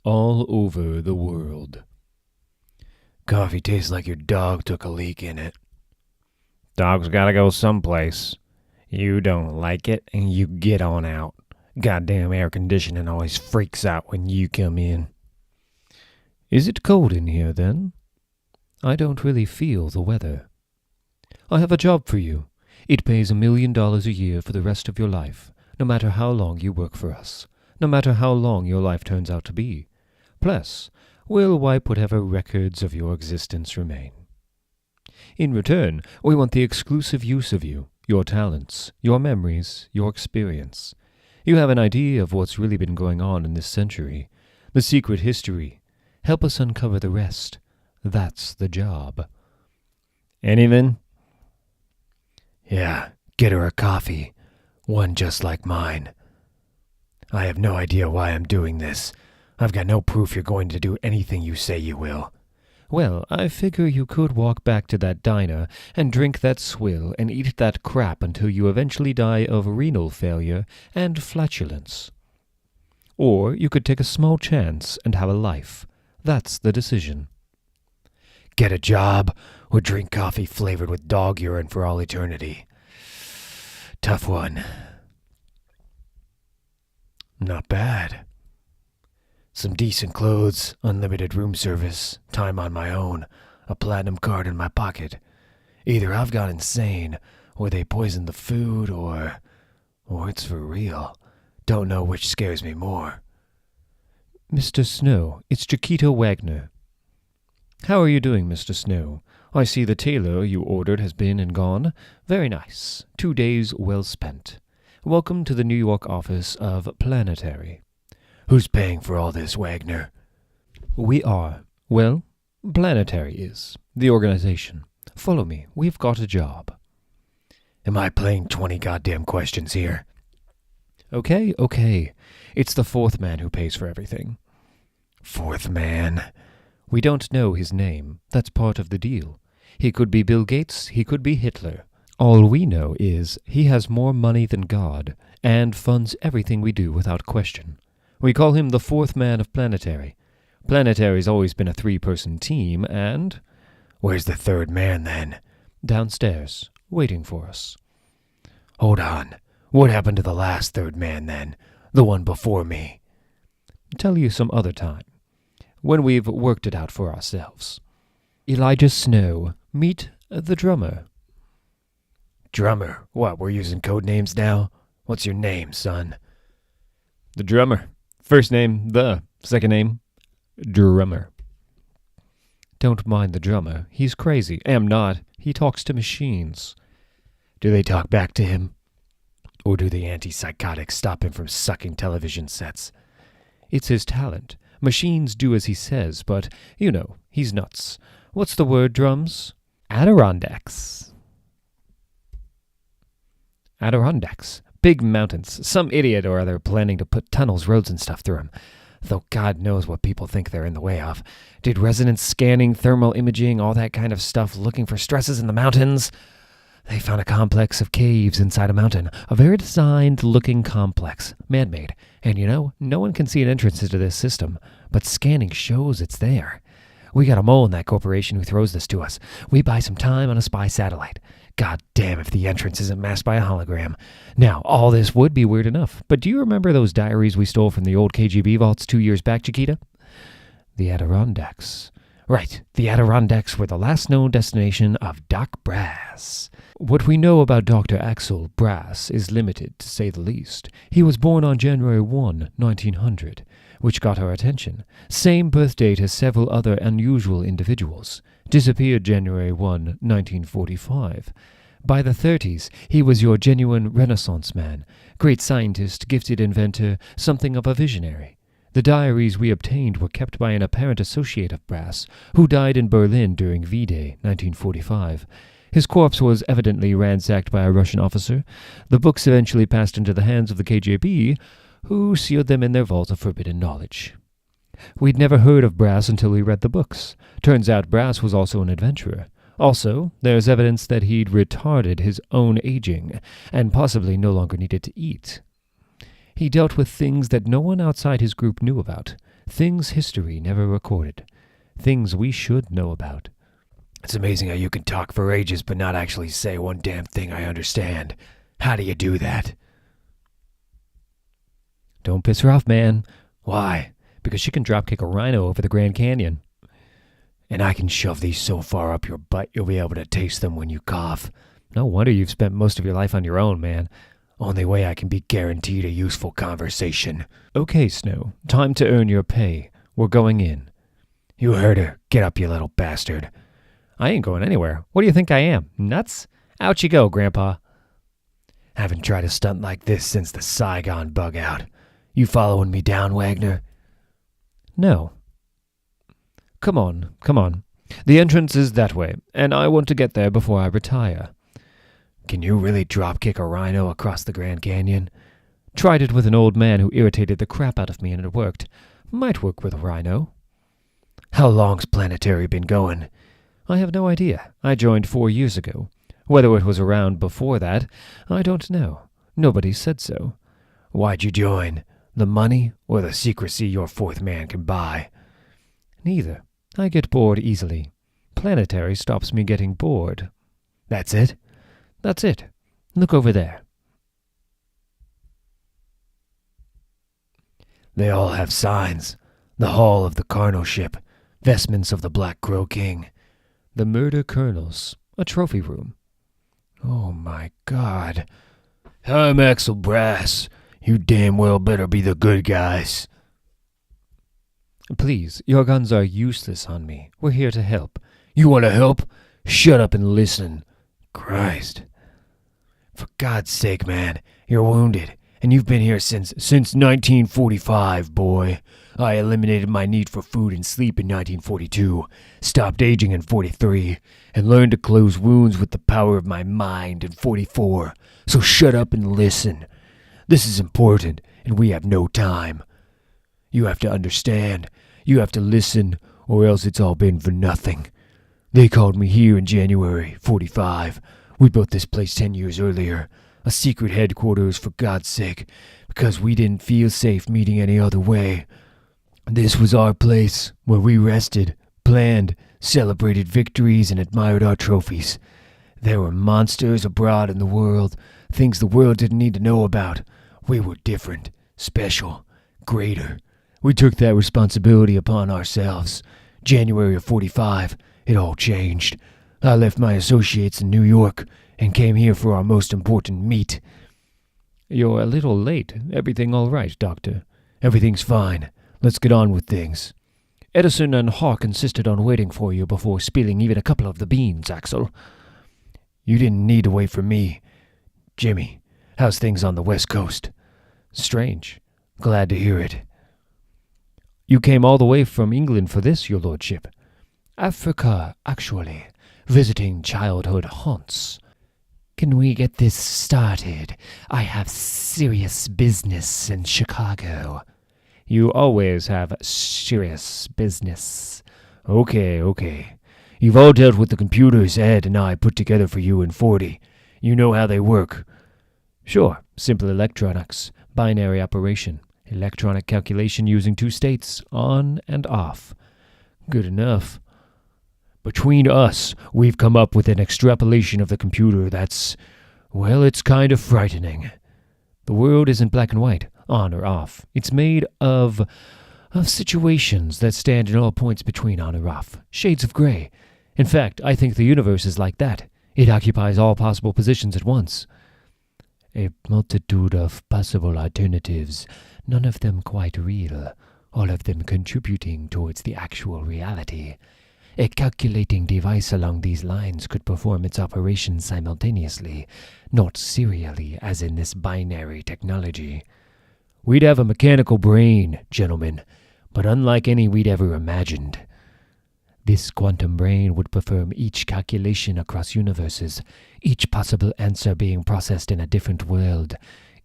all over the world. Coffee tastes like your dog took a leak in it. Dog's gotta go someplace. You don't like it, and you get on out. Goddamn air conditioning always freaks out when you come in. Is it cold in here, then? I don't really feel the weather. I have a job for you. It pays $1 million a year for the rest of your life, no matter how long you work for us, no matter how long your life turns out to be. Plus, we'll wipe whatever records of your existence remain. In return, we want the exclusive use of you, your talents, your memories, your experience. You have an idea of what's really been going on in this century, the secret history. Help us uncover the rest. That's the job. Anything? Yeah, get her a coffee. One just like mine. I have no idea why I'm doing this. I've got no proof you're going to do anything you say you will. Well, I figure you could walk back to that diner and drink that swill and eat that crap until you eventually die of renal failure and flatulence. Or you could take a small chance and have a life. That's the decision. Get a job or drink coffee flavored with dog urine for all eternity. Tough one. Not bad. Some decent clothes, unlimited room service, time on my own, a platinum card in my pocket. Either I've gone insane, or they poisoned the food, or it's for real. Don't know which scares me more. Mr. Snow, it's Jakita Wagner. How are you doing, Mr. Snow? I see the tailor you ordered has been and gone. Very nice. 2 days well spent. Welcome to the New York office of Planetary. Who's paying for all this, Wagner? We are. Well, Planetary is. The organization. Follow me. We've got a job. Am I playing 20 goddamn questions here? Okay. It's the fourth man who pays for everything. Fourth man? We don't know his name. That's part of the deal. He could be Bill Gates. He could be Hitler. All we know is he has more money than God and funds everything we do without question. We call him the fourth man of Planetary. Planetary's always been a 3-person team, and... Where's the third man, then? Downstairs, waiting for us. Hold on. What happened to the last third man, then? The one before me? Tell you some other time, when we've worked it out for ourselves. Elijah Snow, meet the drummer. Drummer? What, we're using code names now? What's your name, son? The drummer. First name, the. Second name, drummer. Don't mind the drummer. He's crazy. Am not. He talks to machines. Do they talk back to him? Or do the antipsychotics stop him from sucking television sets? It's his talent. Machines do as he says, but, you know, he's nuts. What's the word, drums? Adirondacks. Adirondacks. Big mountains. Some idiot or other planning to put tunnels, roads, and stuff through them. Though God knows what people think they're in the way of. Did resonance scanning, thermal imaging, all that kind of stuff, looking for stresses in the mountains? They found a complex of caves inside a mountain. A very designed-looking complex. Man-made. And you know, no one can see an entrance into this system. But scanning shows it's there. We got a mole in that corporation who throws this to us. We buy some time on a spy satellite. God damn if the entrance isn't masked by a hologram. Now, all this would be weird enough, but do you remember those diaries we stole from the old KGB vaults 2 years back, Jakita? The Adirondacks. Right, the Adirondacks were the last known destination of Doc Brass. What we know about Dr. Axel Brass is limited, to say the least. He was born on January 1, 1900, which got our attention. Same birth date as several other unusual individuals. Disappeared January 1, 1945. By the 30s, he was your genuine Renaissance man. Great scientist, gifted inventor, something of a visionary. The diaries we obtained were kept by an apparent associate of Brass, who died in Berlin during V-Day, 1945. His corpse was evidently ransacked by a Russian officer. The books eventually passed into the hands of the KGB, who sealed them in their vault of forbidden knowledge. We'd never heard of Brass until we read the books. Turns out Brass was also an adventurer. Also, there's evidence that he'd retarded his own aging, and possibly no longer needed to eat. He dealt with things that no one outside his group knew about. Things history never recorded. Things we should know about. It's amazing how you can talk for ages but not actually say one damn thing I understand. How do you do that? Don't piss her off, man. Why? Because she can dropkick a rhino over the Grand Canyon. And I can shove these so far up your butt you'll be able to taste them when you cough. No wonder you've spent most of your life on your own, man. Only way I can be guaranteed a useful conversation. Okay, Snow. Time to earn your pay. We're going in. You heard her. Get up, you little bastard. I ain't going anywhere. What do you think I am? Nuts? Out you go, Grandpa. Haven't tried a stunt like this since the Saigon bug out. You following me down, Wagner? No. Come on. The entrance is that way, and I want to get there before I retire. Can you really dropkick a rhino across the Grand Canyon? Tried it with an old man who irritated the crap out of me, and it worked. Might work with a rhino. How long's Planetary been going? I have no idea. I joined 4 years ago. Whether it was around before that, I don't know. Nobody said so. Why'd you join? The money or the secrecy your fourth man can buy? Neither. I get bored easily. Planetary stops me getting bored. That's it? That's it. Look over there. They all have signs. The Hall of the Carno Ship. Vestments of the Black Crow King. The Murder Colonels. A trophy room. Oh my God. I'm Axel Brass. You damn well better be the good guys. Please, your guns are useless on me. We're here to help. You want to help? Shut up and listen. Christ. For God's sake, man, you're wounded, and you've been here since 1945, boy. I eliminated my need for food and sleep in 1942, stopped aging in 43, and learned to close wounds with the power of my mind in 44. So shut up and listen. This is important, and we have no time. You have to understand. You have to listen, or else it's all been for nothing. They called me here in January 45. We built this place 10 years earlier. A secret headquarters, for God's sake, because we didn't feel safe meeting any other way. This was our place, where we rested, planned, celebrated victories, and admired our trophies. There were monsters abroad in the world, things the world didn't need to know about. We were different, special, greater. We took that responsibility upon ourselves. January of 45, it all changed. I left my associates in New York and came here for our most important meet. You're a little late. Everything all right, Doctor? Everything's fine. Let's get on with things. Edison and Hawk insisted on waiting for you before spilling even a couple of the beans, Axel. You didn't need to wait for me. Jimmy, how's things on the West Coast? Strange. Glad to hear it. You came all the way from England for this, your lordship. Africa, actually. Visiting childhood haunts. Can we get this started? I have serious business in Chicago. You always have serious business. Okay. You've all dealt with the computers Ed and I put together for you in 40. You know how they work. Sure. Simple electronics. Binary operation. Electronic calculation using 2 states, on and off. Good enough. Between us, we've come up with an extrapolation of the computer that's, well, it's kind of frightening. The world isn't black and white, on or off. It's made of situations that stand in all points between on or off, shades of gray. In fact, I think the universe is like that. It occupies all possible positions at once. A multitude of possible alternatives, none of them quite real, all of them contributing towards the actual reality. A calculating device along these lines could perform its operations simultaneously, not serially as in this binary technology. We'd have a mechanical brain, gentlemen, but unlike any we'd ever imagined. This quantum brain would perform each calculation across universes, each possible answer being processed in a different world,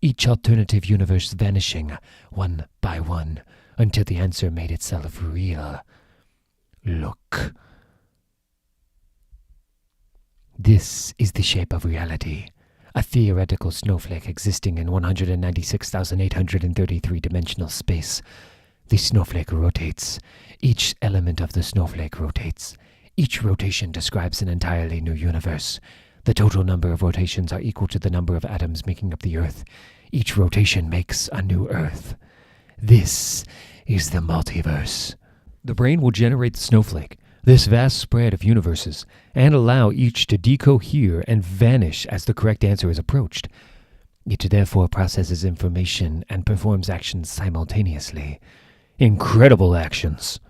each alternative universe vanishing, one by one, until the answer made itself real. Look. This is the shape of reality, a theoretical snowflake existing in 196,833 dimensional space. The snowflake rotates. Each element of the snowflake rotates. Each rotation describes an entirely new universe. The total number of rotations are equal to the number of atoms making up the Earth. Each rotation makes a new Earth. This is the multiverse. The brain will generate the snowflake, this vast spread of universes, and allow each to decohere and vanish as the correct answer is approached. It therefore processes information and performs actions simultaneously. Incredible actions.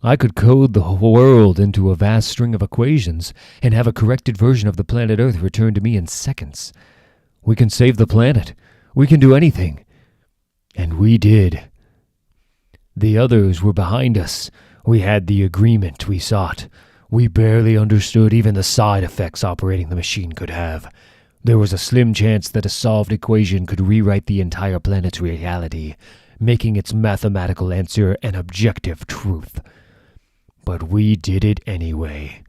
I could code the whole world into a vast string of equations and have a corrected version of the planet Earth returned to me in seconds. We can save the planet. We can do anything. And we did. The others were behind us. We had the agreement we sought. We barely understood even the side effects operating the machine could have. There was a slim chance that a solved equation could rewrite the entire planet's reality, making its mathematical answer an objective truth. But we did it anyway.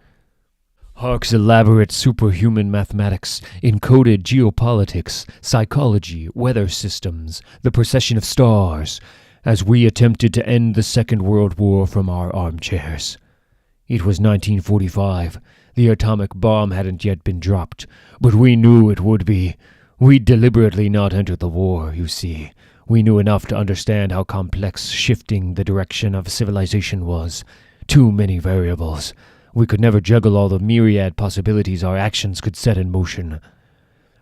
Hark's elaborate superhuman mathematics encoded geopolitics, psychology, weather systems, the precession of stars, as we attempted to end the Second World War from our armchairs. It was 1945. The atomic bomb hadn't yet been dropped, but we knew it would be. We'd deliberately not entered the war, you see. We knew enough to understand how complex shifting the direction of civilization was. Too many variables. We could never juggle all the myriad possibilities our actions could set in motion.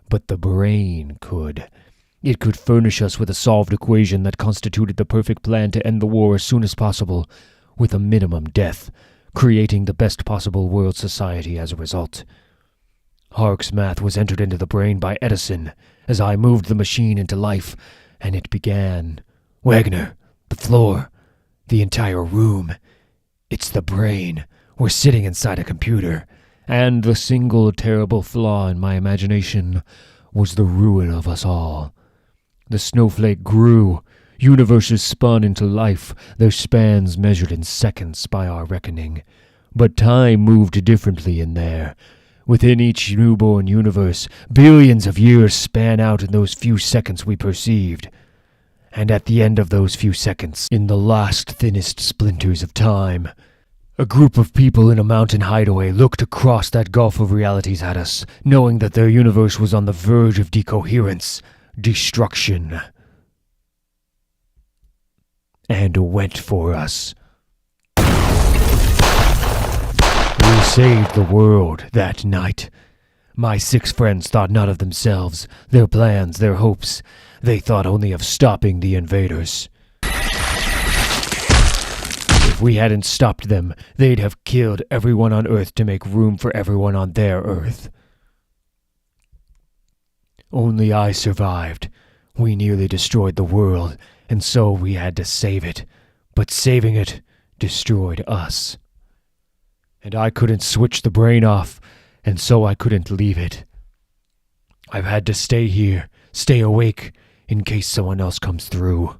But the brain could. It could furnish us with a solved equation that constituted the perfect plan to end the war as soon as possible, with a minimum death, creating the best possible world society as a result. Hark's math was entered into the brain by Edison as I moved the machine into life, and it began. Wagner, the floor, the entire room. It's the brain. We're sitting inside a computer. And the single terrible flaw in my imagination was the ruin of us all. The snowflake grew. Universes spun into life, their spans measured in seconds by our reckoning. But time moved differently in there. Within each newborn universe, billions of years span out in those few seconds we perceived. And at the end of those few seconds, in the last thinnest splinters of time, a group of people in a mountain hideaway looked across that gulf of realities at us, knowing that their universe was on the verge of decoherence, destruction, and went for us. We saved the world that night. My 6 friends thought not of themselves, their plans, their hopes. They thought only of stopping the invaders. If we hadn't stopped them, they'd have killed everyone on Earth to make room for everyone on their Earth. Only I survived. We nearly destroyed the world, and so we had to save it. But saving it destroyed us. And I couldn't switch the brain off, and so I couldn't leave it. I've had to stay here, stay awake, in case someone else comes through.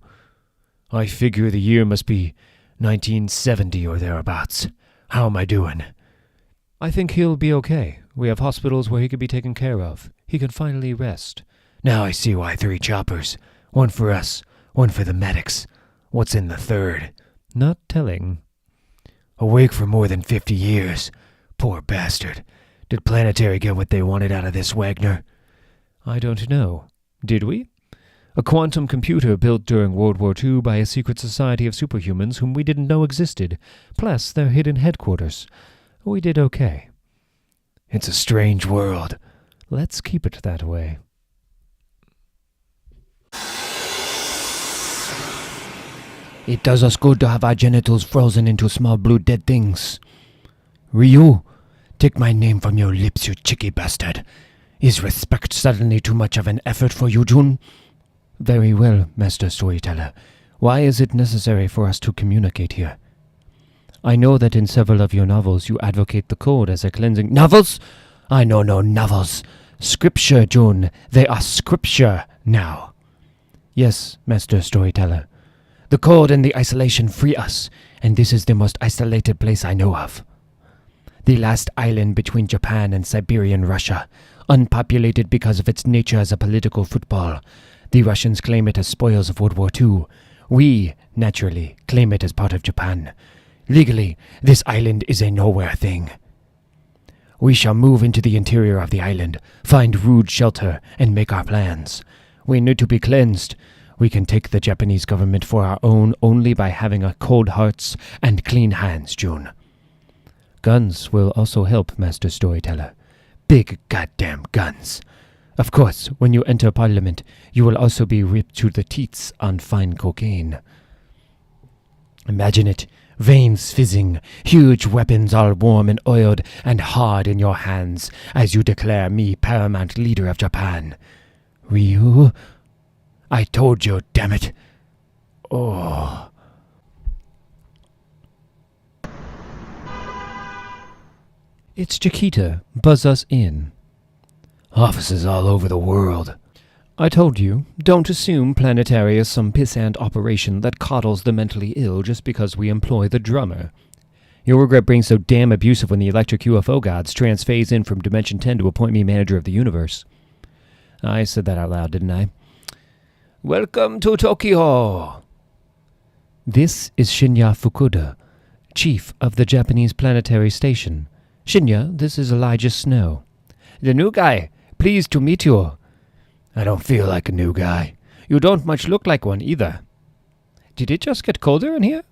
I figure the year must be 1970 or thereabouts. How am I doing? I think he'll be okay. We have hospitals where he can be taken care of. He can finally rest. Now I see why 3 choppers. 1 for us, 1 for the medics. What's in the third? Not telling. Awake for more than 50 years. Poor bastard. Did Planetary get what they wanted out of this, Wagner? I don't know. Did we? A quantum computer built during World War II by a secret society of superhumans whom we didn't know existed, plus their hidden headquarters. We did okay. It's a strange world. Let's keep it that way. It does us good to have our genitals frozen into small blue dead things. Ryu, take my name from your lips, you cheeky bastard. Is respect suddenly too much of an effort for you, Jun? Very well, Master Storyteller. Why is it necessary for us to communicate here? I know that in several of your novels you advocate the code as a cleansing... Novels? I know no novels. Scripture, Jun. They are scripture now. Yes, Master Storyteller. The cold and the isolation free us, and this is the most isolated place I know of. The last island between Japan and Siberian Russia, unpopulated because of its nature as a political football. The Russians claim it as spoils of World War II. We, naturally, claim it as part of Japan. Legally, this island is a nowhere thing. We shall move into the interior of the island, find rude shelter, and make our plans. We need to be cleansed. We can take the Japanese government for our own only by having a cold hearts and clean hands, June. Guns will also help, Master Storyteller. Big goddamn guns. Of course, when you enter Parliament, you will also be ripped to the teats on fine cocaine. Imagine it. Veins fizzing, huge weapons all warm and oiled and hard in your hands as you declare me paramount leader of Japan. Ryu? I told you, damn it. Oh. It's Jakita. Buzz us in. Offices all over the world. I told you, don't assume Planetary is some pissant operation that coddles the mentally ill just because we employ the drummer. You'll regret being so damn abusive when the electric UFO gods transphase in from Dimension 10 to appoint me manager of the universe. I said that out loud, didn't I? Welcome to Tokyo! This is Shinya Fukuda, chief of the Japanese Planetary Station. Shinya, this is Elijah Snow. The new guy, pleased to meet you. I don't feel like a new guy. You don't much look like one either. Did it just get colder in here?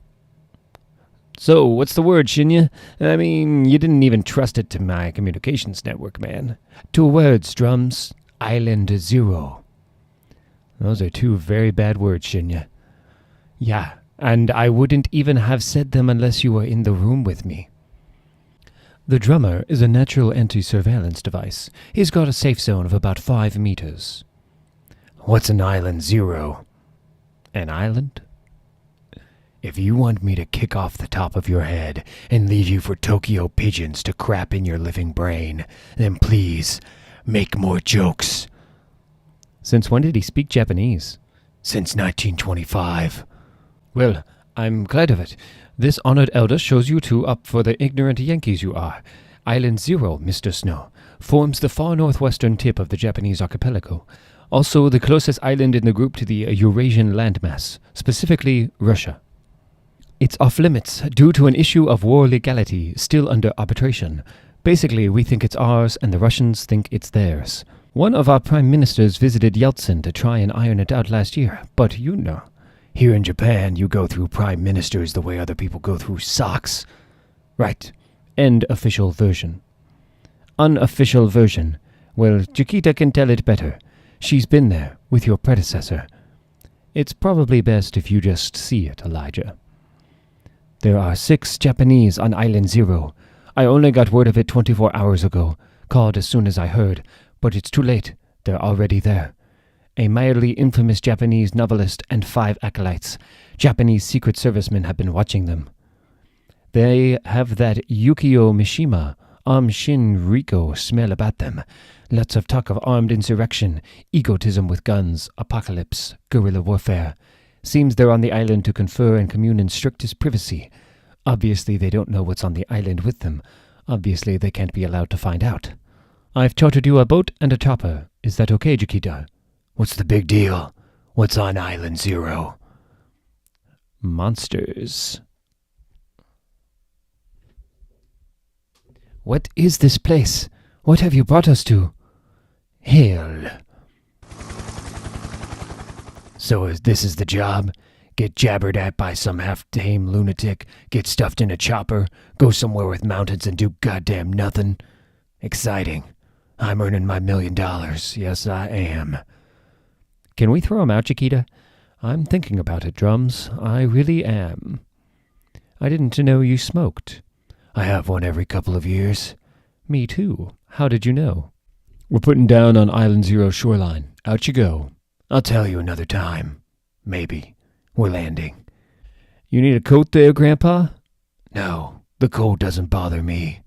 So, what's the word, Shinya? I mean, you didn't even trust it to my communications network, man. 2 words, Drums. Island 0. Those are 2 very bad words, Shinya. Yeah, and I wouldn't even have said them unless you were in the room with me. The drummer is a natural anti-surveillance device. He's got a safe zone of about 5 meters. What's an Island 0? An island? If you want me to kick off the top of your head and leave you for Tokyo pigeons to crap in your living brain, then please, make more jokes. Since when did he speak Japanese? Since 1925. Well, I'm glad of it. This honored elder shows you 2 up for the ignorant Yankees you are. Island 0, Mr. Snow, forms the far northwestern tip of the Japanese archipelago. Also the closest island in the group to the Eurasian landmass, specifically Russia. It's off limits due to an issue of war legality still under arbitration. Basically, we think it's ours and the Russians think it's theirs. One of our prime ministers visited Yeltsin to try and iron it out last year, but you know. Here in Japan, you go through prime ministers the way other people go through socks. Right. End official version. Unofficial version. Well, Jakita can tell it better. She's been there with your predecessor. It's probably best if you just see it, Elijah. There are 6 Japanese on Island 0. I only got word of it 24 hours ago. Called as soon as I heard. But it's too late. They're already there. A mildly infamous Japanese novelist and 5 acolytes. Japanese Secret Servicemen have been watching them. They have that Yukio Mishima, Shinriko smell about them. Lots of talk of armed insurrection, egotism with guns, apocalypse, guerrilla warfare. Seems they're on the island to confer and commune in strictest privacy. Obviously they don't know what's on the island with them. Obviously they can't be allowed to find out. I've chartered you a boat and a chopper. Is that okay, Jakita? What's the big deal? What's on Island 0? Monsters. What is this place? What have you brought us to? Hell. So this is the job? Get jabbered at by some half-tame lunatic, get stuffed in a chopper, go somewhere with mountains and do goddamn nothing? Exciting. I'm earning my $1 million. Yes, I am. Can we throw him out, Jakita? I'm thinking about it, Drums. I really am. I didn't know you smoked. I have one every couple of years. Me too. How did you know? We're putting down on Island 0 shoreline. Out you go. I'll tell you another time. Maybe. We're landing. You need a coat there, Grandpa? No, the cold doesn't bother me.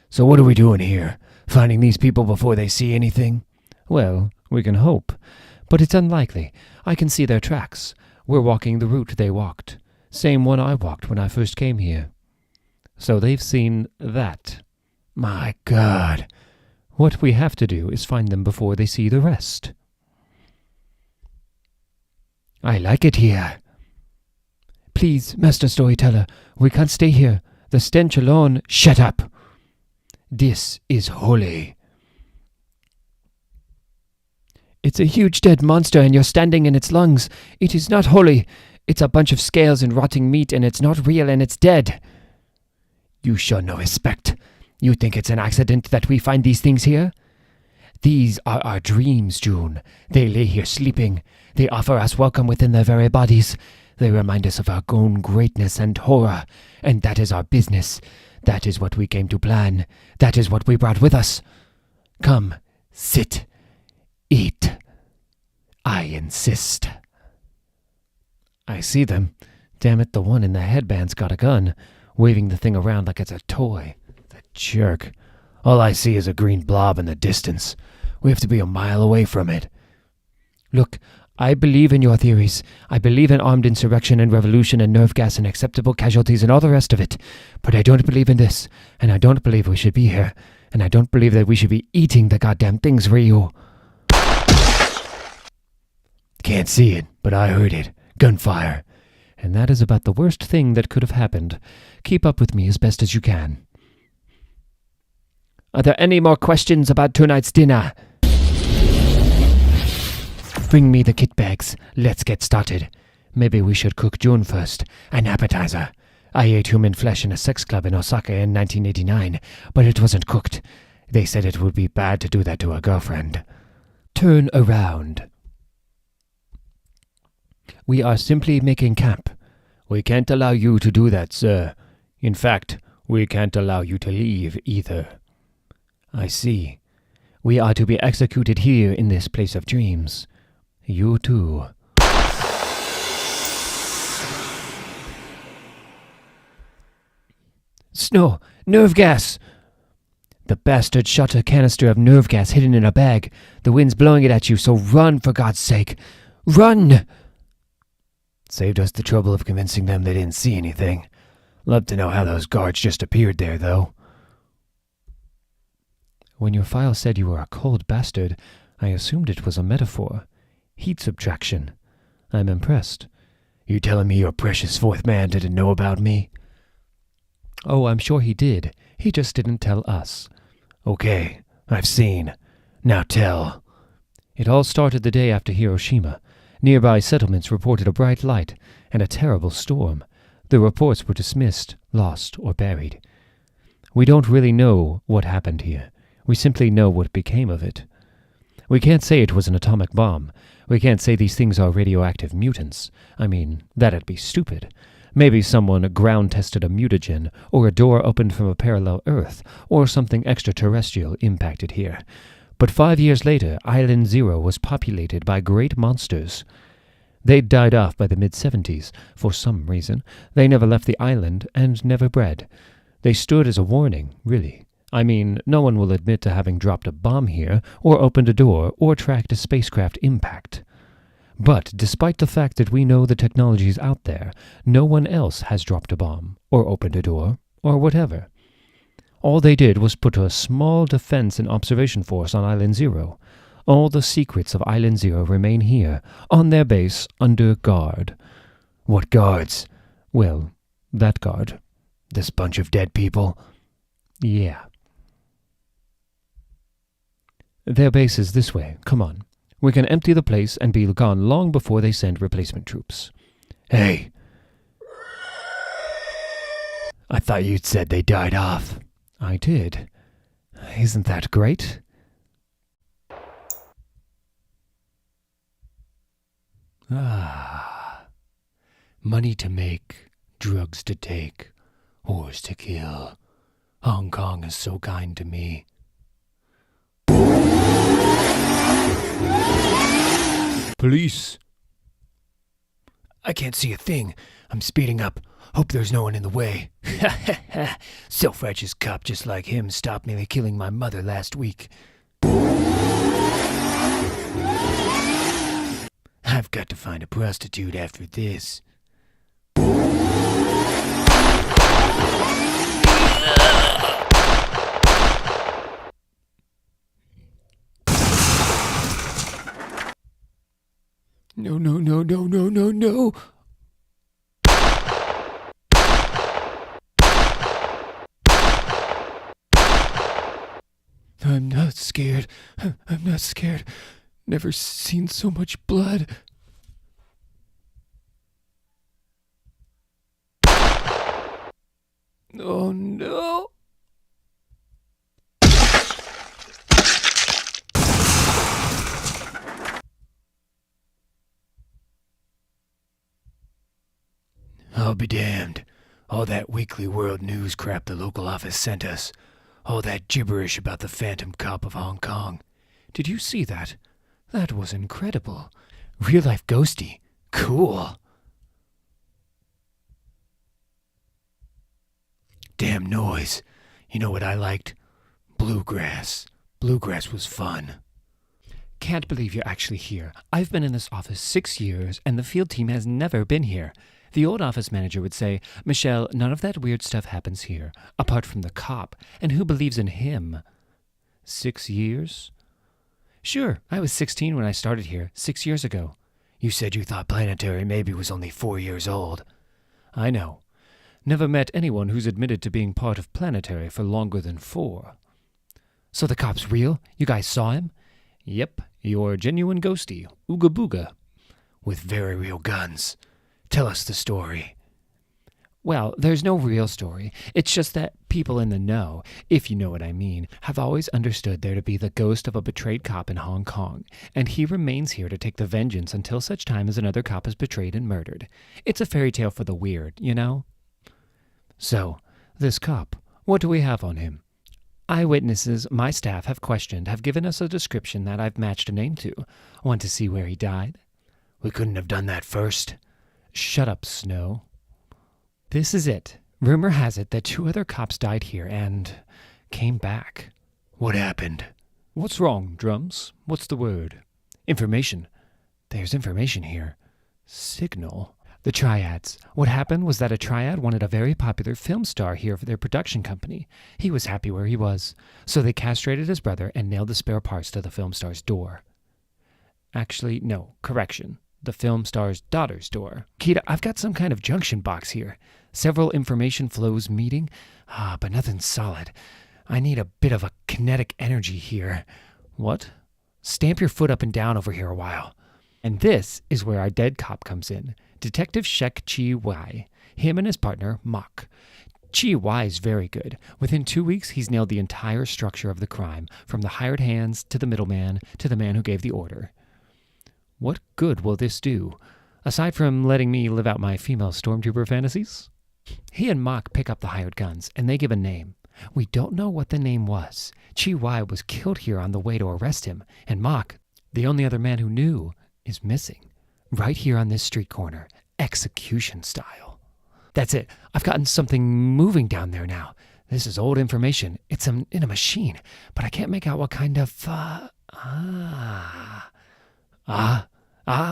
So what are we doing here? Finding these people before they see anything? Well, we can hope. But it's unlikely. I can see their tracks. We're walking the route they walked. Same one I walked when I first came here. So they've seen that. My God. What we have to do is find them before they see the rest. I like it here. Please, Master Storyteller, we can't stay here. The stench alone. Shut up! This is holy. It's a huge dead monster and you're standing in its lungs. It is not holy. It's a bunch of scales and rotting meat and it's not real and it's dead. You show no respect. You think it's an accident that we find these things here? These are our dreams, June. They lay here sleeping. They offer us welcome within their very bodies. They remind us of our own greatness and horror. And that is our business. That is what we came to plan. That is what we brought with us. Come, sit, eat. I insist. I see them. Damn it, the one in the headband's got a gun, waving the thing around like it's a toy. The jerk. All I see is a green blob in the distance. We have to be a mile away from it. Look, I believe in your theories. I believe in armed insurrection and revolution and nerve gas and acceptable casualties and all the rest of it. But I don't believe in this, and I don't believe we should be here, and I don't believe that we should be eating the goddamn things, Ryu. Can't see it, but I heard it. Gunfire. And that is about the worst thing that could have happened. Keep up with me as best as you can. Are there any more questions about tonight's dinner? Bring me the kit bags. Let's get started. Maybe we should cook June first. An appetizer. I ate human flesh in a sex club in Osaka in 1989, but it wasn't cooked. They said it would be bad to do that to a girlfriend. Turn around. We are simply making camp. We can't allow you to do that, sir. In fact, we can't allow you to leave either. I see. We are to be executed here in this place of dreams. You too. Snow! Nerve gas! The bastard shot a canister of nerve gas hidden in a bag. The wind's blowing it at you, so run, for God's sake! Run! Saved us the trouble of convincing them they didn't see anything. Love to know how those guards just appeared there, though. When your file said you were a cold bastard, I assumed it was a metaphor. Heat subtraction. I'm impressed. You telling me your precious fourth man didn't know about me? Oh, I'm sure he did. He just didn't tell us. Okay, I've seen. Now tell. It all started the day after Hiroshima. Nearby settlements reported a bright light and a terrible storm. The reports were dismissed, lost, or buried. We don't really know what happened here. We simply know what became of it. We can't say it was an atomic bomb. We can't say these things are radioactive mutants. I mean, that'd be stupid. Maybe someone ground-tested a mutagen, or a door opened from a parallel Earth, or something extraterrestrial impacted here. But 5 years later, Island Zero was populated by great monsters. They'd died off by the mid-70s, for some reason. They never left the island, and never bred. They stood as a warning, really. I mean, no one will admit to having dropped a bomb here, or opened a door, or tracked a spacecraft impact. But despite the fact that we know the technology's out there, no one else has dropped a bomb, or opened a door, or whatever. All they did was put a small defense and observation force on Island Zero. All the secrets of Island Zero remain here, on their base, under guard. What guards? Well, that guard. This bunch of dead people? Yeah. Their base is this way. Come on. We can empty the place and be gone long before they send replacement troops. Hey! I thought you'd said they died off. I did. Isn't that great? Ah. Money to make, drugs to take, whores to kill. Hong Kong is so kind to me. Police! I can't see a thing. I'm speeding up. Hope there's no one in the way. Ha ha ha. Self-righteous cop just like him stopped nearly killing my mother last week. I've got to find a prostitute after this. No. I'm not scared. I'm not scared. Never seen so much blood. Oh no! I'll be damned. All that weekly world news crap the local office sent us. All that gibberish about the Phantom Cop of Hong Kong. Did you see that? That was incredible. Real life ghosty. Cool. Damn noise. You know what I liked? Bluegrass. Bluegrass was fun. Can't believe you're actually here. I've been in this office 6 years, and the field team has never been here. The old office manager would say, Michelle, none of that weird stuff happens here, apart from the cop, and who believes in him? 6 years? Sure, I was 16 when I started here, 6 years ago. You said you thought Planetary maybe was only 4 years old. I know. Never met anyone who's admitted to being part of Planetary for longer than 4. So the cop's real? You guys saw him? Yep, you're genuine ghosty. Ooga booga. With very real guns. Tell us the story. Well, there's no real story. It's just that people in the know, if you know what I mean, have always understood there to be the ghost of a betrayed cop in Hong Kong, and he remains here to take the vengeance until such time as another cop is betrayed and murdered. It's a fairy tale for the weird, you know? So, this cop, what do we have on him? Eyewitnesses my staff have questioned have given us a description that I've matched a name to. Want to see where he died? We couldn't have done that first. Shut up, Snow. This is it. Rumor has it that 2 other cops died here and came back. What happened? What's wrong, Drums? What's the word? Information. There's information here. Signal. The Triads. What happened was that a triad wanted a very popular film star here for their production company. He was happy where he was, so they castrated his brother and nailed the spare parts to the film star's door. Actually, no, correction. The film star's daughter's door. Kita, I've got some kind of junction box here. Several information flows meeting, but nothing solid. I need a bit of a kinetic energy here. What? Stamp your foot up and down over here a while. And this is where our dead cop comes in. Detective Shek Chi Wai. Him and his partner, Mok. Chi Wai's very good. Within 2 weeks, he's nailed the entire structure of the crime, from the hired hands to the middleman to the man who gave the order. What good will this do, aside from letting me live out my female stormtrooper fantasies? He and Mok pick up the hired guns, and they give a name. We don't know what the name was. Chi Wai was killed here on the way to arrest him, and Mok, the only other man who knew, is missing. Right here on this street corner, execution style. That's it. I've gotten something moving down there now. This is old information. It's in a machine, but I can't make out what kind of,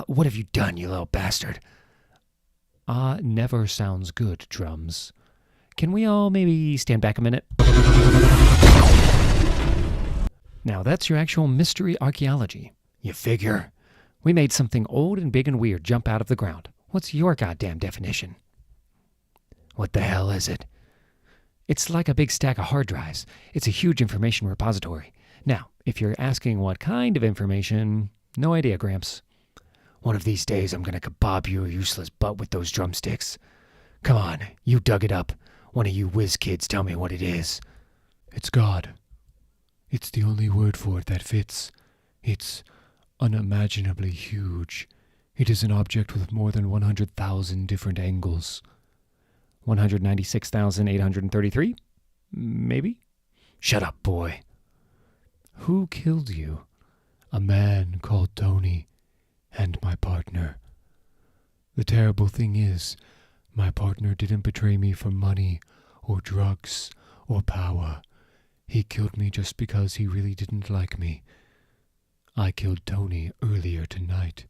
what have you done, you little bastard? Never sounds good, Drums. Can we all maybe stand back a minute? Now that's your actual mystery archaeology. You figure? We made something old and big and weird jump out of the ground. What's your goddamn definition? What the hell is it? It's like a big stack of hard drives. It's a huge information repository. Now, if you're asking what kind of information, no idea, Gramps. One of these days I'm gonna kebab your useless butt with those drumsticks. Come on, you dug it up. One of you whiz kids tell me what it is. It's God. It's the only word for it that fits. It's unimaginably huge. It is an object with more than 100,000 different angles. 196,833? Maybe? Shut up, boy. Who killed you? A man called Tony, and my partner. The terrible thing is, my partner didn't betray me for money, or drugs, or power. He killed me just because he really didn't like me. I killed Tony earlier tonight.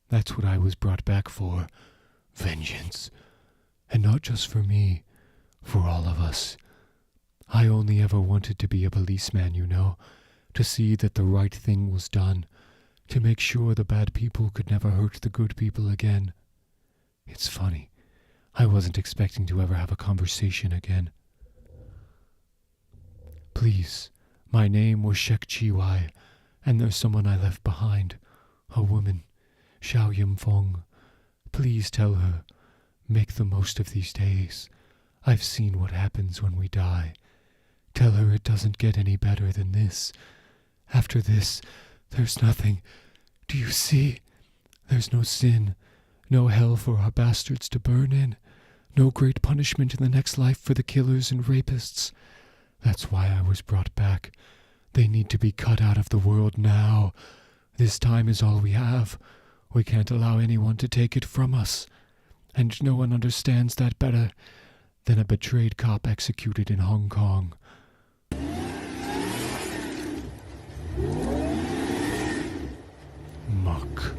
That's what I was brought back for. Vengeance. And not just for me, for all of us. I only ever wanted to be a policeman, you know, to see that the right thing was done, to make sure the bad people could never hurt the good people again. It's funny. I wasn't expecting to ever have a conversation again. Please, My name was Shek Chiwai, and there's someone I left behind. A woman, Xiao Yimfeng. Please tell her, make the most of these days. I've seen what happens when we die. Tell her it doesn't get any better than this. After this, there's nothing. Do you see? There's no sin, no hell for our bastards to burn in, no great punishment in the next life for the killers and rapists. That's why I was brought back. They need to be cut out of the world now. This time is all we have. We can't allow anyone to take it from us. And no one understands that better than a betrayed cop executed in Hong Kong. Muck.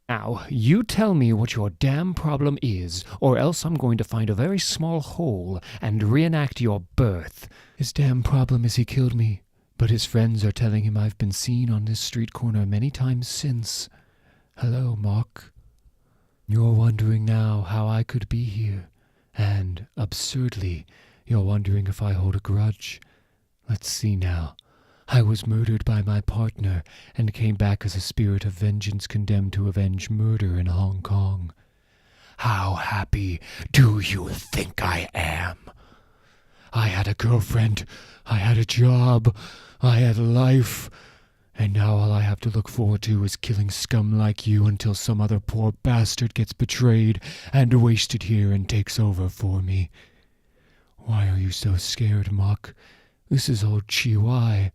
Now, you tell me what your damn problem is, or else I'm going to find a very small hole and reenact your birth. His damn problem is he killed me, but his friends are telling him I've been seen on this street corner many times since. Hello, Mock. You're wondering now how I could be here, and, absurdly, you're wondering if I hold a grudge. Let's see now. I was murdered by my partner and came back as a spirit of vengeance condemned to avenge murder in Hong Kong. How happy do you think I am? I had a girlfriend, I had a job, I had a life, and now all I have to look forward to is killing scum like you until some other poor bastard gets betrayed and wasted here and takes over for me. Why are you so scared, Mock? This is old Chiwai.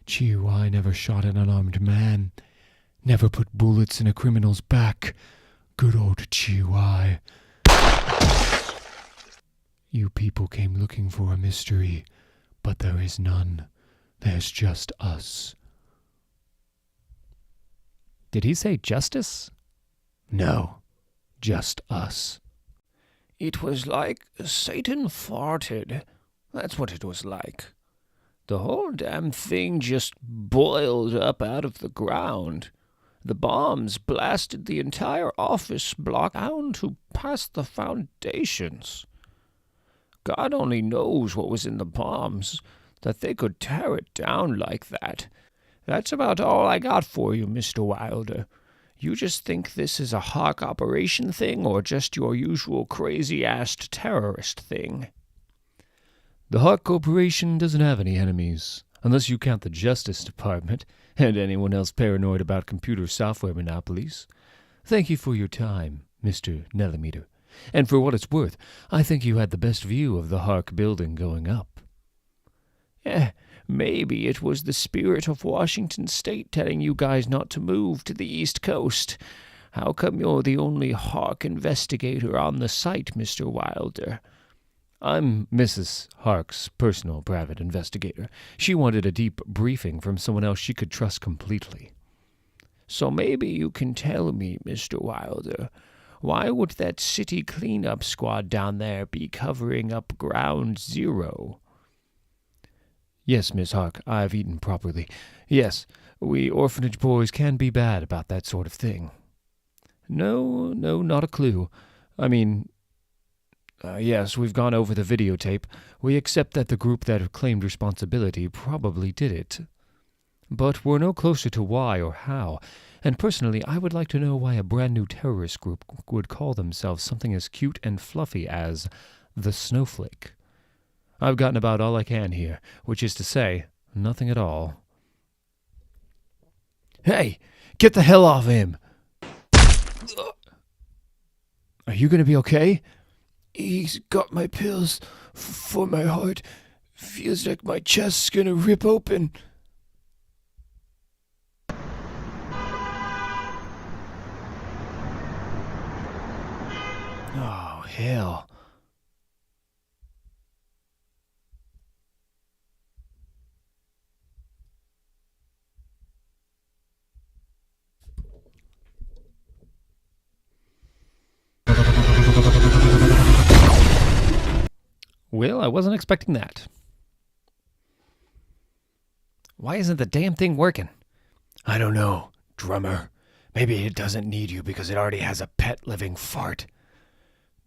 Chiwai never shot an unarmed man, never put bullets in a criminal's back. Good old Chiwai. You people came looking for a mystery, but there is none. There's just us. Did he say justice? No, just us. It was like Satan farted. That's what it was like. The whole damn thing just boiled up out of the ground. The bombs blasted the entire office block down to past the foundations. God only knows what was in the bombs, that they could tear it down like that. That's about all I got for you, Mr. Wilder. You just think this is a Hawk operation thing or just your usual crazy-ass terrorist thing? The Hawk Corporation doesn't have any enemies, unless you count the Justice Department and anyone else paranoid about computer software monopolies. Thank you for your time, Mr. Nellimeter. And for what it's worth, I think you had the best view of the Hawk building going up. Maybe it was the spirit of Washington State telling you guys not to move to the East Coast. How come you're the only Hawk investigator on the site, Mr. Wilder? I'm Mrs. Hark's personal private investigator. She wanted a deep briefing from someone else she could trust completely. So maybe you can tell me, Mr. Wilder, why would that city cleanup squad down there be covering up Ground Zero? Yes, Miss Hark, I've eaten properly. Yes, we orphanage boys can be bad about that sort of thing. No, not a clue. I mean, yes, we've gone over the videotape. We accept that the group that claimed responsibility probably did it. But we're no closer to why or how, and personally I would like to know why a brand new terrorist group would call themselves something as cute and fluffy as the Snowflake. I've gotten about all I can here, which is to say, nothing at all. Hey, get the hell off him! Are you gonna be okay? He's got my pills for my heart. Feels like my chest's gonna rip open. Oh, hell. Well, I wasn't expecting that. Why isn't the damn thing working? I don't know, drummer. Maybe it doesn't need you because it already has a pet living fart.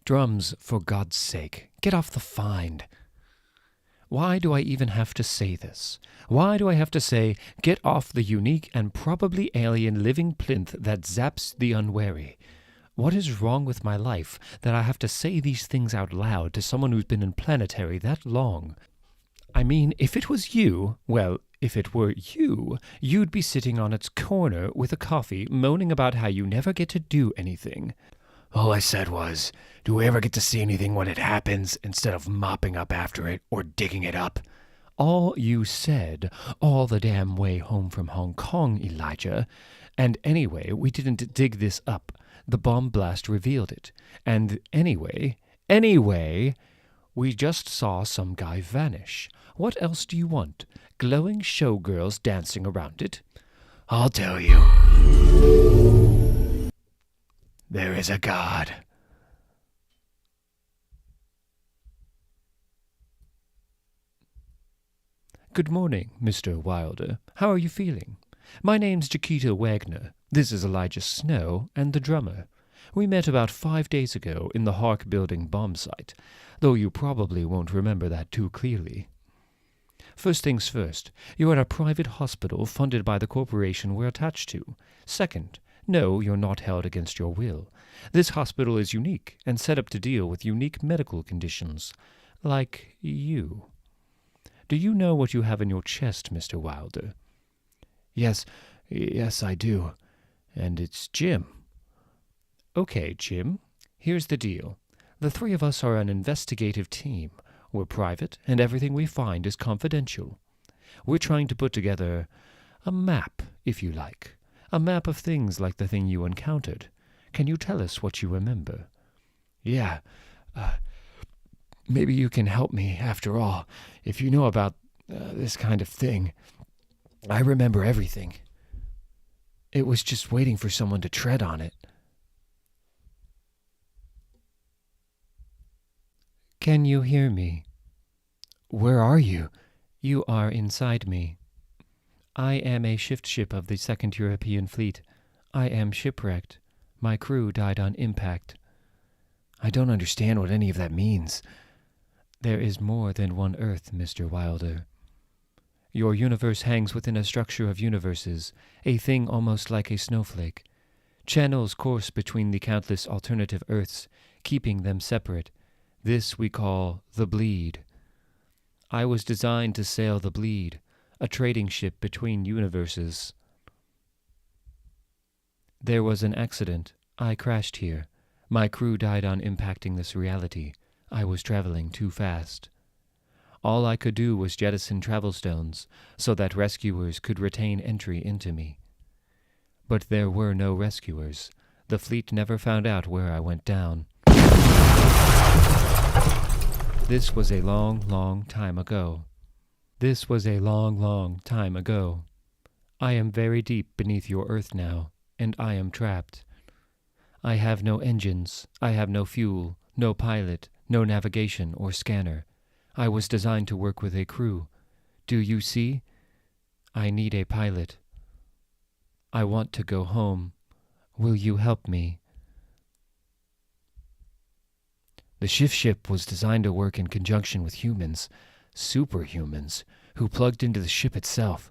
Drums, for God's sake, get off the find. Why do I even have to say this? Why do I have to say, get off the unique and probably alien living plinth that zaps the unwary? What is wrong with my life that I have to say these things out loud to someone who's been in Planetary that long? I mean, if it was you, well, if it were you, you'd be sitting on its corner with a coffee, moaning about how you never get to do anything. All I said was, do we ever get to see anything when it happens instead of mopping up after it or digging it up? All you said, all the damn way home from Hong Kong, Elijah. And anyway, we didn't dig this up. The bomb blast revealed it. And anyway, we just saw some guy vanish. What else do you want? Glowing showgirls dancing around it? I'll tell you. There is a God. Good morning, Mr. Wilder. How are you feeling? My name's Jakita Wagner. This is Elijah Snow and the drummer. We met about 5 days ago in the Hark Building bomb site, though you probably won't remember that too clearly. First things first, you're at a private hospital funded by the corporation we're attached to. Second, no, you're not held against your will. This hospital is unique and set up to deal with unique medical conditions, like you. Do you know what you have in your chest, Mr. Wilder? Yes, I do. And it's Jim. Okay, Jim. Here's the deal. The three of us are an investigative team. We're private, and everything we find is confidential. We're trying to put together a map, if you like. A map of things like the thing you encountered. Can you tell us what you remember? Yeah. Maybe you can help me, after all, if you know about this kind of thing. I remember everything. It was just waiting for someone to tread on it. Can you hear me? Where are you? You are inside me. I am a shift ship of the 2nd European Fleet. I am shipwrecked. My crew died on impact. I don't understand what any of that means. There is more than one Earth, Mr. Wilder. Your universe hangs within a structure of universes, a thing almost like a snowflake. Channels course between the countless alternative Earths, keeping them separate. This we call the bleed. I was designed to sail the bleed, a trading ship between universes. There was an accident. I crashed here. My crew died on impacting this reality. I was traveling too fast. All I could do was jettison travel stones so that rescuers could retain entry into me. But there were no rescuers. The fleet never found out where I went down. This was a long, long time ago. This was a long, long time ago. I am very deep beneath your Earth now, and I am trapped. I have no engines, I have no fuel, no pilot, no navigation or scanner. I was designed to work with a crew. Do you see? I need a pilot. I want to go home. Will you help me? The shift ship was designed to work in conjunction with humans, superhumans, who plugged into the ship itself.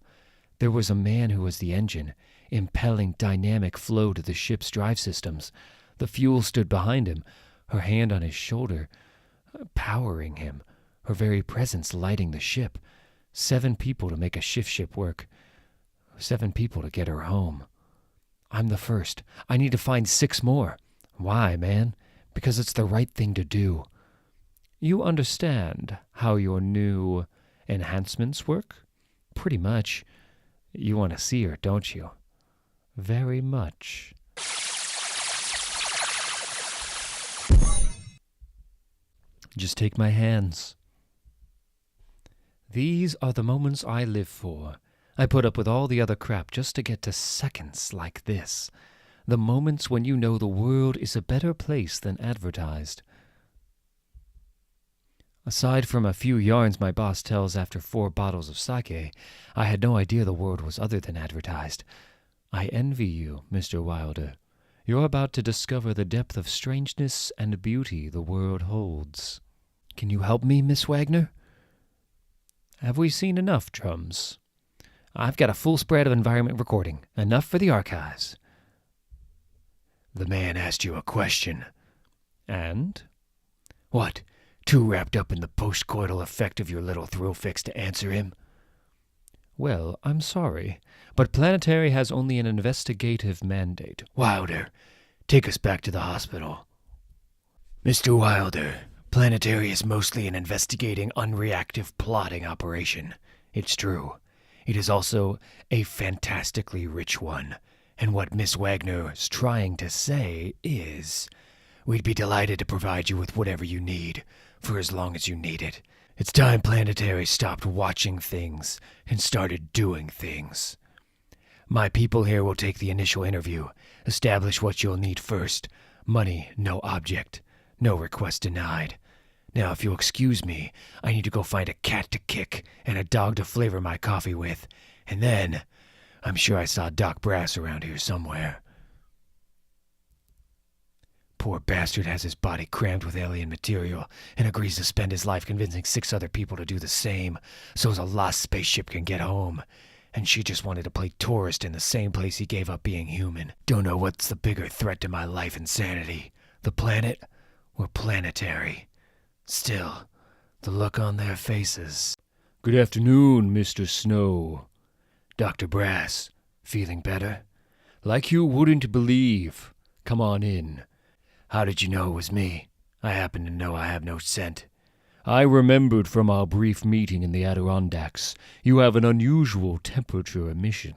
There was a man who was the engine, impelling dynamic flow to the ship's drive systems. The fuel stood behind him, her hand on his shoulder, powering him, her very presence lighting the ship. 7 people to make a shift ship work. 7 people to get her home. I'm the first. I need to find 6 more. Why, man? Because it's the right thing to do. You understand how your new enhancements work? Pretty much. You want to see her, don't you? Very much. Just take my hands. These are the moments I live for. I put up with all the other crap just to get to seconds like this. The moments when you know the world is a better place than advertised. Aside from a few yarns my boss tells after 4 bottles of sake, I had no idea the world was other than advertised. I envy you, Mr. Wilder. You're about to discover the depth of strangeness and beauty the world holds. Can you help me, Miss Wagner? Have we seen enough, Drums? I've got a full spread of environment recording, enough for the archives. The man asked you a question. And? What? Too wrapped up in the post-coital effect of your little thrill fix to answer him? Well, I'm sorry, but Planetary has only an investigative mandate. Wilder, take us back to the hospital. Mr. Wilder, Planetary is mostly an investigating, unreactive plotting operation. It's true. It is also a fantastically rich one. And what Miss Wagner is trying to say is, we'd be delighted to provide you with whatever you need, for as long as you need it. It's time Planetary stopped watching things and started doing things. My people here will take the initial interview, establish what you'll need first. Money, no object. No request denied. Now, if you'll excuse me, I need to go find a cat to kick and a dog to flavor my coffee with. And then, I'm sure I saw Doc Brass around here somewhere. Poor bastard has his body crammed with alien material and agrees to spend his life convincing 6 other people to do the same so a lost spaceship can get home. And she just wanted to play tourist in the same place he gave up being human. Don't know what's the bigger threat to my life and sanity, the planet or Planetary. Still, the look on their faces. Good afternoon, Mr. Snow. Dr. Brass, feeling better? Like you wouldn't believe. Come on in. How did you know it was me? I happen to know I have no scent. I remembered from our brief meeting in the Adirondacks, you have an unusual temperature emission.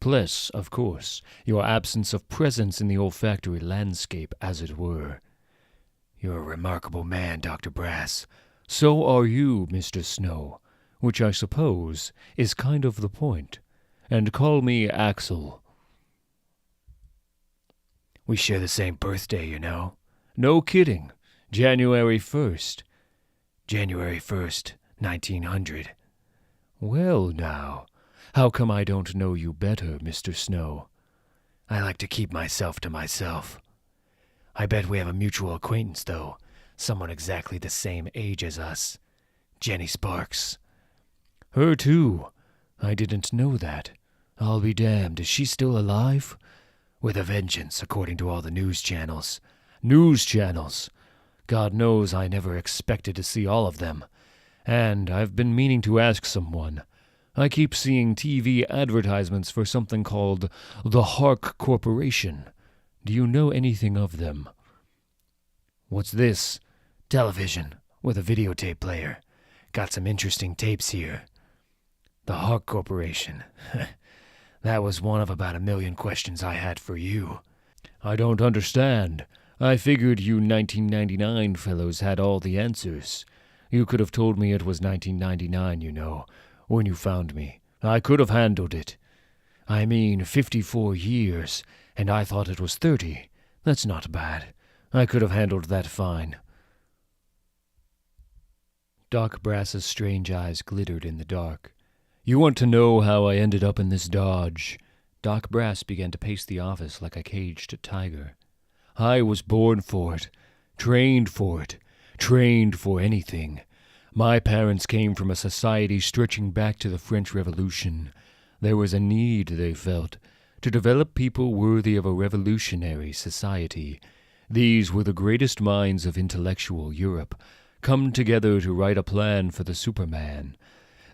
Plus, of course, your absence of presence in the olfactory landscape, as it were. You're a remarkable man, Dr. Brass. So are you, Mr. Snow, which I suppose is kind of the point. And call me Axel. We share the same birthday, you know. No kidding. January 1st. January 1st, 1900. Well, now, how come I don't know you better, Mr. Snow? I like to keep myself to myself. I bet we have a mutual acquaintance, though. Someone exactly the same age as us. Jenny Sparks. Her too. I didn't know that. I'll be damned. Is she still alive? With a vengeance, according to all the news channels. News channels? God knows I never expected to see all of them. And I've been meaning to ask someone. I keep seeing TV advertisements for something called the Hark Corporation. Do you know anything of them? What's this? Television, with a videotape player. Got some interesting tapes here. The Hark Corporation. That was one of about 1 million questions I had for you. I don't understand. I figured you 1999 fellows had all the answers. You could have told me it was 1999, you know, when you found me. I could have handled it. I mean, 54 years, and I thought it was 30. That's not bad. I could have handled that fine. Doc Brass's strange eyes glittered in the dark. You want to know how I ended up in this dodge? Doc Brass began to pace the office like a caged tiger. I was born for it, trained for it, trained for anything. My parents came from a society stretching back to the French Revolution. There was a need, they felt, to develop people worthy of a revolutionary society. These were the greatest minds of intellectual Europe, come together to write a plan for the Superman.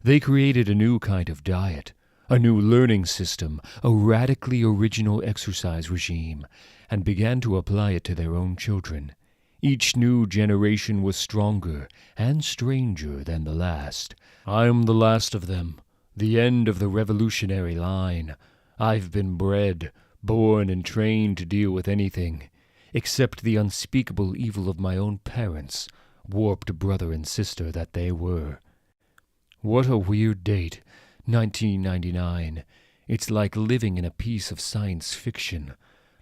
They created a new kind of diet, a new learning system, a radically original exercise regime, and began to apply it to their own children. Each new generation was stronger and stranger than the last. I'm the last of them, the end of the revolutionary line. I've been bred, born, and trained to deal with anything, except the unspeakable evil of my own parents, warped brother and sister that they were. What a weird date, 1999. It's like living in a piece of science fiction,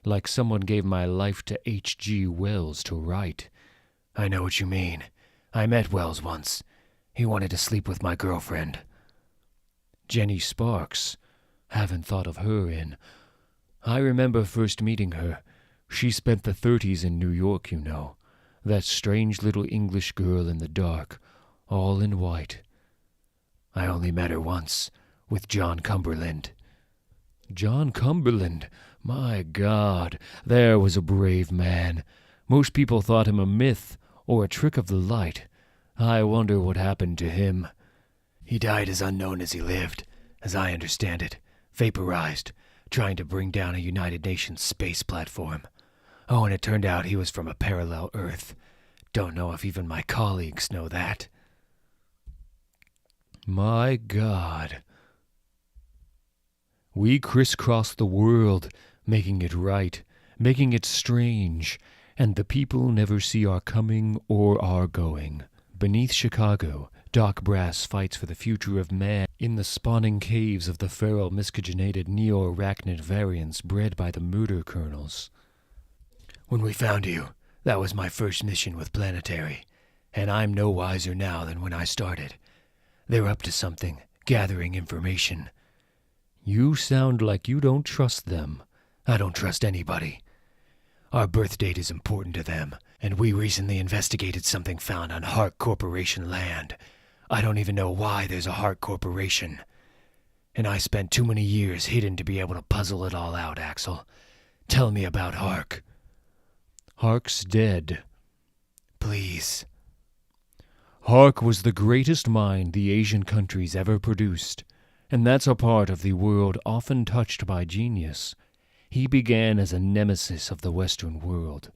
like someone gave my life to H.G. Wells to write. I know what you mean. I met Wells once. He wanted to sleep with my girlfriend. Jenny Sparks. Haven't thought of her in I remember first meeting her. She spent the 30s in New York, you know. That strange little English girl in the dark, all in white. I only met her once, with John Cumberland. John Cumberland? My God, there was a brave man. Most people thought him a myth, or a trick of the light. I wonder what happened to him. He died as unknown as he lived, as I understand it, vaporized, trying to bring down a United Nations space platform. Oh, and it turned out he was from a parallel Earth. Don't know if even my colleagues know that. My God. We crisscross the world, making it right, making it strange, and the people never see our coming or our going. Beneath Chicago, Doc Brass fights for the future of man in the spawning caves of the feral miscegenated neo-arachnid variants bred by the murder kernels. When we found you, that was my first mission with Planetary, and I'm no wiser now than when I started. They're up to something, gathering information. You sound like you don't trust them. I don't trust anybody. Our birth date is important to them, and we recently investigated something found on Hark Corporation land. I don't even know why there's a Hark Corporation. And I spent too many years hidden to be able to puzzle it all out, Axel. Tell me about Hark. Hark's dead. Please. Hark was the greatest mind the Asian countries ever produced, and that's a part of the world often touched by genius. He began as a nemesis of the Western world.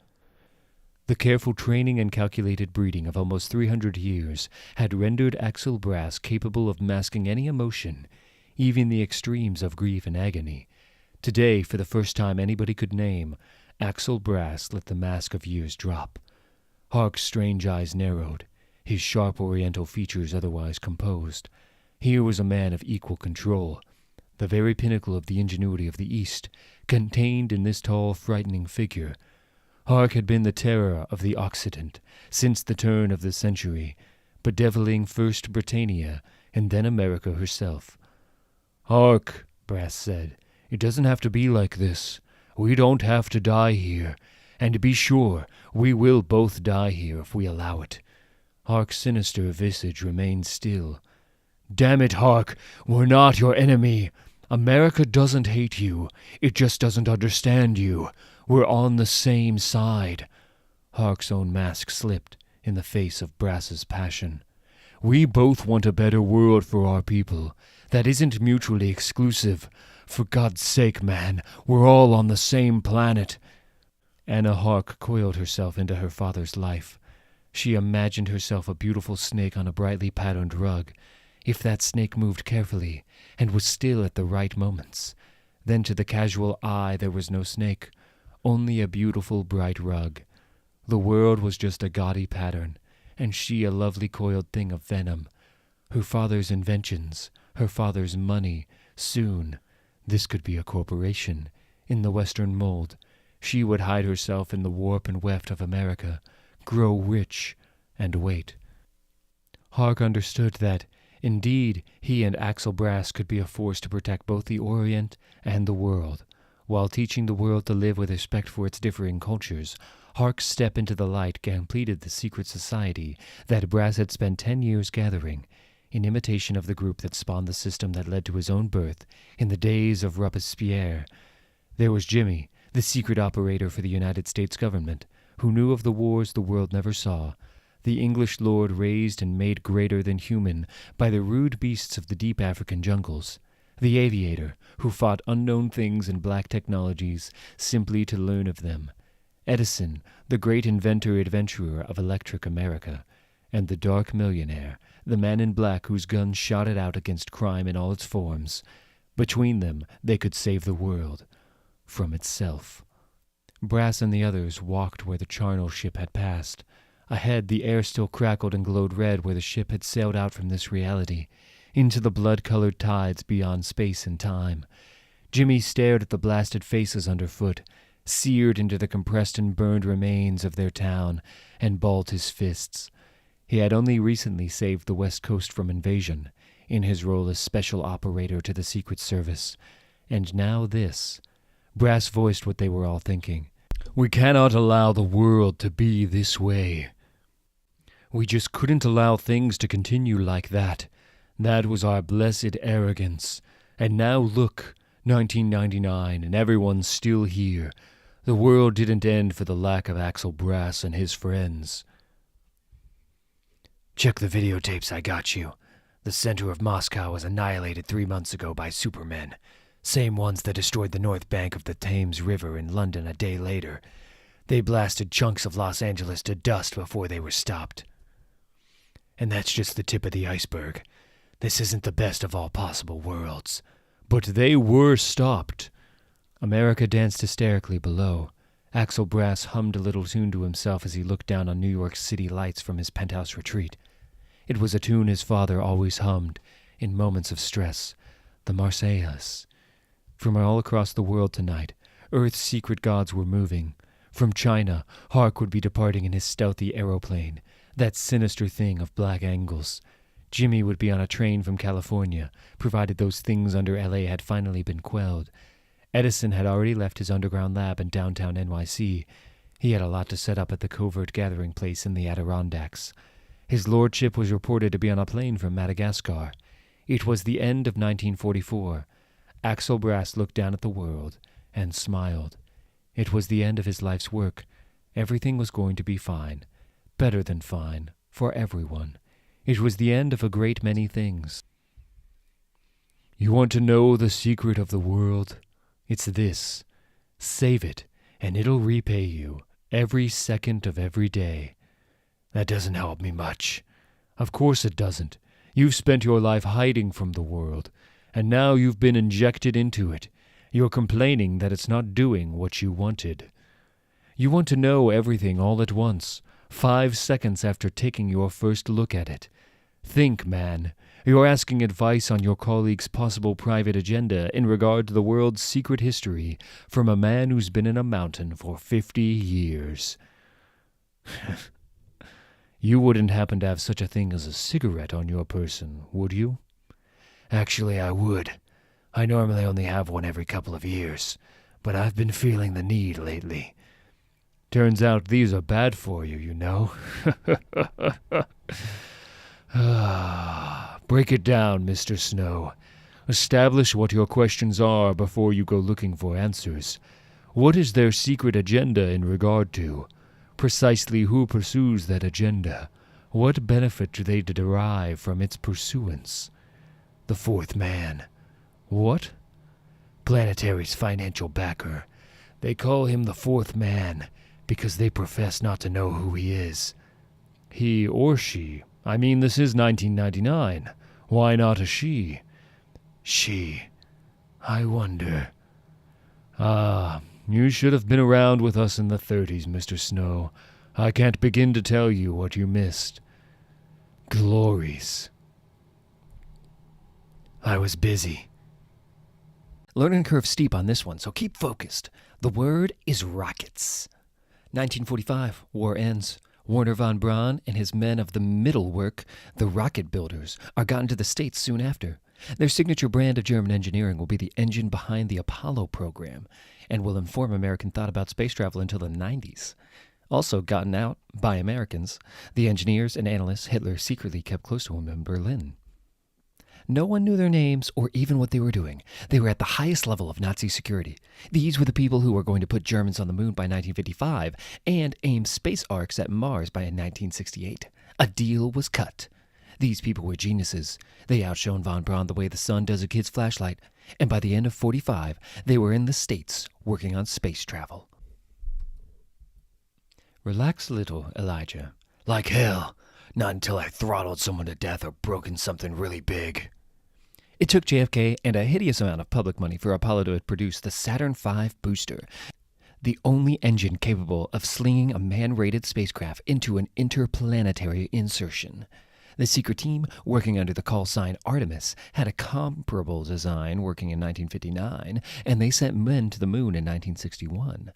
The careful training and calculated breeding of almost 300 years had rendered Axel Brass capable of masking any emotion, even the extremes of grief and agony. Today, for the first time anybody could name, Axel Brass let the mask of years drop. Hark's strange eyes narrowed, his sharp oriental features otherwise composed. Here was a man of equal control, the very pinnacle of the ingenuity of the East, contained in this tall, frightening figure. Hark had been the terror of the Occident since the turn of the century, bedeviling first Britannia and then America herself. "Hark," Brass said, "it doesn't have to be like this. We don't have to die here, and be sure, we will both die here if we allow it." Hark's sinister visage remained still. "Damn it, Hark, we're not your enemy. America doesn't hate you. It just doesn't understand you. We're on the same side." Hark's own mask slipped in the face of Brass's passion. "We both want a better world for our people that isn't mutually exclusive. For God's sake, man, we're all on the same planet." Anna Hark coiled herself into her father's life. She imagined herself a beautiful snake on a brightly patterned rug, if that snake moved carefully and was still at the right moments. Then to the casual eye there was no snake, only a beautiful bright rug. The world was just a gaudy pattern, and she a lovely coiled thing of venom. Her father's inventions, her father's money, soon. This could be a corporation, in the Western mold. She would hide herself in the warp and weft of America, grow rich, and wait. Hark understood that, indeed, he and Axel Brass could be a force to protect both the Orient and the world. While teaching the world to live with respect for its differing cultures, Hark's step into the light completed the secret society that Brass had spent 10 years gathering, in imitation of the group that spawned the system that led to his own birth in the days of Robespierre. There was Jimmy, the secret operator for the United States government, who knew of the wars the world never saw, the English lord raised and made greater than human by the rude beasts of the deep African jungles, the aviator, who fought unknown things and black technologies simply to learn of them, Edison, the great inventor-adventurer of electric America, and the dark millionaire, the man in black whose guns shot it out against crime in all its forms. Between them, they could save the world from itself. Brass and the others walked where the charnel ship had passed. Ahead, the air still crackled and glowed red where the ship had sailed out from this reality, into the blood-colored tides beyond space and time. Jimmy stared at the blasted faces underfoot, seared into the compressed and burned remains of their town, and balled his fists. He had only recently saved the West Coast from invasion, in his role as special operator to the Secret Service, and now this. Brass voiced what they were all thinking. We cannot allow the world to be this way. We just couldn't allow things to continue like that. That was our blessed arrogance. And now look, 1999, and everyone's still here. The world didn't end for the lack of Axel Brass and his friends. Check the videotapes I got you. The center of Moscow was annihilated 3 months ago by supermen. Same ones that destroyed the north bank of the Thames River in London a day later. They blasted chunks of Los Angeles to dust before they were stopped. And that's just the tip of the iceberg. This isn't the best of all possible worlds. But they were stopped. America danced hysterically below. Axel Brass hummed a little tune to himself as he looked down on New York City lights from his penthouse retreat. It was a tune his father always hummed in moments of stress, the Marseillaise. From all across the world tonight, Earth's secret gods were moving. From China, Hark would be departing in his stealthy aeroplane, that sinister thing of black angles. Jimmy would be on a train from California, provided those things under L.A. had finally been quelled. Edison had already left his underground lab in downtown NYC. He had a lot to set up at the covert gathering place in the Adirondacks. His lordship was reported to be on a plane from Madagascar. It was the end of 1944. Axel Brass looked down at the world and smiled. It was the end of his life's work. Everything was going to be fine. Better than fine, for everyone. It was the end of a great many things. You want to know the secret of the world? It's this. Save it, and it'll repay you every second of every day. That doesn't help me much. Of course it doesn't. You've spent your life hiding from the world, and now you've been injected into it. You're complaining that it's not doing what you wanted. You want to know everything all at once, 5 seconds after taking your first look at it. Think, man. You're asking advice on your colleague's possible private agenda in regard to the world's secret history from a man who's been in a mountain for 50 years. You wouldn't happen to have such a thing as a cigarette on your person, would you? Actually, I would. I normally only have one every couple of years, but I've been feeling the need lately. Turns out these are bad for you, you know. Break it down, Mr. Snow. Establish what your questions are before you go looking for answers. What is their secret agenda in regard to? Precisely who pursues that agenda? What benefit do they derive from its pursuance? The fourth man. What? Planetary's financial backer. They call him the fourth man because they profess not to know who he is. He or she? I mean, this is 1999. Why not a she? She. I wonder. You should have been around with us in the 30s, Mr. Snow. I can't begin to tell you what you missed. Glories. I was busy. Learning curve steep on this one, so keep focused. The word is rockets. 1945, war ends. Werner von Braun and his men of the middle work, the rocket builders, are gotten to the States soon after. Their signature brand of German engineering will be the engine behind the Apollo program and will inform American thought about space travel until the 90s. Also gotten out by Americans, the engineers and analysts Hitler secretly kept close to him in Berlin. No one knew their names or even what they were doing. They were at the highest level of Nazi security. These were the people who were going to put Germans on the moon by 1955 and aim space arcs at Mars by 1968. A deal was cut. These people were geniuses. They outshone von Braun the way the sun does a kid's flashlight, and by the end of 45, they were in the States working on space travel. Relax a little, Elijah. Like hell. Not until I throttled someone to death or broken something really big. It took JFK and a hideous amount of public money for Apollo to produce the Saturn V booster, the only engine capable of slinging a man-rated spacecraft into an interplanetary insertion. The secret team, working under the call sign Artemis, had a comparable design working in 1959, and they sent men to the moon in 1961.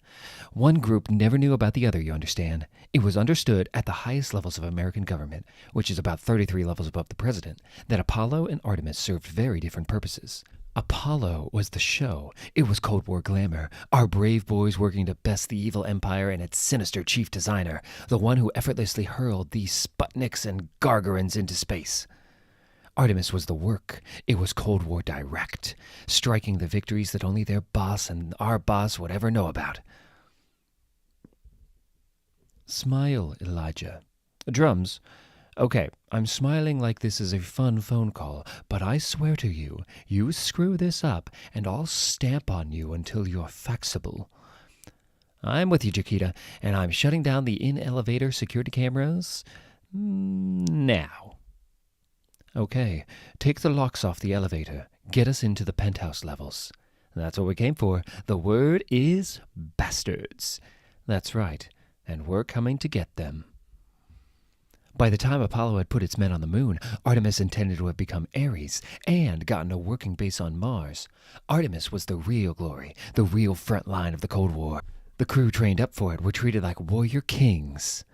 One group never knew about the other, you understand. It was understood at the highest levels of American government, which is about 33 levels above the president, that Apollo and Artemis served very different purposes. Apollo was the show. It was Cold War glamour. Our brave boys working to best the evil empire and its sinister chief designer, the one who effortlessly hurled these Sputniks and Gargarins into space. Artemis was the work. It was Cold War direct, striking the victories that only their boss and our boss would ever know about. Smile, Elijah. Drums. Okay, I'm smiling like this is a fun phone call, but I swear to you, you screw this up, and I'll stamp on you until you're faxable. I'm with you, Jakita, and I'm shutting down the in-elevator security cameras now. Okay, take the locks off the elevator. Get us into the penthouse levels. That's what we came for. The word is bastards. That's right, and we're coming to get them. By the time Apollo had put its men on the moon, Artemis intended to have become Ares and gotten a working base on Mars. Artemis was the real glory, the real front line of the Cold War. The crew trained up for it were treated like warrior kings.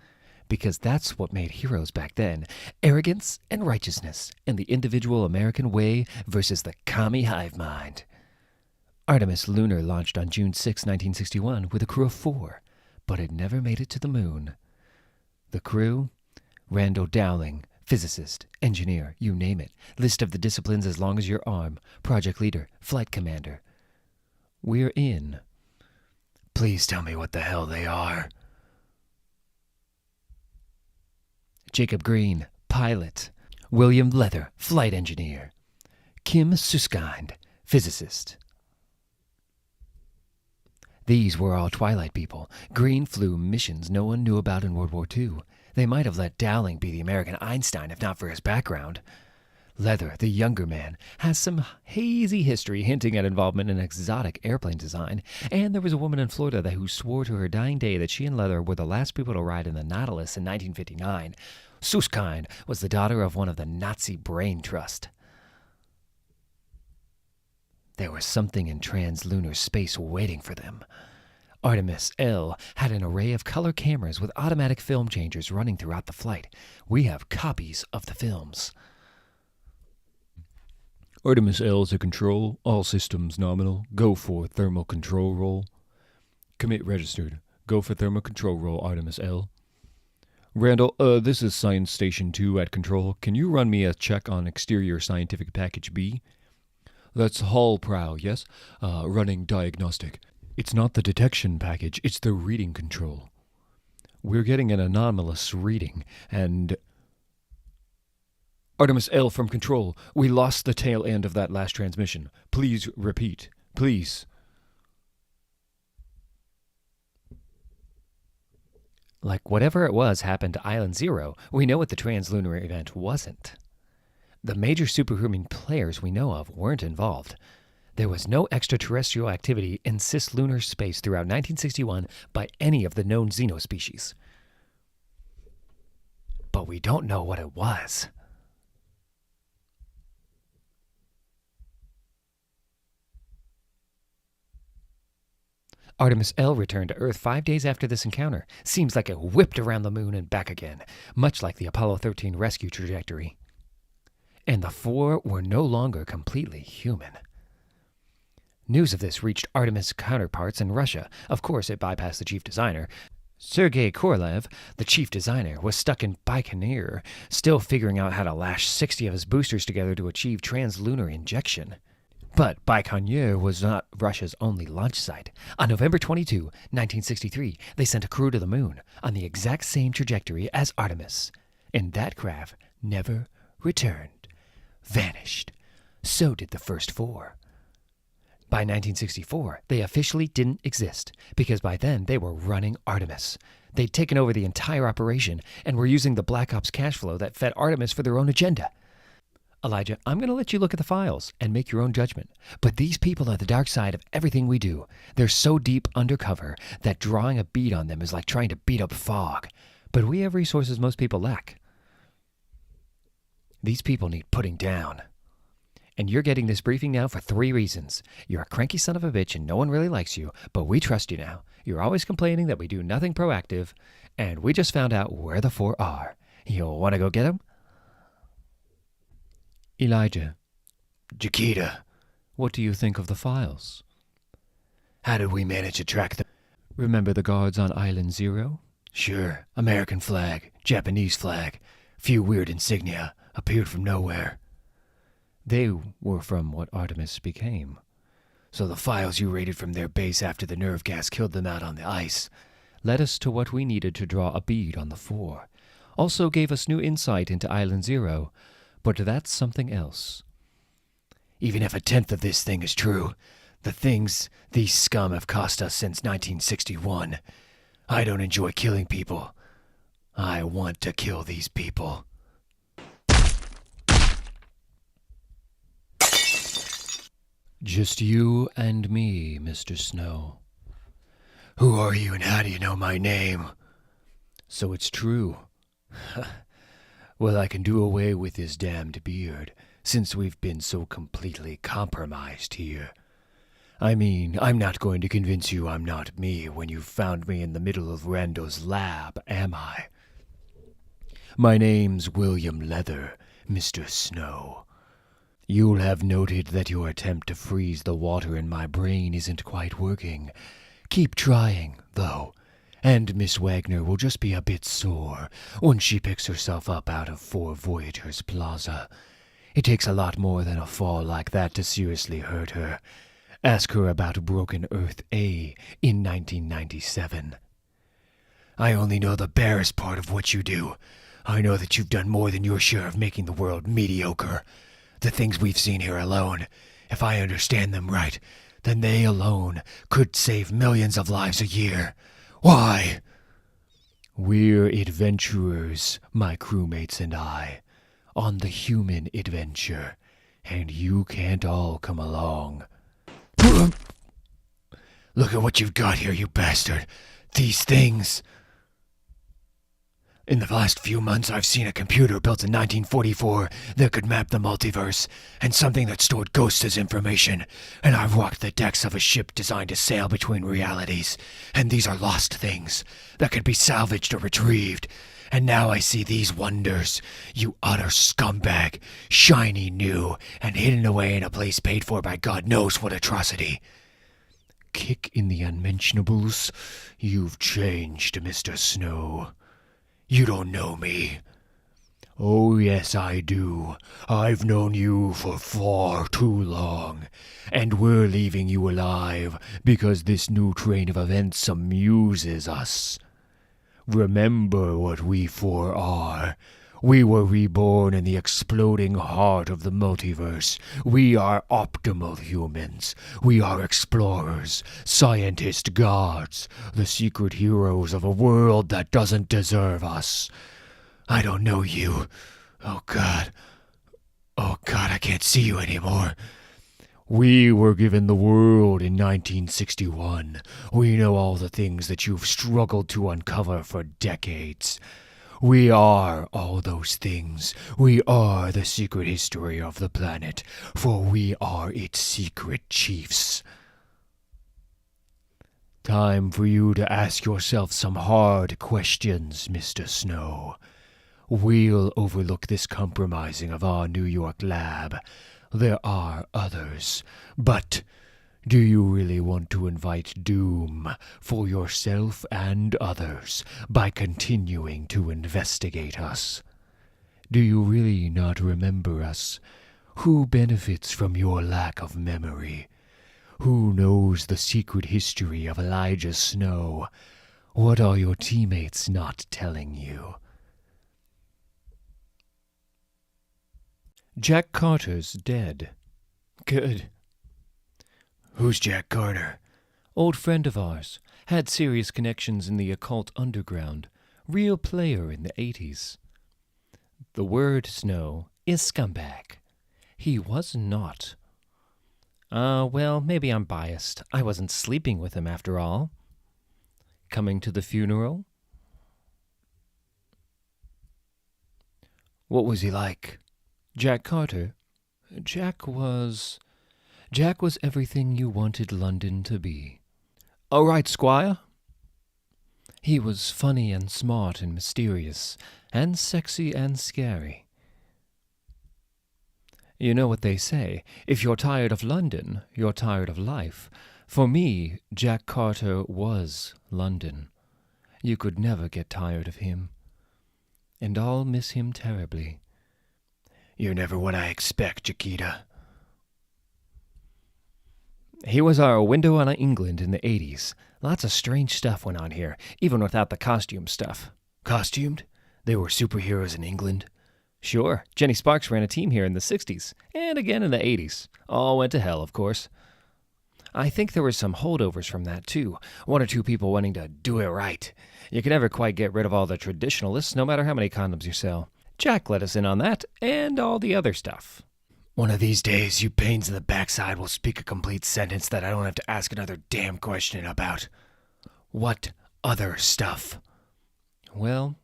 Because that's what made heroes back then. Arrogance and righteousness, and the individual American way versus the commie hive mind. Artemis Lunar launched on June 6, 1961 with a crew of 4, but it never made it to the moon. The crew? Randall Dowling, physicist, engineer, you name it. List of the disciplines as long as your arm. Project leader, flight commander. We're in. Please tell me what the hell they are. Jacob Green, pilot. William Leather, flight engineer. Kim Suskind, physicist. These were all Twilight people. Green flew missions no one knew about in World War II. They might have let Dowling be the American Einstein if not for his background. Leather, the younger man, has some hazy history hinting at involvement in exotic airplane design, and there was a woman in Florida who swore to her dying day that she and Leather were the last people to ride in the Nautilus in 1959. Suskind was the daughter of one of the Nazi brain trust. There was something in translunar space waiting for them. Artemis L had an array of color cameras with automatic film changers running throughout the flight. We have copies of the films. Artemis L to control. All systems nominal. Go for thermal control roll. Commit registered. Go for thermal control roll, Artemis L. Randall, this is Science Station 2 at control. Can you run me a check on exterior scientific package B? That's Hall Prow, yes? Running diagnostic. It's not the detection package, it's the reading control. We're getting an anomalous reading, and... Artemis L from control. We lost the tail end of that last transmission. Please repeat. Please. Like whatever it was happened to Island Zero, we know what the translunar event wasn't. The major superhuman players we know of weren't involved. There was no extraterrestrial activity in cislunar space throughout 1961 by any of the known xenospecies. But we don't know what it was. Artemis L returned to Earth 5 days after this encounter. Seems like it whipped around the moon and back again, much like the Apollo 13 rescue trajectory. And the 4 were no longer completely human. News of this reached Artemis counterparts in Russia. Of course, it bypassed the chief designer. Sergei Korolev, the chief designer, was stuck in Baikonur, still figuring out how to lash 60 of his boosters together to achieve translunar injection. But Baikonur was not Russia's only launch site. On November 22, 1963, they sent a crew to the moon on the exact same trajectory as Artemis. And that craft never returned. Vanished. So did the first 4. By 1964, they officially didn't exist, because by then they were running Artemis. They'd taken over the entire operation and were using the Black Ops cash flow that fed Artemis for their own agenda. Elijah, I'm going to let you look at the files and make your own judgment. But these people are the dark side of everything we do. They're so deep undercover that drawing a bead on them is like trying to beat up fog. But we have resources most people lack. These people need putting down. And you're getting this briefing now for 3 reasons. You're a cranky son of a bitch and no one really likes you, but we trust you now. You're always complaining that we do nothing proactive, and we just found out where the 4 are. You'll want to go get them? Elijah. Jakita, What do you think of the files? How did we manage to track them? Remember the guards on Island Zero? Sure, American flag, Japanese flag, few weird insignia, appeared from nowhere. They were from what Artemis became. So the files you raided from their base after the nerve gas killed them out on the ice Led us to what we needed to draw a bead on the 4. Also gave us new insight into Island Zero, but that's something else. Even if a tenth of this thing is true, the things these scum have cost us since 1961. I don't enjoy killing people. I want to kill these people. Just you and me, Mr. Snow. Who are you and how do you know my name? So it's true. Well, I can do away with this damned beard, since we've been so completely compromised here. I mean, I'm not going to convince you I'm not me when you found me in the middle of Randall's lab, am I? My name's William Leather, Mr. Snow. You'll have noted that your attempt to freeze the water in my brain isn't quite working. Keep trying, though, and Miss Wagner will just be a bit sore when she picks herself up out of 4 Voyagers Plaza. It takes a lot more than a fall like that to seriously hurt her. Ask her about Broken Earth A in 1997. I only know the barest part of what you do. I know that you've done more than your share of making the world mediocre. The things we've seen here alone, if I understand them right, then they alone could save millions of lives a year. Why? We're adventurers, my crewmates and I, on the human adventure, and you can't all come along. Look at what you've got here, you bastard. These things. In the last few months, I've seen a computer built in 1944 that could map the multiverse, and something that stored ghosts as information, and I've walked the decks of a ship designed to sail between realities, and these are lost things that could be salvaged or retrieved, and now I see these wonders, you utter scumbag, shiny new, and hidden away in a place paid for by God knows what atrocity. Kick in the unmentionables, you've changed, Mr. Snow. You don't know me. Oh, yes, I do. I've known you for far too long, and we're leaving you alive because this new train of events amuses us. Remember what we 4 are. We were reborn in the exploding heart of the multiverse. We are optimal humans. We are explorers, scientist gods, the secret heroes of a world that doesn't deserve us. I don't know you. Oh, God, I can't see you anymore. We were given the world in 1961. We know all the things that you've struggled to uncover for decades. We are all those things. We are the secret history of the planet, for we are its secret chiefs. Time for you to ask yourself some hard questions, Mr. Snow. We'll overlook this compromising of our New York lab. There are others, but do you really want to invite doom for yourself and others by continuing to investigate us? Do you really not remember us? Who benefits from your lack of memory? Who knows the secret history of Elijah Snow? What are your teammates not telling you? Jack Carter's dead. Good. Who's Jack Carter? Old friend of ours. Had serious connections in the occult underground. Real player in the 80s. The word Snow is scumbag. He was not. Well, maybe I'm biased. I wasn't sleeping with him after all. Coming to the funeral? What was he like? Jack Carter? Jack was everything you wanted London to be. All right, Squire. He was funny and smart and mysterious, and sexy and scary. You know what they say, if you're tired of London, you're tired of life. For me, Jack Carter was London. You could never get tired of him. And I'll miss him terribly. You're never what I expect, Jakita. He was our window on England in the 80s. Lots of strange stuff went on here, even without the costume stuff. Costumed? They were superheroes in England? Sure, Jenny Sparks ran a team here in the 60s, and again in the 80s. All went to hell, of course. I think there were some holdovers from that, too. One or two people wanting to do it right. You can never quite get rid of all the traditionalists, no matter how many condoms you sell. Jack let us in on that, and all the other stuff. One of these days, you pains in the backside will speak a complete sentence that I don't have to ask another damn question about. What other stuff? Well,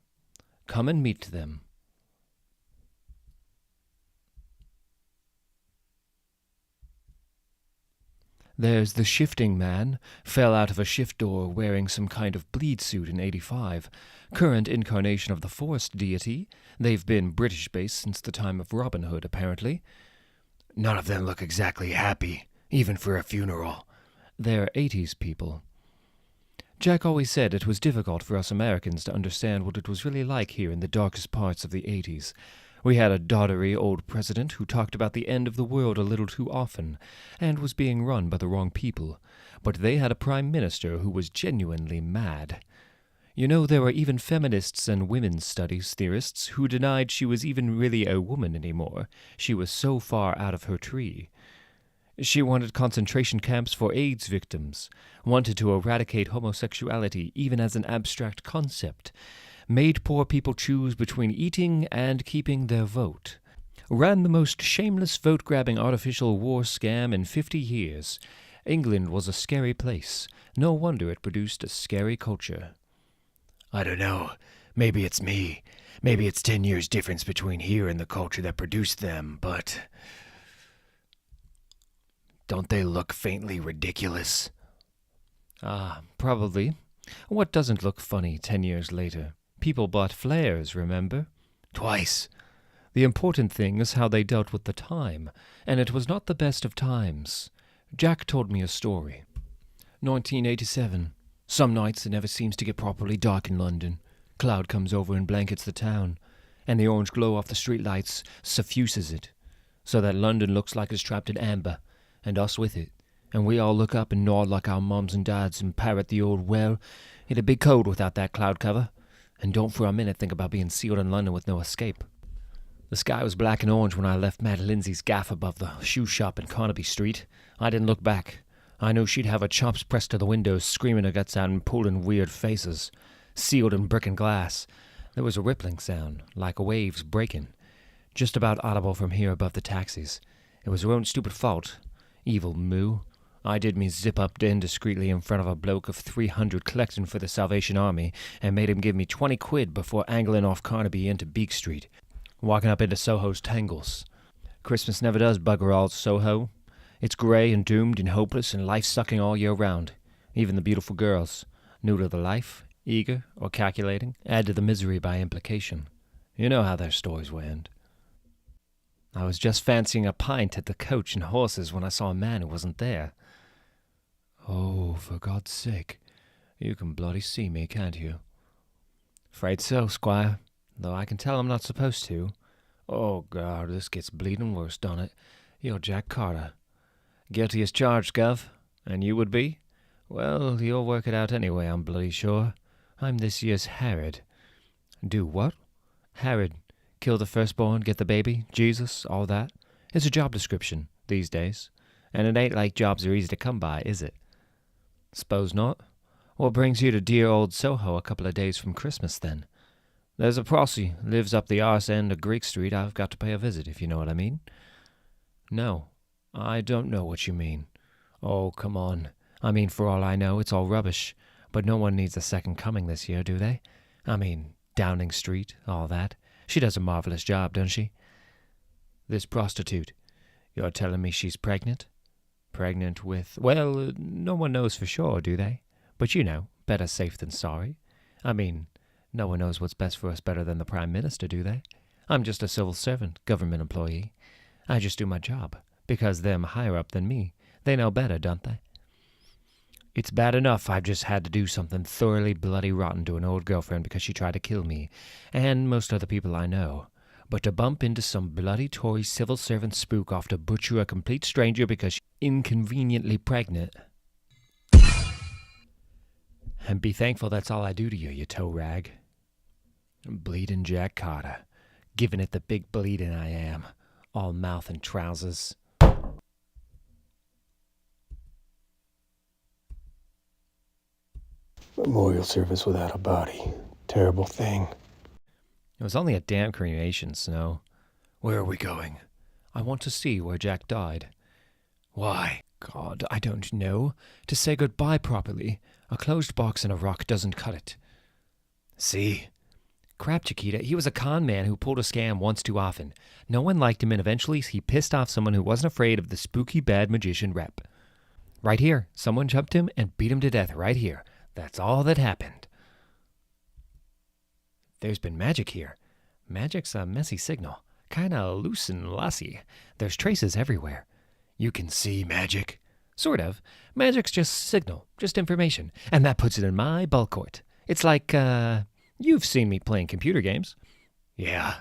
come and meet them. There's the shifting man, fell out of a shift door wearing some kind of bleed suit in 85. Current incarnation of the forest deity. They've been British-based since the time of Robin Hood, apparently. None of them look exactly happy, even for a funeral. They're 80s people. Jack always said it was difficult for us Americans to understand what it was really like here in the darkest parts of the 80s. We had a doddery old president who talked about the end of the world a little too often, and was being run by the wrong people. But they had a prime minister who was genuinely mad. You know, there were even feminists and women's studies theorists who denied she was even really a woman anymore. She was so far out of her tree. She wanted concentration camps for AIDS victims, wanted to eradicate homosexuality even as an abstract concept, made poor people choose between eating and keeping their vote, ran the most shameless vote-grabbing artificial war scam in 50 years. England was a scary place. No wonder it produced a scary culture. I don't know. Maybe it's me. Maybe it's 10 years difference between here and the culture that produced them, but don't they look faintly ridiculous? Ah, probably. What doesn't look funny 10 years later? People bought flares, remember? Twice. The important thing is how they dealt with the time, and it was not the best of times. Jack told me a story. 1987. Some nights it never seems to get properly dark in London. Cloud comes over and blankets the town, and the orange glow off the streetlights suffuses it, so that London looks like it's trapped in amber, and us with it. And we all look up and nod like our moms and dads and parrot the old, well, it'd be cold without that cloud cover. And don't for a minute think about being sealed in London with no escape. The sky was black and orange when I left Matt Lindsay's gaff above the shoe shop in Carnaby Street. I didn't look back. I knew she'd have her chops pressed to the windows, screaming her guts out and pulling weird faces. Sealed in brick and glass. There was a rippling sound, like waves breaking. Just about audible from here above the taxis. It was her own stupid fault. Evil moo. I did me zip up indiscreetly in front of a bloke of 300 collecting for the Salvation Army and made him give me 20 quid before angling off Carnaby into Beak Street, walking up into Soho's tangles. Christmas never does bugger all Soho. It's grey and doomed and hopeless and life-sucking all year round. Even the beautiful girls, new to the life, eager or calculating, add to the misery by implication. You know how their stories will end. I was just fancying a pint at the Coach and Horses when I saw a man who wasn't there. Oh, for God's sake. You can bloody see me, can't you? Afraid so, Squire, though I can tell I'm not supposed to. Oh, God, this gets bleeding worse, don't it? You're Jack Carter. Guilty as charged, Gov. And you would be? Well, you'll work it out anyway, I'm bloody sure. I'm this year's Herod. Do what? Herod. Kill the firstborn, get the baby, Jesus, all that. It's a job description, these days. And it ain't like jobs are easy to come by, is it? Suppose not. What brings you to dear old Soho a couple of days from Christmas, then? There's a posse lives up the arse end of Greek Street I've got to pay a visit, if you know what I mean. No, I don't know what you mean. Oh, come on. I mean, for all I know, it's all rubbish. But no one needs a second coming this year, do they? I mean, Downing Street, all that. She does a marvelous job, doesn't she? This prostitute. You're telling me she's pregnant? Pregnant with... Well, no one knows for sure, do they? But you know, better safe than sorry. I mean, no one knows what's best for us better than the Prime Minister, do they? I'm just a civil servant, government employee. I just do my job, because them higher up than me, they know better, don't they? It's bad enough I've just had to do something thoroughly bloody rotten to an old girlfriend because she tried to kill me, and most other people I know. But to bump into some bloody Tory civil servant spook off to butcher a complete stranger because she's inconveniently pregnant. And be thankful that's all I do to you, you toe rag. Bleeding Jakita, giving it the big bleeding I am, all mouth and trousers. Memorial service without a body. Terrible thing. It was only a damn cremation, Snow. Where are we going? I want to see where Jack died. Why? God, I don't know. To say goodbye properly. A closed box in a rock doesn't cut it. See? Crap, Jakita. He was a con man who pulled a scam once too often. No one liked him, and eventually he pissed off someone who wasn't afraid of the spooky bad magician rep. Right here. Someone jumped him and beat him to death right here. That's all that happened. There's been magic here. Magic's a messy signal. Kinda loose and lossy. There's traces everywhere. You can see magic? Sort of. Magic's just signal, just information. And that puts it in my ball court. It's like, you've seen me playing computer games. Yeah.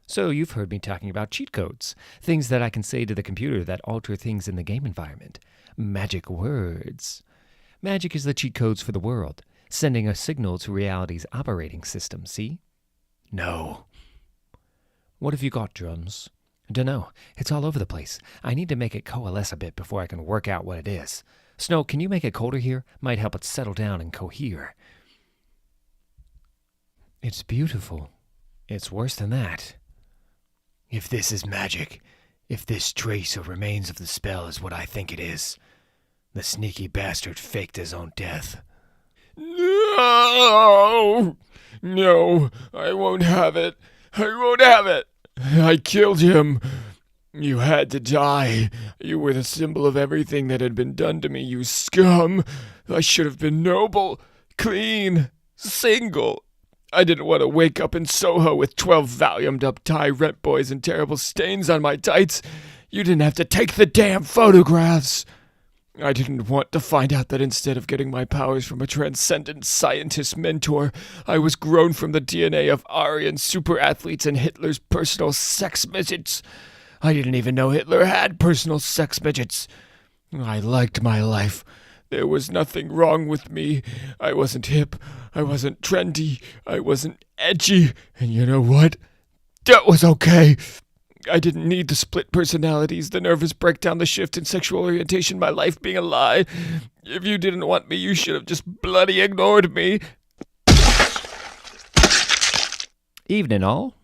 So you've heard me talking about cheat codes. Things that I can say to the computer that alter things in the game environment. Magic words. Magic is the cheat codes for the world, sending a signal to reality's operating system, see? No. What have you got, drums? Dunno. It's all over the place. I need to make it coalesce a bit before I can work out what it is. Snow, can you make it colder here? Might help it settle down and cohere. It's beautiful. It's worse than that. If this is magic, if this trace or remains of the spell is what I think it is, the sneaky bastard faked his own death. No! No, I won't have it. I won't have it. I killed him. You had to die. You were the symbol of everything that had been done to me, you scum. I should have been noble, clean, single. I didn't want to wake up in Soho with 12 Valiumed-up Thai rent boys and terrible stains on my tights. You didn't have to take the damn photographs. I didn't want to find out that instead of getting my powers from a transcendent scientist mentor, I was grown from the DNA of Aryan super athletes and Hitler's personal sex midgets. I didn't even know Hitler had personal sex midgets. I liked my life. There was nothing wrong with me. I wasn't hip. I wasn't trendy. I wasn't edgy. And you know what? That was okay. I didn't need the split personalities, the nervous breakdown, the shift in sexual orientation, my life being a lie. If you didn't want me, you should have just bloody ignored me. Evening, all.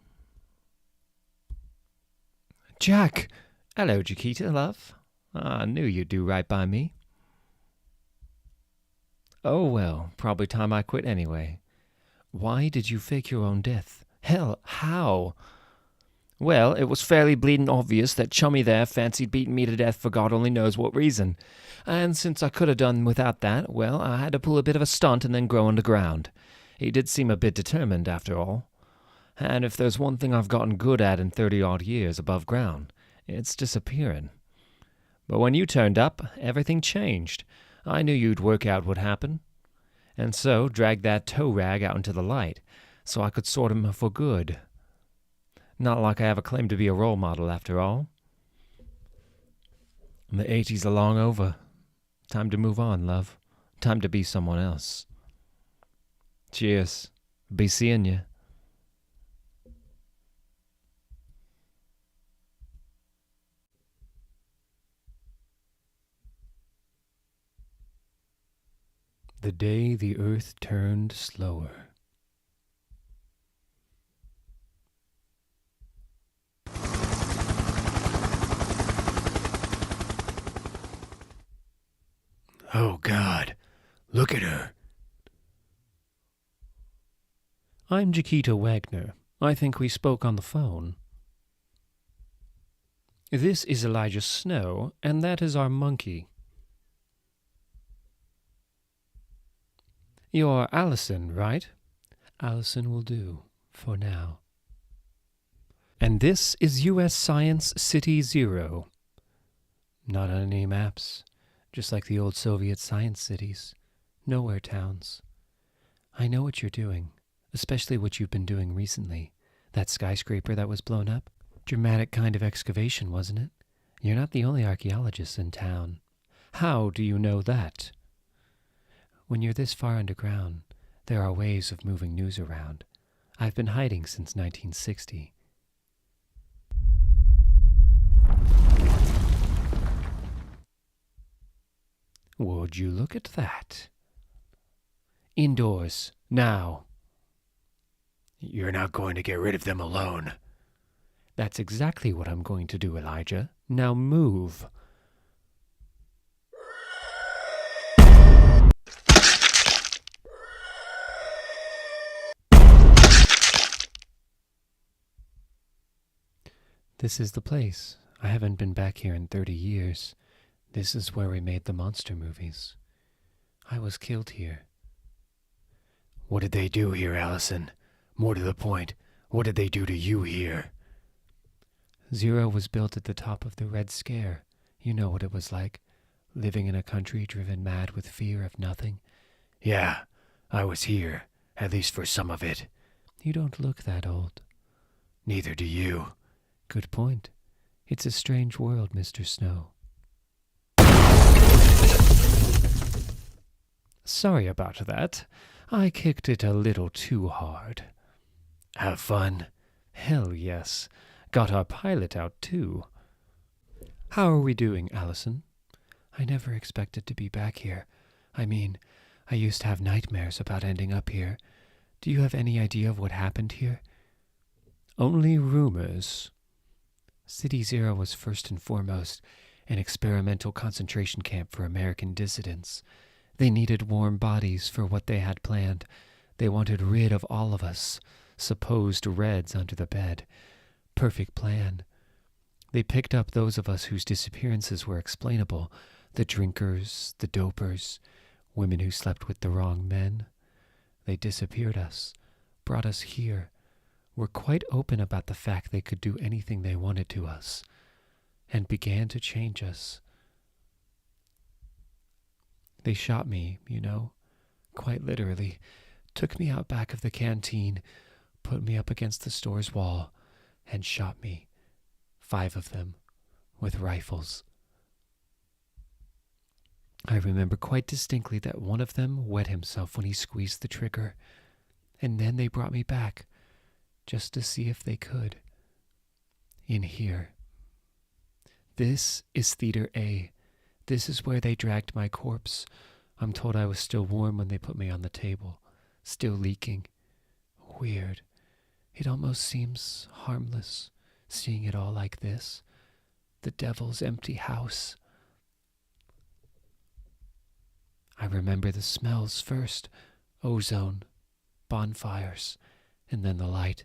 Jack. Hello, Jakita, love. I knew you'd do right by me. Oh, well, probably time I quit anyway. Why did you fake your own death? Hell, how? Well, it was fairly bleeding obvious that Chummy there fancied beating me to death for God only knows what reason. And since I could have done without that, well, I had to pull a bit of a stunt and then grow underground. He did seem a bit determined, after all. And if there's one thing I've gotten good at in 30-odd years above ground, it's disappearing. But when you turned up, everything changed. I knew you'd work out what happened. And so dragged that tow rag out into the light, so I could sort him for good. Not like I have a claim to be a role model, after all. The 80s are long over. Time to move on, love. Time to be someone else. Cheers. Be seeing you. The day the earth turned slower. Oh, God. Look at her. I'm Jakita Wagner. I think we spoke on the phone. This is Elijah Snow, and that is our monkey. You're Allison, right? Allison will do, for now. And this is U.S. Science City 0. Not on any maps, just like the old Soviet science cities. Nowhere towns. I know what you're doing, especially what you've been doing recently. That skyscraper that was blown up. Dramatic kind of excavation, wasn't it? You're not the only archaeologist in town. How do you know that? When you're this far underground, there are ways of moving news around. I've been hiding since 1960. Would you look at that? Indoors, now. You're not going to get rid of them alone. That's exactly what I'm going to do, Elijah. Now move. This is the place. I haven't been back here in 30 years. This is where we made the monster movies. I was killed here. What did they do here, Allison? More to the point, what did they do to you here? 0 was built at the top of the Red Scare. You know what it was like, living in a country driven mad with fear of nothing. Yeah, I was here, at least for some of it. You don't look that old. Neither do you. Good point. It's a strange world, Mr. Snow. Sorry about that. I kicked it a little too hard. Have fun? Hell yes. Got our pilot out, too. How are we doing, Allison? I never expected to be back here. I mean, I used to have nightmares about ending up here. Do you have any idea of what happened here? Only rumors. City 0 was first and foremost an experimental concentration camp for American dissidents. They needed warm bodies for what they had planned. They wanted rid of all of us, supposed Reds under the bed. Perfect plan. They picked up those of us whose disappearances were explainable, the drinkers, the dopers, women who slept with the wrong men. They disappeared us, brought us here, were quite open about the fact they could do anything they wanted to us, and began to change us. They shot me, you know, quite literally, took me out back of the canteen, put me up against the store's wall, and shot me, 5 of them, with rifles. I remember quite distinctly that one of them wet himself when he squeezed the trigger, and then they brought me back, just to see if they could. In here. This is Theater A. This is where they dragged my corpse. I'm told I was still warm when they put me on the table, still leaking. Weird. It almost seems harmless, seeing it all like this. The devil's empty house. I remember the smells first. Ozone, bonfires, and then the light.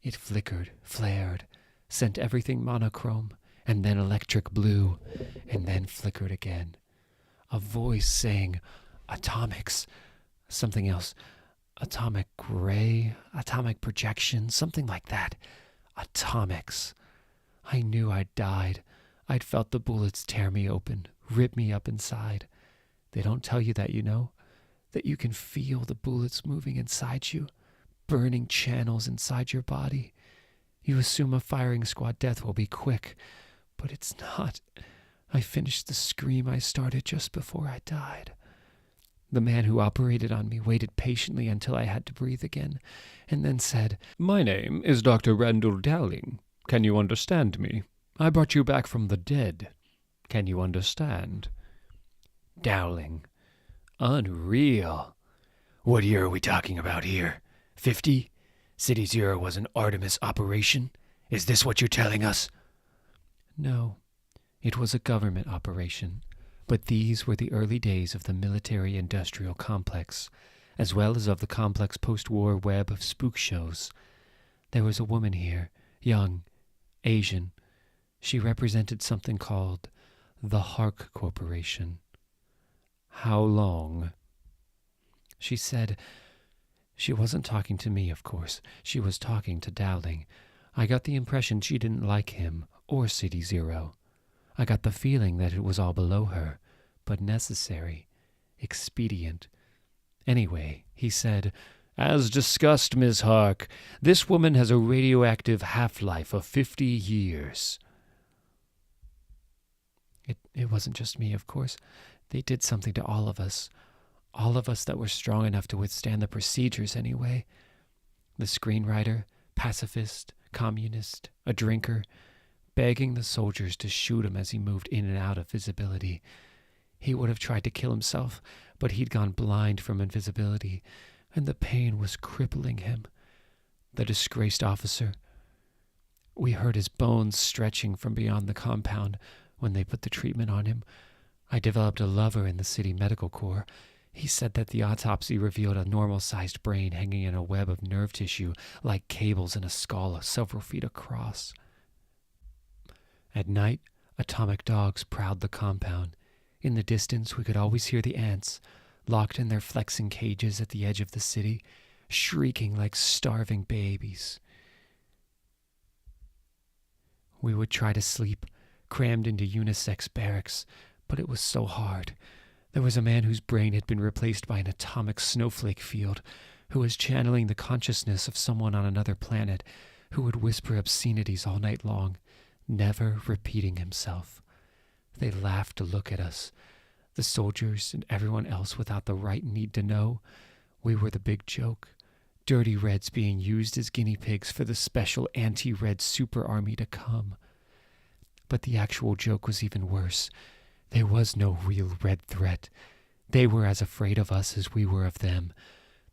It flickered, flared, sent everything monochrome, and then electric blue, and then flickered again. A voice saying, "Atomics," something else. Atomic ray, atomic projection, something like that. Atomics. I knew I'd died. I'd felt the bullets tear me open, rip me up inside. They don't tell you that, you know, that you can feel the bullets moving inside you, burning channels inside your body. You assume a firing squad death will be quick, but it's not. I finished the scream I started just before I died. The man who operated on me waited patiently until I had to breathe again, and then said, "My name is Dr. Randall Dowling. Can you understand me? I brought you back from the dead. Can you understand?" Dowling. Unreal. What year are we talking about here? 50? City 0 was an Artemis operation? Is this what you're telling us? No, it was a government operation, but these were the early days of the military-industrial complex, as well as of the complex post-war web of spook shows. There was a woman here, young, Asian. She represented something called the Hark Corporation. How long? She said, she wasn't talking to me, of course. She was talking to Dowling. I got the impression she didn't like him or City Zero. I got the feeling that it was all below her, but necessary, expedient. Anyway, he said, "As discussed, Miss Hark, this woman has a radioactive half-life of 50 years. It wasn't just me, of course. They did something to all of us that were strong enough to withstand the procedures anyway. The screenwriter, pacifist, communist, a drinker, begging the soldiers to shoot him as he moved in and out of visibility. He would have tried to kill himself, but he'd gone blind from invisibility, and the pain was crippling him. The disgraced officer. We heard his bones stretching from beyond the compound when they put the treatment on him. I developed a lover in the city medical corps. He said that the autopsy revealed a normal-sized brain hanging in a web of nerve tissue like cables in a skull several feet across. At night, atomic dogs prowled the compound. In the distance, we could always hear the ants, locked in their flexing cages at the edge of the city, shrieking like starving babies. We would try to sleep, crammed into unisex barracks, but it was so hard. There was a man whose brain had been replaced by an atomic snowflake field, who was channeling the consciousness of someone on another planet, who would whisper obscenities all night long, never repeating himself. They laughed to look at us, the soldiers and everyone else without the right need to know. We were the big joke, dirty Reds being used as guinea pigs for the special anti-Red super army to come. But the actual joke was even worse. There was no real Red threat. They were as afraid of us as we were of them.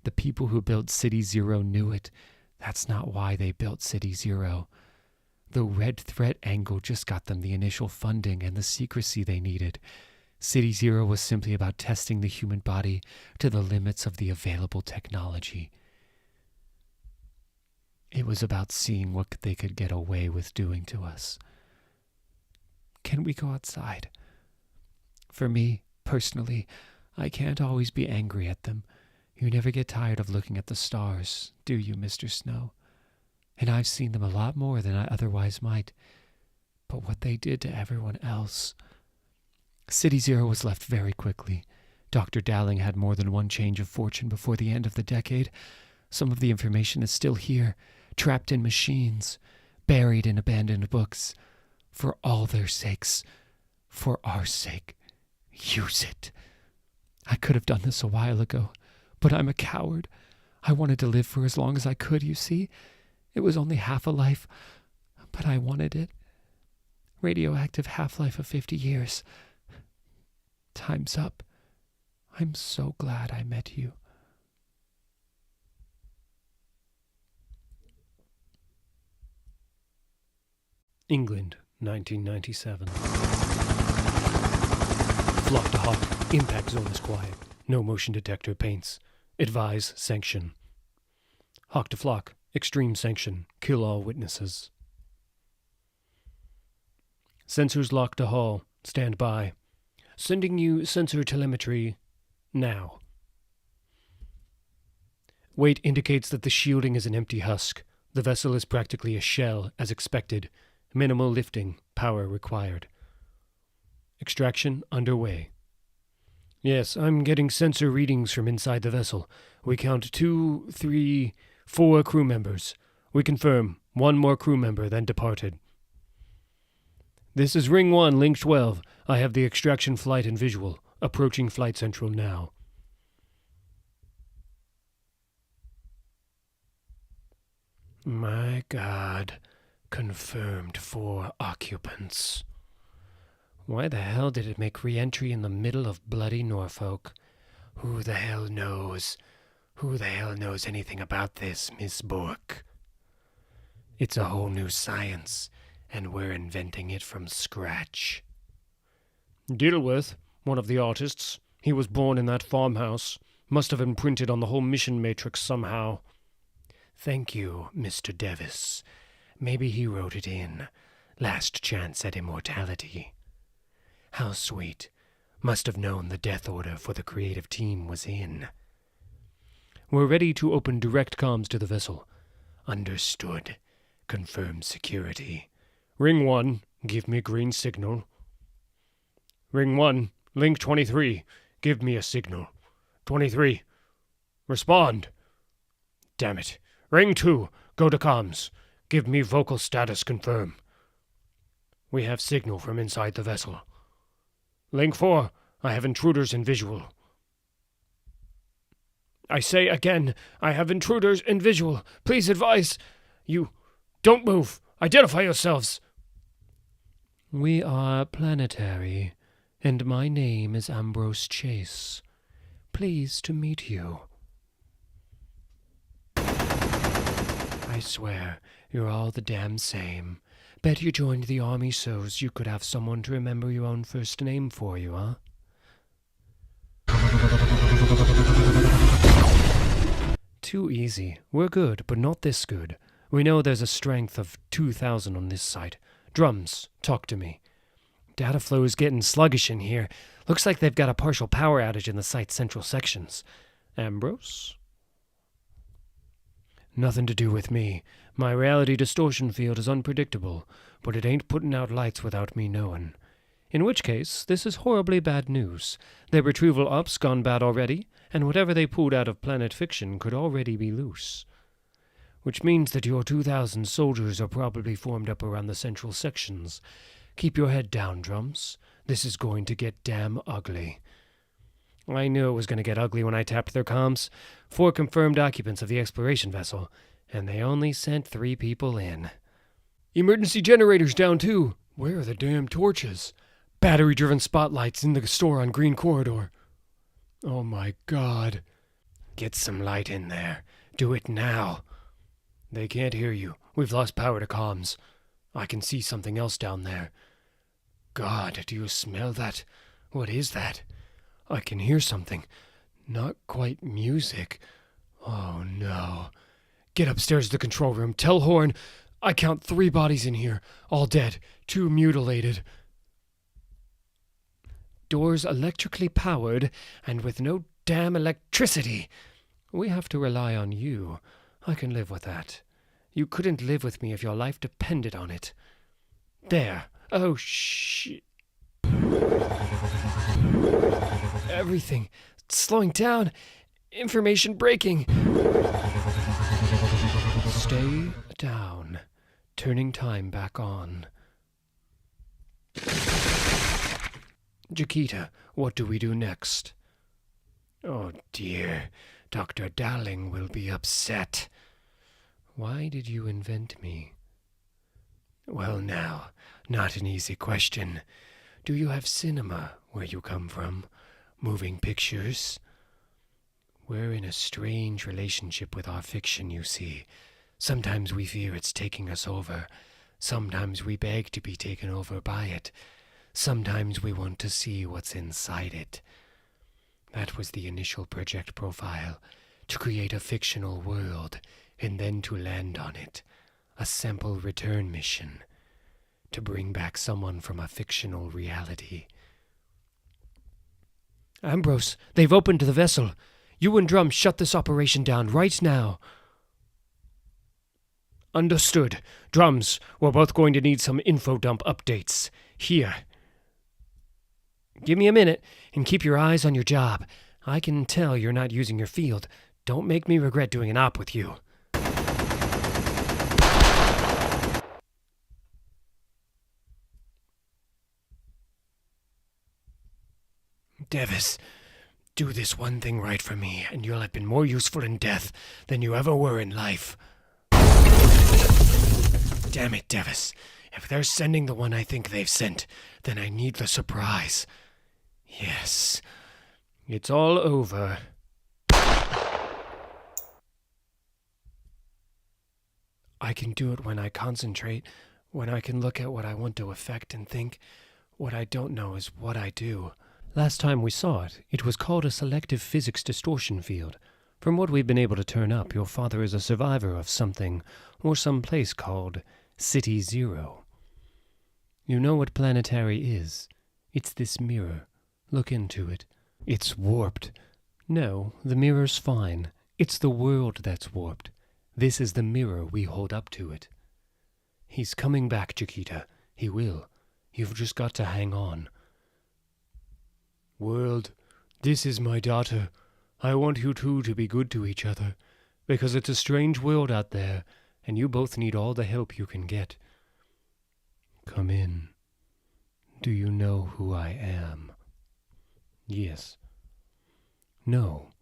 The people who built City Zero knew it. That's not why they built City Zero. The Red threat angle just got them the initial funding and the secrecy they needed. City Zero was simply about testing the human body to the limits of the available technology. It was about seeing what they could get away with doing to us. Can we go outside? For me, personally, I can't always be angry at them. You never get tired of looking at the stars, do you, Mr. Snow? And I've seen them a lot more than I otherwise might. But what they did to everyone else... City Zero was left very quickly. Dr. Dowling had more than one change of fortune before the end of the decade. Some of the information is still here, trapped in machines, buried in abandoned books. For all their sakes, for our sake, use it. I could have done this a while ago, but I'm a coward. I wanted to live for as long as I could, you see. It was only half a life, but I wanted it. Radioactive half-life of 50 years. Time's up. I'm so glad I met you. England, 1997. Flock to Hawk. Impact zone is quiet. No motion detector paints. Advise sanction. Hawk to Flock. Extreme sanction. Kill all witnesses. Sensors locked to hull. Stand by. Sending you sensor telemetry now. Weight indicates that the shielding is an empty husk. The vessel is practically a shell, as expected. Minimal lifting. Power required. Extraction underway. Yes, I'm getting sensor readings from inside the vessel. We count 2, 3, 4 crew members. We confirm 1 more crew member then departed. This is Ring 1, Link 12. I have the extraction flight and visual. Approaching Flight Central now. My God. Confirmed 4 occupants. Why the hell did it make re-entry in the middle of bloody Norfolk? Who the hell knows? Who the hell knows anything about this, Miss Bourke? It's a whole new science, and we're inventing it from scratch. Diddleworth, one of the artists. He was born in that farmhouse. Must have imprinted on the whole mission matrix somehow. Thank you, Mr. Devis. Maybe he wrote it in. Last chance at immortality. How sweet. Must have known the death order for the creative team was in. We're ready to open direct comms to the vessel. Understood. confirm security. Ring 1, give me green signal. Ring 1, link 23, give me a signal. 23, respond. Damn it. Ring 2, go to comms. Give me vocal status confirm. We have signal from inside the vessel. Link 4, I have intruders in visual. I say again, I have intruders in visual. Please advise. You don't move. Identify yourselves. We are Planetary, and my name is Ambrose Chase. Pleased to meet you. I swear, you're all the damn same. Bet you joined the army so's you could have someone to remember your own first name for you, huh? Too easy. We're good, but not this good. We know there's a strength of 2,000 on this site. Drums, talk to me. Data flow is getting sluggish in here. Looks like they've got a partial power outage in the site's central sections. Ambrose? Nothing to do with me. My reality distortion field is unpredictable, but it ain't putting out lights without me knowing. In which case, this is horribly bad news. Their retrieval ops gone bad already, and whatever they pulled out of Planet Fiction could already be loose. Which means that your 2,000 soldiers are probably formed up around the central sections. Keep your head down, Drums. This is going to get damn ugly. I knew it was going to get ugly when I tapped their comms. 4 confirmed occupants of the exploration vessel, and they only sent 3 people in. Emergency generators down too. Where are the damn torches? Battery-driven spotlights in the store on Green Corridor. Oh my God. Get some light in there. Do it now. They can't hear you. We've lost power to comms. I can see something else down there. God, do you smell that? What is that? I can hear something. Not quite music. Oh no. Get upstairs to the control room. Tell Horn. I count 3 bodies in here. All dead. 2 mutilated. Doors electrically powered, and with no damn electricity. We have to rely on you. I can live with that. You couldn't live with me if your life depended on it. There. Oh, shit. Everything. Slowing down. Information breaking. Stay down. Turning time back on. Jakita, what do we do next? Oh dear, Dr. Darling will be upset. Why did you invent me? Well now, not an easy question. Do you have cinema where you come from? Moving pictures? We're in a strange relationship with our fiction, you see. Sometimes we fear it's taking us over. Sometimes we beg to be taken over by it. Sometimes we want to see what's inside it. That was the initial project profile, to create a fictional world, and then to land on it. A sample return mission, to bring back someone from a fictional reality. Ambrose, they've opened the vessel. You and Drum shut this operation down right now. Understood. Drums, we're both going to need some info dump updates. Here. Give me a minute, and keep your eyes on your job. I can tell you're not using your field. Don't make me regret doing an op with you. Devis, do this one thing right for me, and you'll have been more useful in death than you ever were in life. Damn it, Devis. If they're sending the one I think they've sent, then I need the surprise. Yes. It's all over. I can do it when I concentrate, when I can look at what I want to affect and think. What I don't know is what I do. Last time we saw it, it was called a selective physics distortion field. From what we've been able to turn up, your father is a survivor of something, or some place called City Zero. You know what Planetary is. It's this mirror. Look into it. It's warped. No, the mirror's fine. It's the world that's warped. This is the mirror we hold up to it. He's coming back, Jakita. He will. You've just got to hang on. World, this is my daughter. I want you two to be good to each other, because it's a strange world out there, and you both need all the help you can get. Come in. Do you know who I am? Yes. No.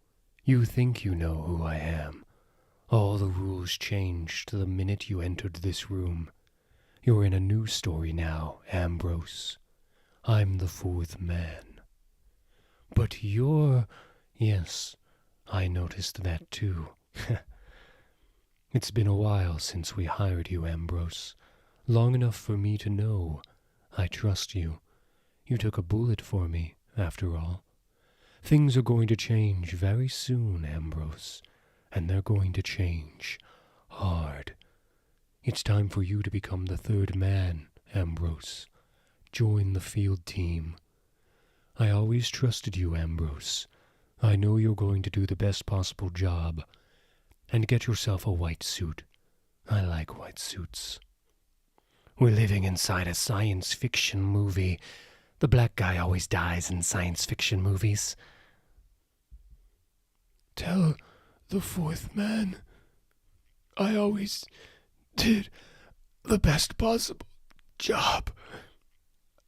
You think you know who I am. All the rules changed the minute you entered this room. You're in a new story now, Ambrose. I'm the fourth man. But you're... Yes, I noticed that too. It's been a while since we hired you, Ambrose. Long enough for me to know I trust you. You took a bullet for me, after all. Things are going to change very soon, Ambrose, and they're going to change hard. It's time for you to become the third man, Ambrose. Join the field team. I always trusted you, Ambrose. I know you're going to do the best possible job. And get yourself a white suit. I like white suits. We're living inside a science fiction movie. The black guy always dies in science fiction movies. Tell the fourth man I always did the best possible job.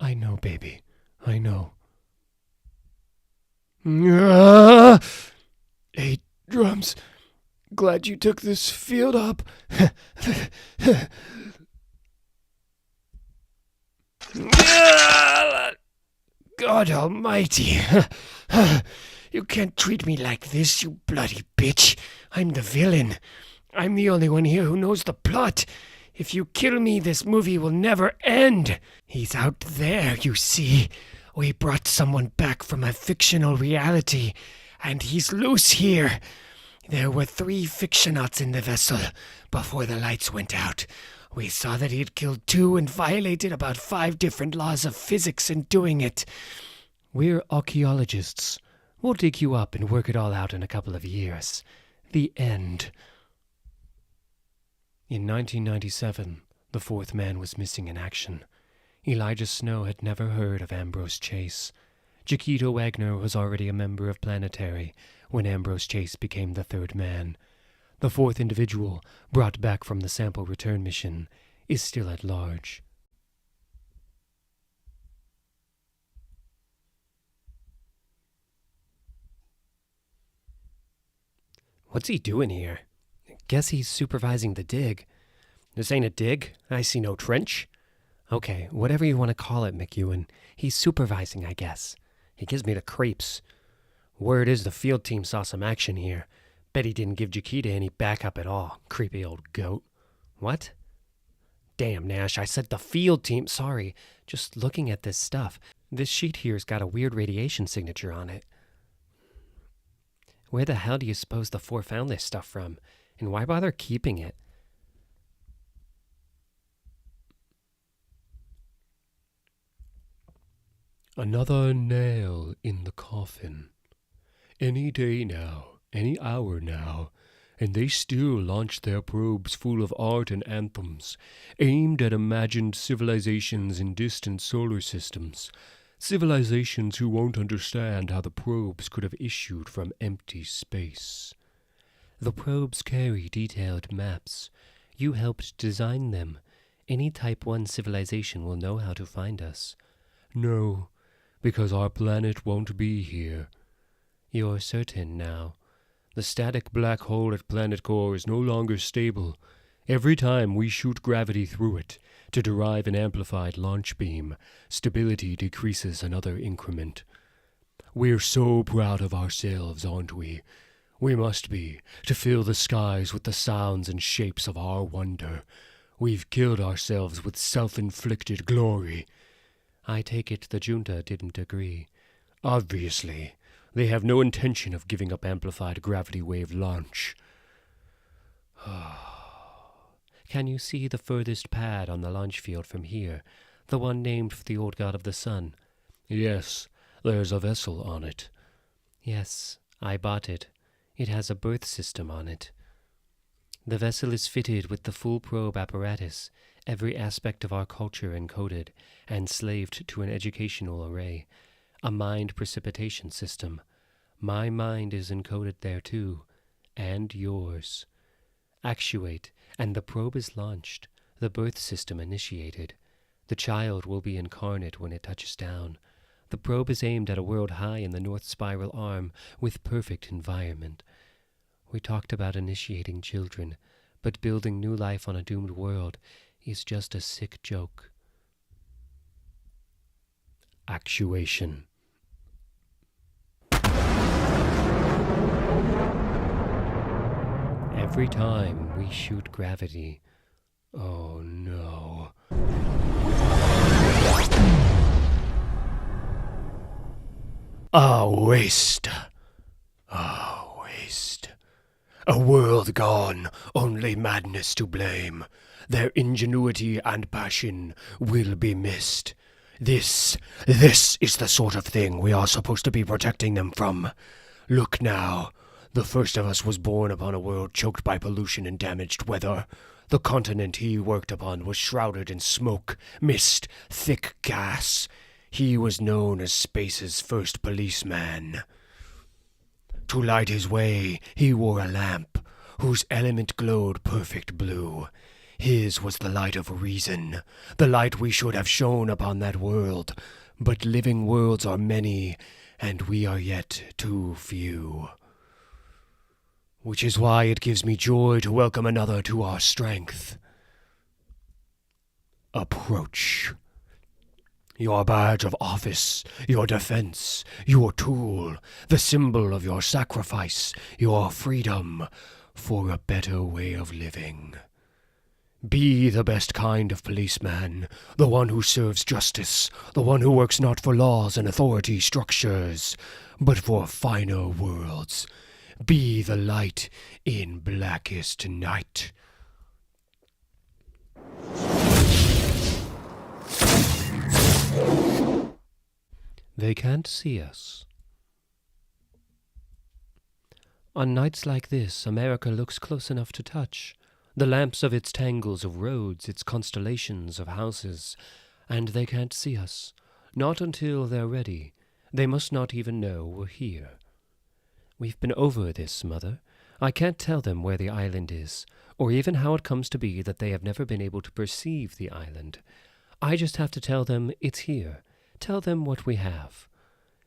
I know, baby. I know. Hey, Drums. Glad you took this field up. God almighty. You can't treat me like this, you bloody bitch. I'm the villain. I'm the only one here who knows the plot. If you kill me, this movie will never end. He's out there, you see. We brought someone back from a fictional reality, and he's loose here. There were 3 fictionauts in the vessel before the lights went out. We saw that he'd killed 2 and violated about 5 different laws of physics in doing it. We're archaeologists. We'll dig you up and work it all out in a couple of years. The end. In 1997, the fourth man was missing in action. Elijah Snow had never heard of Ambrose Chase. Jakita Wagner was already a member of Planetary when Ambrose Chase became the third man. The fourth individual, brought back from the sample return mission, is still at large. What's he doing here? Guess he's supervising the dig. This ain't a dig. I see no trench. Okay, whatever you want to call it, McEwen. He's supervising, I guess. He gives me the creeps. Word is the field team saw some action here. Bet he didn't give Jakita any backup at all. Creepy old goat. What? Damn, Nash, I said the field team. Sorry. Just looking at this stuff. This sheet here's got a weird radiation signature on it. Where the hell do you suppose the 4 found this stuff from? And why bother keeping it? Another nail in the coffin. Any day now, any hour now, and they still launch their probes full of art and anthems, aimed at imagined civilizations in distant solar systems. Civilizations who won't understand how the probes could have issued from empty space. The probes carry detailed maps. You helped design them. Any Type 1 civilization will know how to find us. No, because our planet won't be here. You're certain now. The static black hole at planet core is no longer stable. Every time we shoot gravity through it to derive an amplified launch beam, stability decreases another increment. We're so proud of ourselves, aren't we? We must be, to fill the skies with the sounds and shapes of our wonder. We've killed ourselves with self-inflicted glory. I take it the junta didn't agree. Obviously. They have no intention of giving up amplified gravity wave launch. Can you see the furthest pad on the launch field from here? The one named for the old god of the sun? Yes, there's a vessel on it. Yes, I bought it. It has a birth system on it. The vessel is fitted with the full probe apparatus, every aspect of our culture encoded and slaved to an educational array, a mind precipitation system. My mind is encoded there too, and yours. Actuate, and the probe is launched, the birth system initiated. The child will be incarnate when it touches down. The probe is aimed at a world high in the North Spiral Arm, with perfect environment. We talked about initiating children, but building new life on a doomed world is just a sick joke. Actuation. Every time we shoot gravity, oh no. A waste. A waste. A world gone, only madness to blame. Their ingenuity and passion will be missed. This is the sort of thing we are supposed to be protecting them from. Look now. The first of us was born upon a world choked by pollution and damaged weather. The continent he worked upon was shrouded in smoke, mist, thick gas. He was known as space's first policeman. To light his way, he wore a lamp, whose element glowed perfect blue. His was the light of reason, the light we should have shone upon that world. But living worlds are many, and we are yet too few. Which is why it gives me joy to welcome another to our strength. Approach. Your badge of office, your defense, your tool, the symbol of your sacrifice, your freedom for a better way of living. Be the best kind of policeman, the one who serves justice, the one who works not for laws and authority structures, but for finer worlds. Be the light in blackest night. They can't see us. On nights like this, America looks close enough to touch. The lamps of its tangles of roads, its constellations of houses, and they can't see us. Not until they're ready. They must not even know we're here. We've been over this, Mother. I can't tell them where the island is, or even how it comes to be that they have never been able to perceive the island. I just have to tell them it's here. Tell them what we have.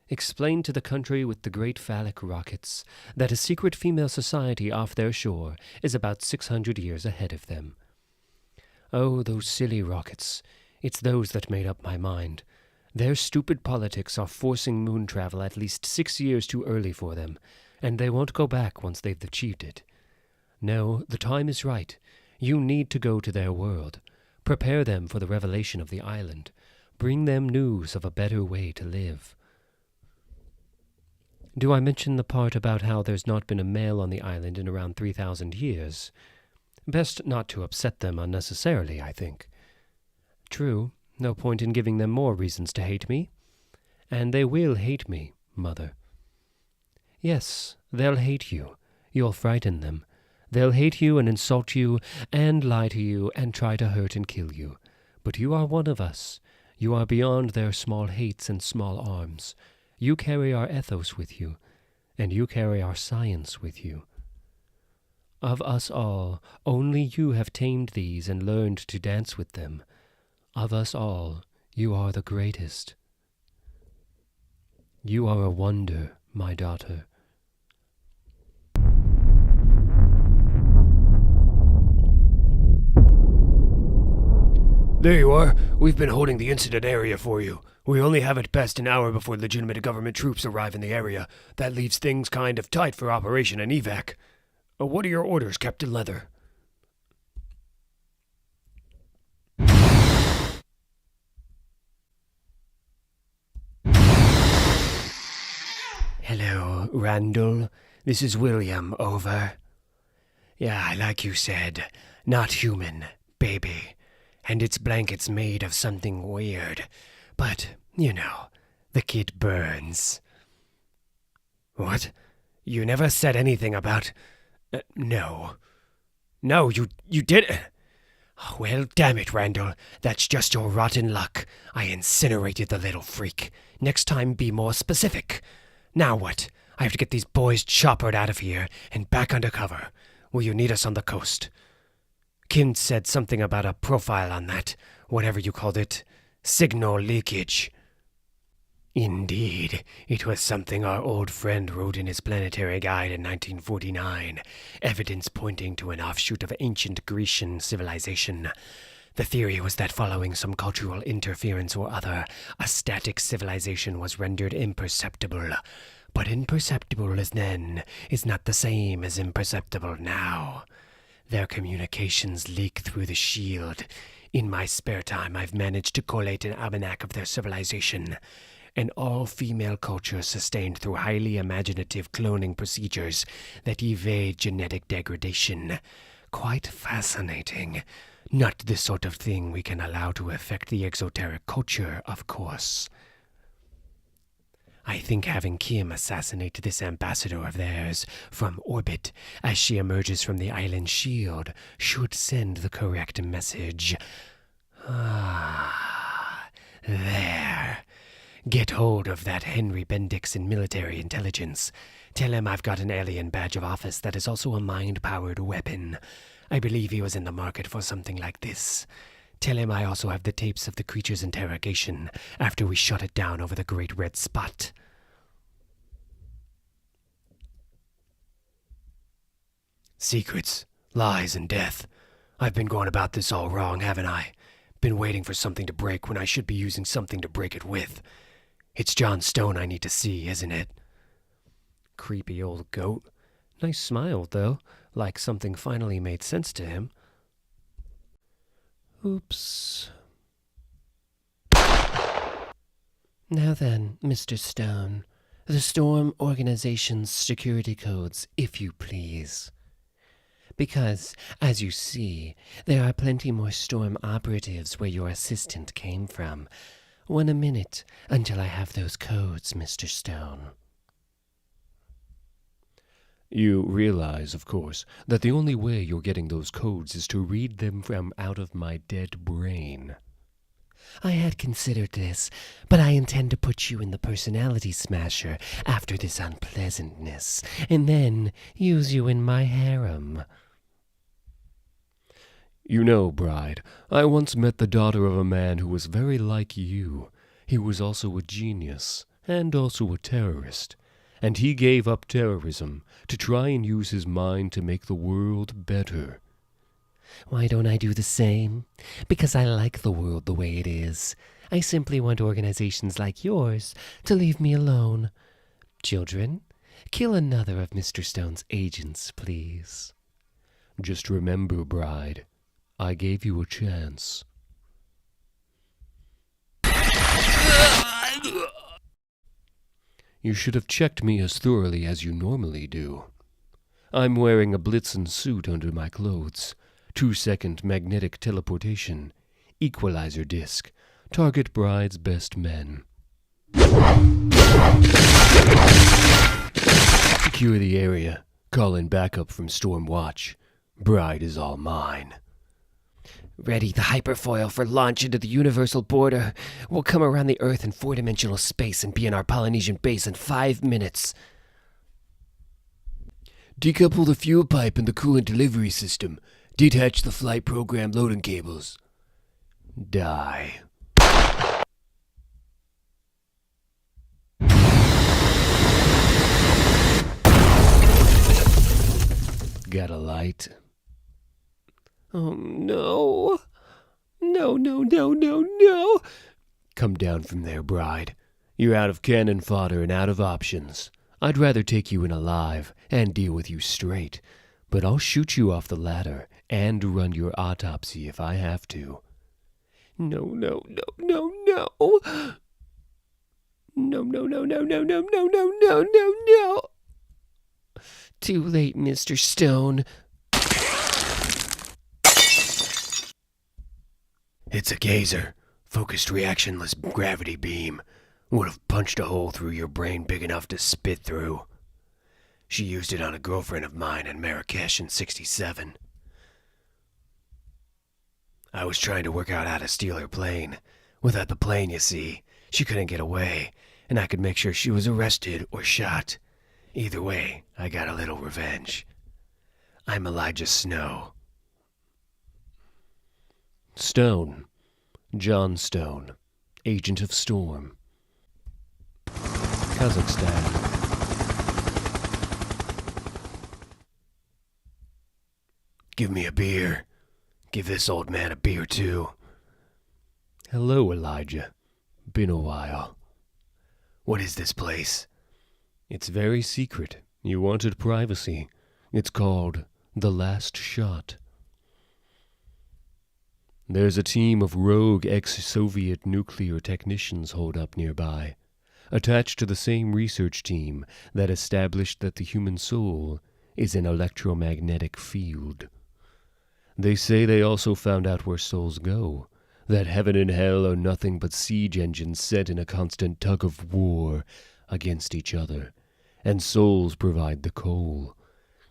Explain to the country with the great phallic rockets that a secret female society off their shore is about 600 years ahead of them. Oh, those silly rockets. It's those that made up my mind. Their stupid politics are forcing moon travel at least 6 years too early for them, and they won't go back once they've achieved it. No, the time is right. You need to go to their world. Prepare them for the revelation of the island. Bring them news of a better way to live. Do I mention the part about how there's not been a male on the island in around 3,000 years? Best not to upset them unnecessarily, I think. True, no point in giving them more reasons to hate me. And they will hate me, Mother. Yes, they'll hate you. You'll frighten them. They'll hate you and insult you and lie to you and try to hurt and kill you. But you are one of us. You are beyond their small hates and small arms. You carry our ethos with you, and you carry our science with you. Of us all, only you have tamed these and learned to dance with them. Of us all, you are the greatest. You are a wonder, my daughter. There you are. We've been holding the incident area for you. We only have at best an hour before legitimate government troops arrive in the area. That leaves things kind of tight for operation and evac. What are your orders, Captain Leather? Hello, Randall. This is William, over. Yeah, like you said, not human, baby. And its blanket's made of something weird. But, you know, the kid burns. What? You never said anything about... No. No, you didn't. Well, damn it, Randall. That's just your rotten luck. I incinerated the little freak. Next time, be more specific. Now what? I have to get these boys choppered out of here and back under cover. Will you need us on the coast? Kim said something about a profile on that, whatever you called it, signal leakage. Indeed, it was something our old friend wrote in his Planetary guide in 1949, evidence pointing to an offshoot of ancient Grecian civilization. The theory was that following some cultural interference or other, a static civilization was rendered imperceptible. But imperceptible as then is not the same as imperceptible now. Their communications leak through the shield. In my spare time, I've managed to collate an almanac of their civilization. An all-female culture sustained through highly imaginative cloning procedures that evade genetic degradation. Quite fascinating. Not the sort of thing we can allow to affect the exoteric culture, of course. I think having Kim assassinate this ambassador of theirs from orbit as she emerges from the island shield should send the correct message. There. Get hold of that Henry Bendix in military intelligence. Tell him I've got an alien badge of office that is also a mind-powered weapon. I believe he was in the market for something like this. Tell him I also have the tapes of the creature's interrogation after we shut it down over the Great Red Spot. Secrets, lies, and death. I've been going about this all wrong, haven't I? Been waiting for something to break when I should be using something to break it with. It's John Stone I need to see, isn't it? Creepy old goat. Nice smile, though, like something finally made sense to him. Oops. Now then, Mr. Stone, the Storm Organization's security codes, if you please. Because, as you see, there are plenty more Storm operatives where your assistant came from. 1 minute until I have those codes, Mr. Stone. You realize, of course, that the only way you're getting those codes is to read them from out of my dead brain. I had considered this, but I intend to put you in the personality smasher after this unpleasantness, and then use you in my harem. You know, Bride, I once met the daughter of a man who was very like you. He was also a genius, and also a terrorist. And he gave up terrorism to try and use his mind to make the world better. Why don't I do the same? Because I like the world the way it is. I simply want organizations like yours to leave me alone. Children, kill another of Mr. Stone's agents, please. Just remember, Bride, I gave you a chance. You should have checked me as thoroughly as you normally do. I'm wearing a Blitzen suit under my clothes, 2-second magnetic teleportation, equalizer disc, target Bride's best men. Secure the area, call in backup from Storm Watch. Bride is all mine. Ready the hyperfoil for launch into the universal border. We'll come around the Earth in 4-dimensional space and be in our Polynesian base in 5 minutes. Decouple the fuel pipe and the coolant delivery system. Detach the flight program loading cables. Die. Got a light? Oh, no. No. Come down from there, Bride. You're out of cannon fodder and out of options. I'd rather take you in alive and deal with you straight, but I'll shoot you off the ladder and run your autopsy if I have to. No. No. Too late, Mr. Stone. It's a gazer. Focused reactionless gravity beam. Would have punched a hole through your brain big enough to spit through. She used it on a girlfriend of mine in Marrakesh in '67. I was trying to work out how to steal her plane. Without the plane, you see, she couldn't get away, and I could make sure she was arrested or shot. Either way, I got a little revenge. I'm Elijah Snow. Stone. John Stone. Agent of Storm. Kazakhstan. Give me a beer. Give this old man a beer, too. Hello, Elijah. Been a while. What is this place? It's very secret. You wanted privacy. It's called The Last Shot. There's a team of rogue ex-Soviet nuclear technicians holed up nearby, attached to the same research team that established that the human soul is an electromagnetic field. They say they also found out where souls go, that heaven and hell are nothing but siege engines set in a constant tug of war against each other, and souls provide the coal.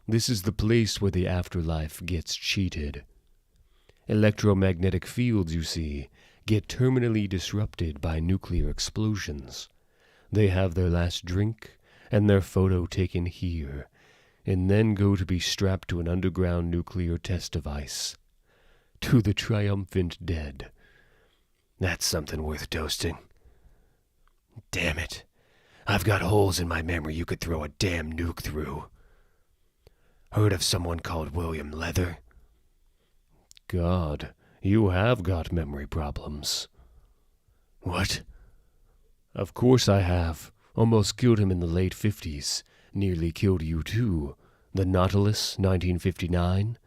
This is the place where the afterlife gets cheated. Electromagnetic fields, you see, get terminally disrupted by nuclear explosions. They have their last drink and their photo taken here, and then go to be strapped to an underground nuclear test device. To the triumphant dead. That's something worth toasting. Damn it. I've got holes in my memory you could throw a damn nuke through. Heard of someone called William Leather? God, you have got memory problems. What? Of course I have. Almost killed him in the late 50s. Nearly killed you too. The Nautilus, 1959.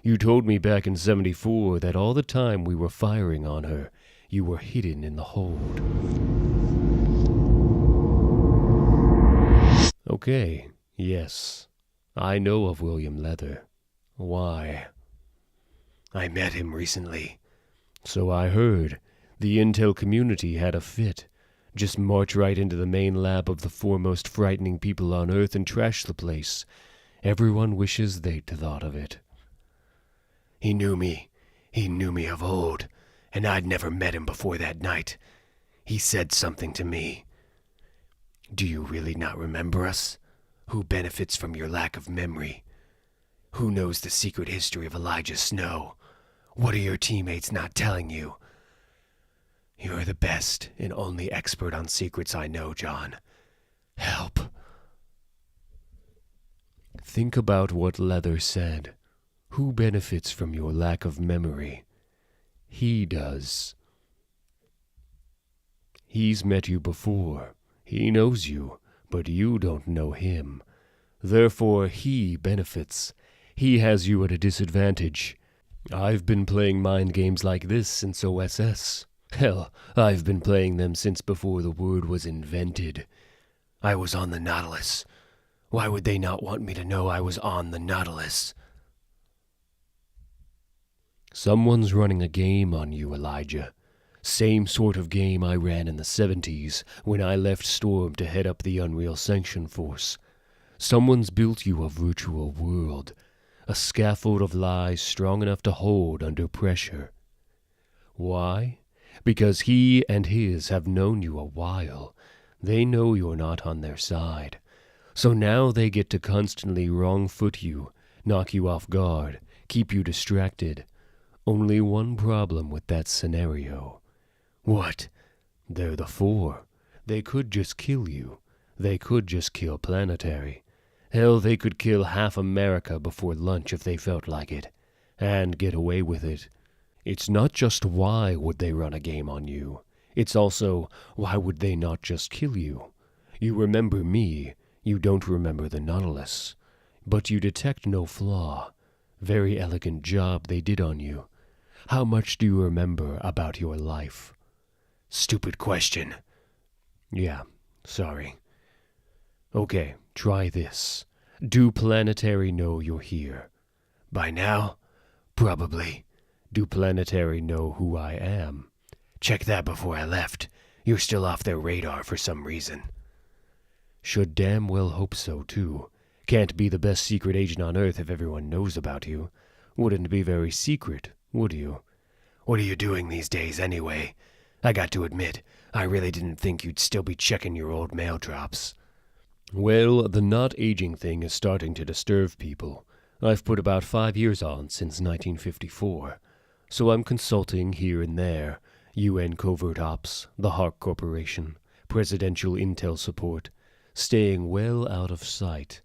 You told me back in 74 that all the time we were firing on her, you were hidden in the hold. Okay, yes. I know of William Leather. Why? I met him recently. So I heard. The intel community had a fit. Just march right into the main lab of the foremost frightening people on Earth and trash the place. Everyone wishes they'd thought of it. He knew me. He knew me of old, and I'd never met him before that night. He said something to me. Do you really not remember us? Who benefits from your lack of memory? Who knows the secret history of Elijah Snow? What are your teammates not telling you? You're the best and only expert on secrets I know, John. Help. Think about what Leather said. Who benefits from your lack of memory? He does. He's met you before. He knows you, but you don't know him. Therefore, he benefits. He has you at a disadvantage. I've been playing mind games like this since OSS. Hell, I've been playing them since before the word was invented. I was on the Nautilus. Why would they not want me to know I was on the Nautilus? Someone's running a game on you, Elijah. Same sort of game I ran in the 70s when I left Storm to head up the Unreal Sanction Force. Someone's built you a virtual world, a scaffold of lies strong enough to hold under pressure. Why? Because he and his have known you a while. They know you're not on their side. So now they get to constantly wrong-foot you, knock you off guard, keep you distracted. Only one problem with that scenario. What? They're the Four. They could just kill you. They could just kill Planetary. Hell, they could kill half America before lunch if they felt like it. And get away with it. It's not just why would they run a game on you. It's also, why would they not just kill you? You remember me. You don't remember the Nautilus. But you detect no flaw. Very elegant job they did on you. How much do you remember about your life? Stupid question. Yeah, sorry. Okay, try this. Do Planetary know you're here? By now? Probably. Do Planetary know who I am? Check that before I left. You're still off their radar for some reason. Should damn well hope so, too. Can't be the best secret agent on Earth if everyone knows about you. Wouldn't be very secret, would you? What are you doing these days, anyway? I got to admit, I really didn't think you'd still be checking your old mail drops. Well, the not aging thing is starting to disturb people. I've put about 5 years on since 1954. So I'm consulting here and there. UN Covert Ops, the Hark Corporation, presidential intel support, staying well out of sight.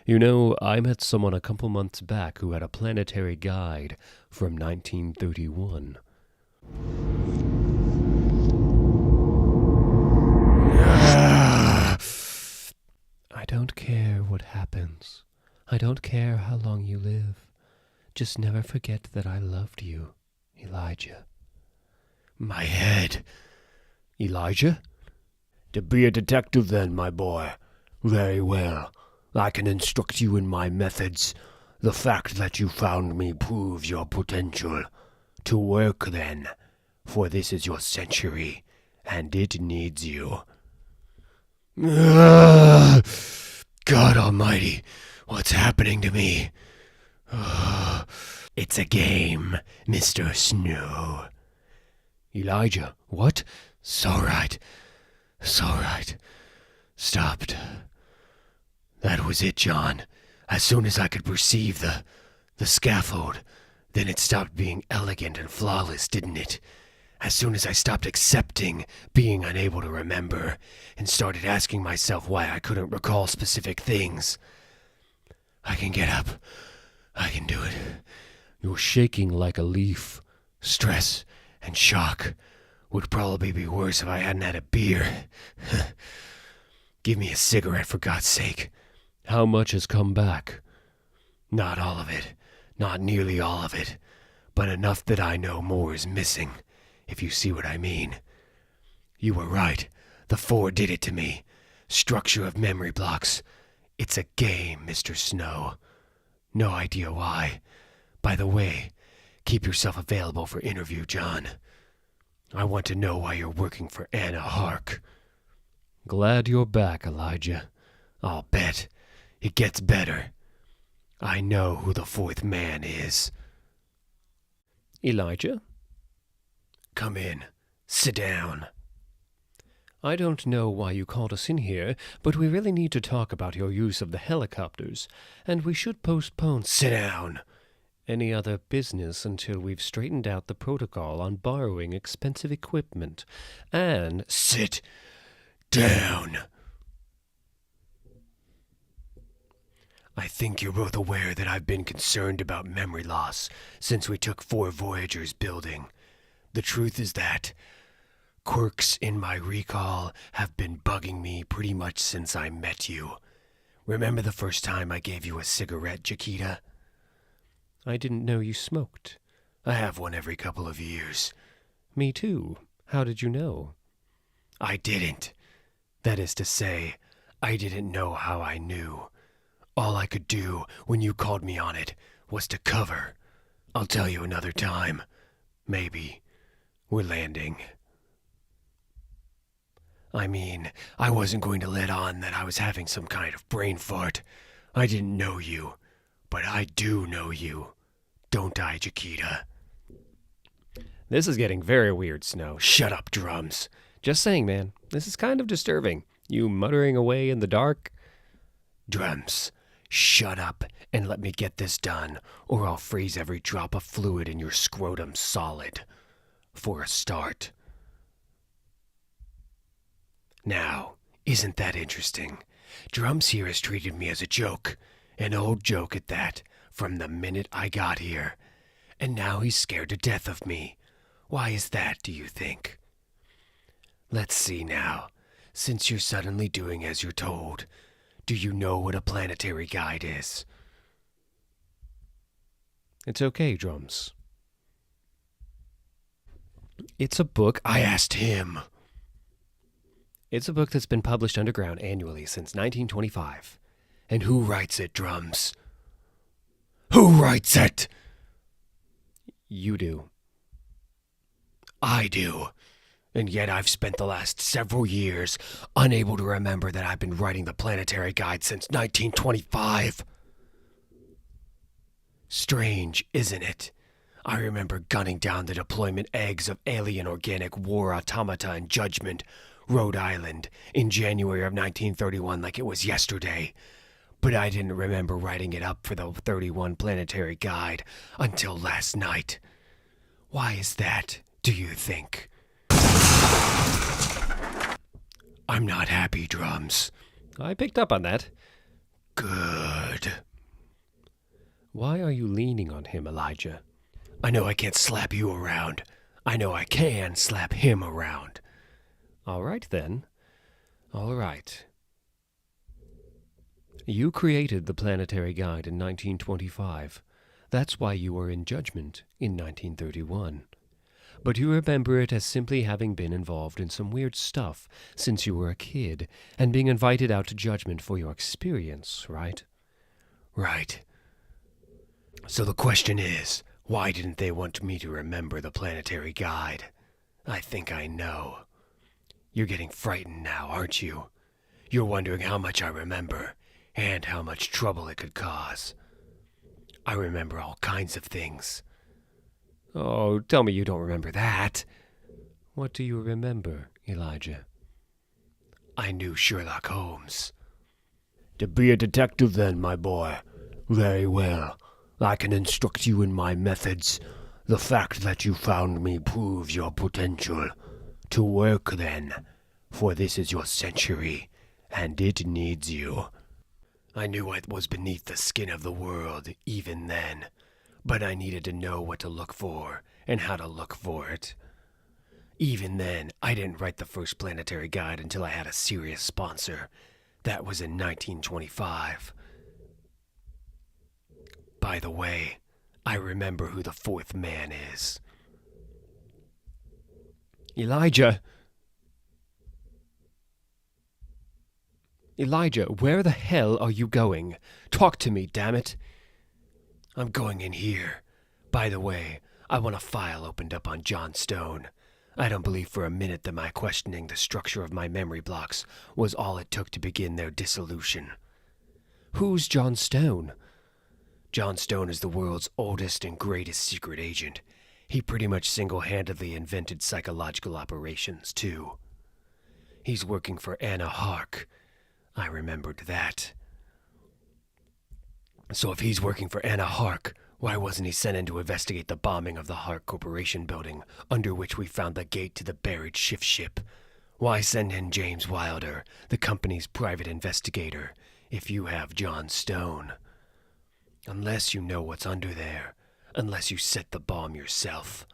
You know, I met someone a couple months back who had a planetary guide from 1931. I don't care what happens. I don't care how long you live. Just never forget that I loved you, Elijah. My head. Elijah? To be a detective then, my boy. Very well. I can instruct you in my methods. The fact that you found me proves your potential. To work then, for this is your century, and it needs you. God almighty, what's happening to me? It's a game, Mr. Snow. Elijah, what? It's all right. It's all right. Stopped. That was it, John. As soon as I could perceive the scaffold, then it stopped being elegant and flawless, didn't it? As soon as I stopped accepting being unable to remember and started asking myself why I couldn't recall specific things. I can get up. I can do it. You're shaking like a leaf. Stress and shock would probably be worse if I hadn't had a beer. Give me a cigarette, for God's sake. How much has come back? Not all of it. Not nearly all of it. But enough that I know more is missing, if you see what I mean. You were right. The 4 did it to me. Structure of memory blocks. It's a game, Mr. Snow. No idea why. By the way, keep yourself available for interview, John. I want to know why you're working for Anna Hark. Glad you're back, Elijah. I'll bet. It gets better. I know who the 4th man is. Elijah? Come in. Sit down. I don't know why you called us in here, but we really need to talk about your use of the helicopters, and we should postpone Sit down. any other business until we've straightened out the protocol on borrowing expensive equipment. And Sit down. I think you're both aware that I've been concerned about memory loss since we took 4 Voyagers building. The truth is that quirks in my recall have been bugging me pretty much since I met you. Remember the first time I gave you a cigarette, Jakita? I didn't know you smoked. I have one every couple of years. Me too. How did you know? I didn't. That is to say, I didn't know how I knew. All I could do when you called me on it was to cover. I'll tell you another time. Maybe. We're landing. I mean, I wasn't going to let on that I was having some kind of brain fart. I didn't know you. But I do know you. Don't I, Jakita? This is getting very weird, Snow. Shut up, drums. Just saying, man. This is kind of disturbing. You muttering away in the dark. Drums, shut up and let me get this done, or I'll freeze every drop of fluid in your scrotum solid. For a start. Now, isn't that interesting? Drums here has treated me as a joke. An old joke at that, from the minute I got here. And now he's scared to death of me. Why is that, do you think? Let's see now. Since you're suddenly doing as you're told, do you know what a planetary guide is? It's okay, Drums. It's a book. I asked him. It's a book that's been published underground annually since 1925. And who writes it, Drums? Who writes it? You do. I do. And yet I've spent the last several years unable to remember that I've been writing the Planetary Guide since 1925. Strange, isn't it? I remember gunning down the deployment eggs of alien organic war automata in Judgment, Rhode Island, in January of 1931 like it was yesterday. But I didn't remember writing it up for the 31 Planetary Guide until last night. Why is that, do you think? I'm not happy, Drums. I picked up on that. Good. Why are you leaning on him, Elijah? I know I can't slap you around. I know I can slap him around. All right, then. All right. You created the Planetary Guide in 1925. That's why you were in Judgment in 1931. But you remember it as simply having been involved in some weird stuff since you were a kid, and being invited out to Judgment for your experience, right? Right. So the question is, why didn't they want me to remember the Planetary Guide? I think I know. You're getting frightened now, aren't you? You're wondering how much I remember, and how much trouble it could cause. I remember all kinds of things. Oh, tell me you don't remember that. What do you remember, Elijah? I knew Sherlock Holmes. To be a detective then, my boy. Very well. I can instruct you in my methods. The fact that you found me proves your potential. To work then, for this is your century, and it needs you. I knew what was beneath the skin of the world, even then. But I needed to know what to look for, and how to look for it. Even then, I didn't write the first Planetary Guide until I had a serious sponsor. That was in 1925. By the way, I remember who the fourth man is. Elijah! Elijah, where the hell are you going? Talk to me, damn it! I'm going in here. By the way, I want a file opened up on John Stone. I don't believe for a minute that my questioning the structure of my memory blocks was all it took to begin their dissolution. Who's John Stone? John Stone is the world's oldest and greatest secret agent. He pretty much single-handedly invented psychological operations, too. He's working for Anna Hark. I remembered that. So if he's working for Anna Hark, why wasn't he sent in to investigate the bombing of the Hark Corporation building, under which we found the gate to the buried shift ship? Why send in James Wilder, the company's private investigator, if you have John Stone? Unless you know what's under there, unless you set the bomb yourself,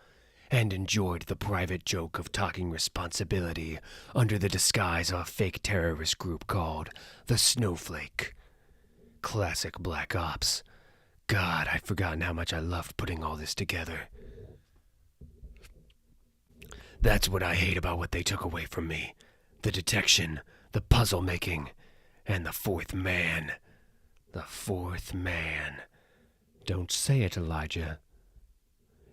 and enjoyed the private joke of talking responsibility under the disguise of a fake terrorist group called the Snowflake. Classic Black Ops. God, I've forgotten how much I loved putting all this together. That's what I hate about what they took away from me. The detection, the puzzle making, and the fourth man. The fourth man. Don't say it, Elijah.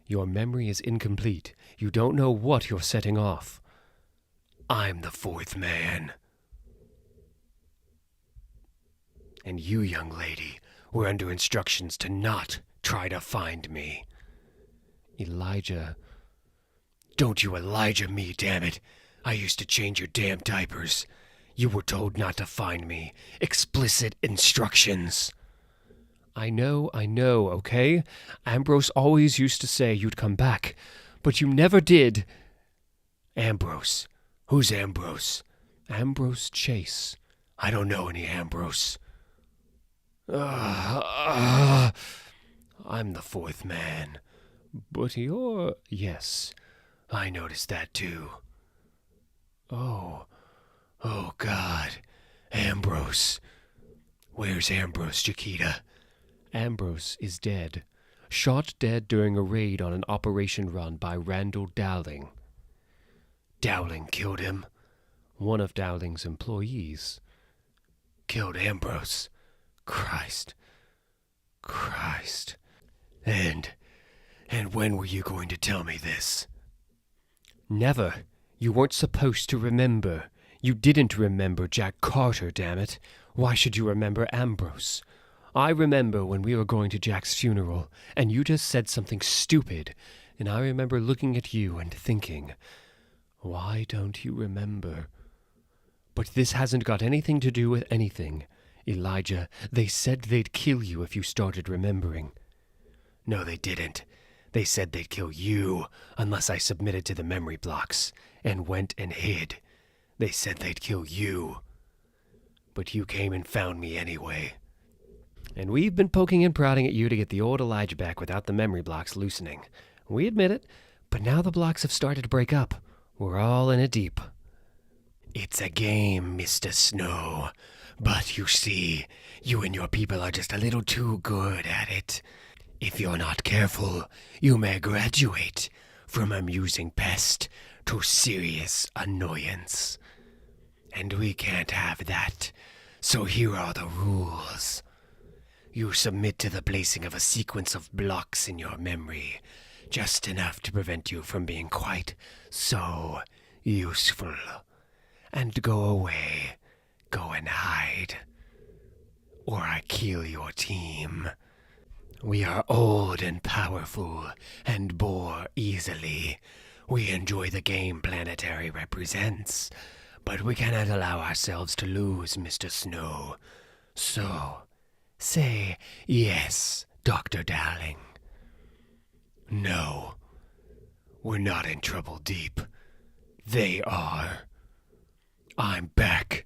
Your memory is incomplete. You don't know what you're setting off. I'm the fourth man. And you, young lady, were under instructions to not try to find me. Elijah. Don't you Elijah me, damn it. I used to change your damn diapers. You were told not to find me. Explicit instructions. I know, okay? Ambrose always used to say you'd come back, but you never did. Ambrose? Who's Ambrose? Ambrose Chase. I don't know any Ambrose. I'm the fourth man. But you're... Yes, I noticed that too. Oh God. Ambrose. Where's Ambrose, Jakita? Ambrose is dead. Shot dead during a raid on an operation run by Randall Dowling. Dowling killed him? One of Dowling's employees. Killed Ambrose? Christ. And when were you going to tell me this? Never. You weren't supposed to remember. You didn't remember Jack Carter, damn it. Why should you remember Ambrose? I remember when we were going to Jack's funeral, and you just said something stupid, and I remember looking at you and thinking, why don't you remember? But this hasn't got anything to do with anything. Elijah, they said they'd kill you if you started remembering. No, they didn't. They said they'd kill you unless I submitted to the memory blocks and went and hid. They said they'd kill you. But you came and found me anyway. And we've been poking and prodding at you to get the old Elijah back without the memory blocks loosening. We admit it, but now the blocks have started to break up. We're all in it deep. It's a game, Mr. Snow. But you see, you and your people are just a little too good at it. If you're not careful, you may graduate from amusing pest to serious annoyance. And we can't have that. So here are the rules. You submit to the placing of a sequence of blocks in your memory, just enough to prevent you from being quite so useful. And go away. Go and hide. Or I kill your team. We are old and powerful, and bore easily. We enjoy the game Planetary represents, but we cannot allow ourselves to lose, Mr. Snow. So, say yes, Dr. Darling. No, we're not in trouble deep. They are. I'm back.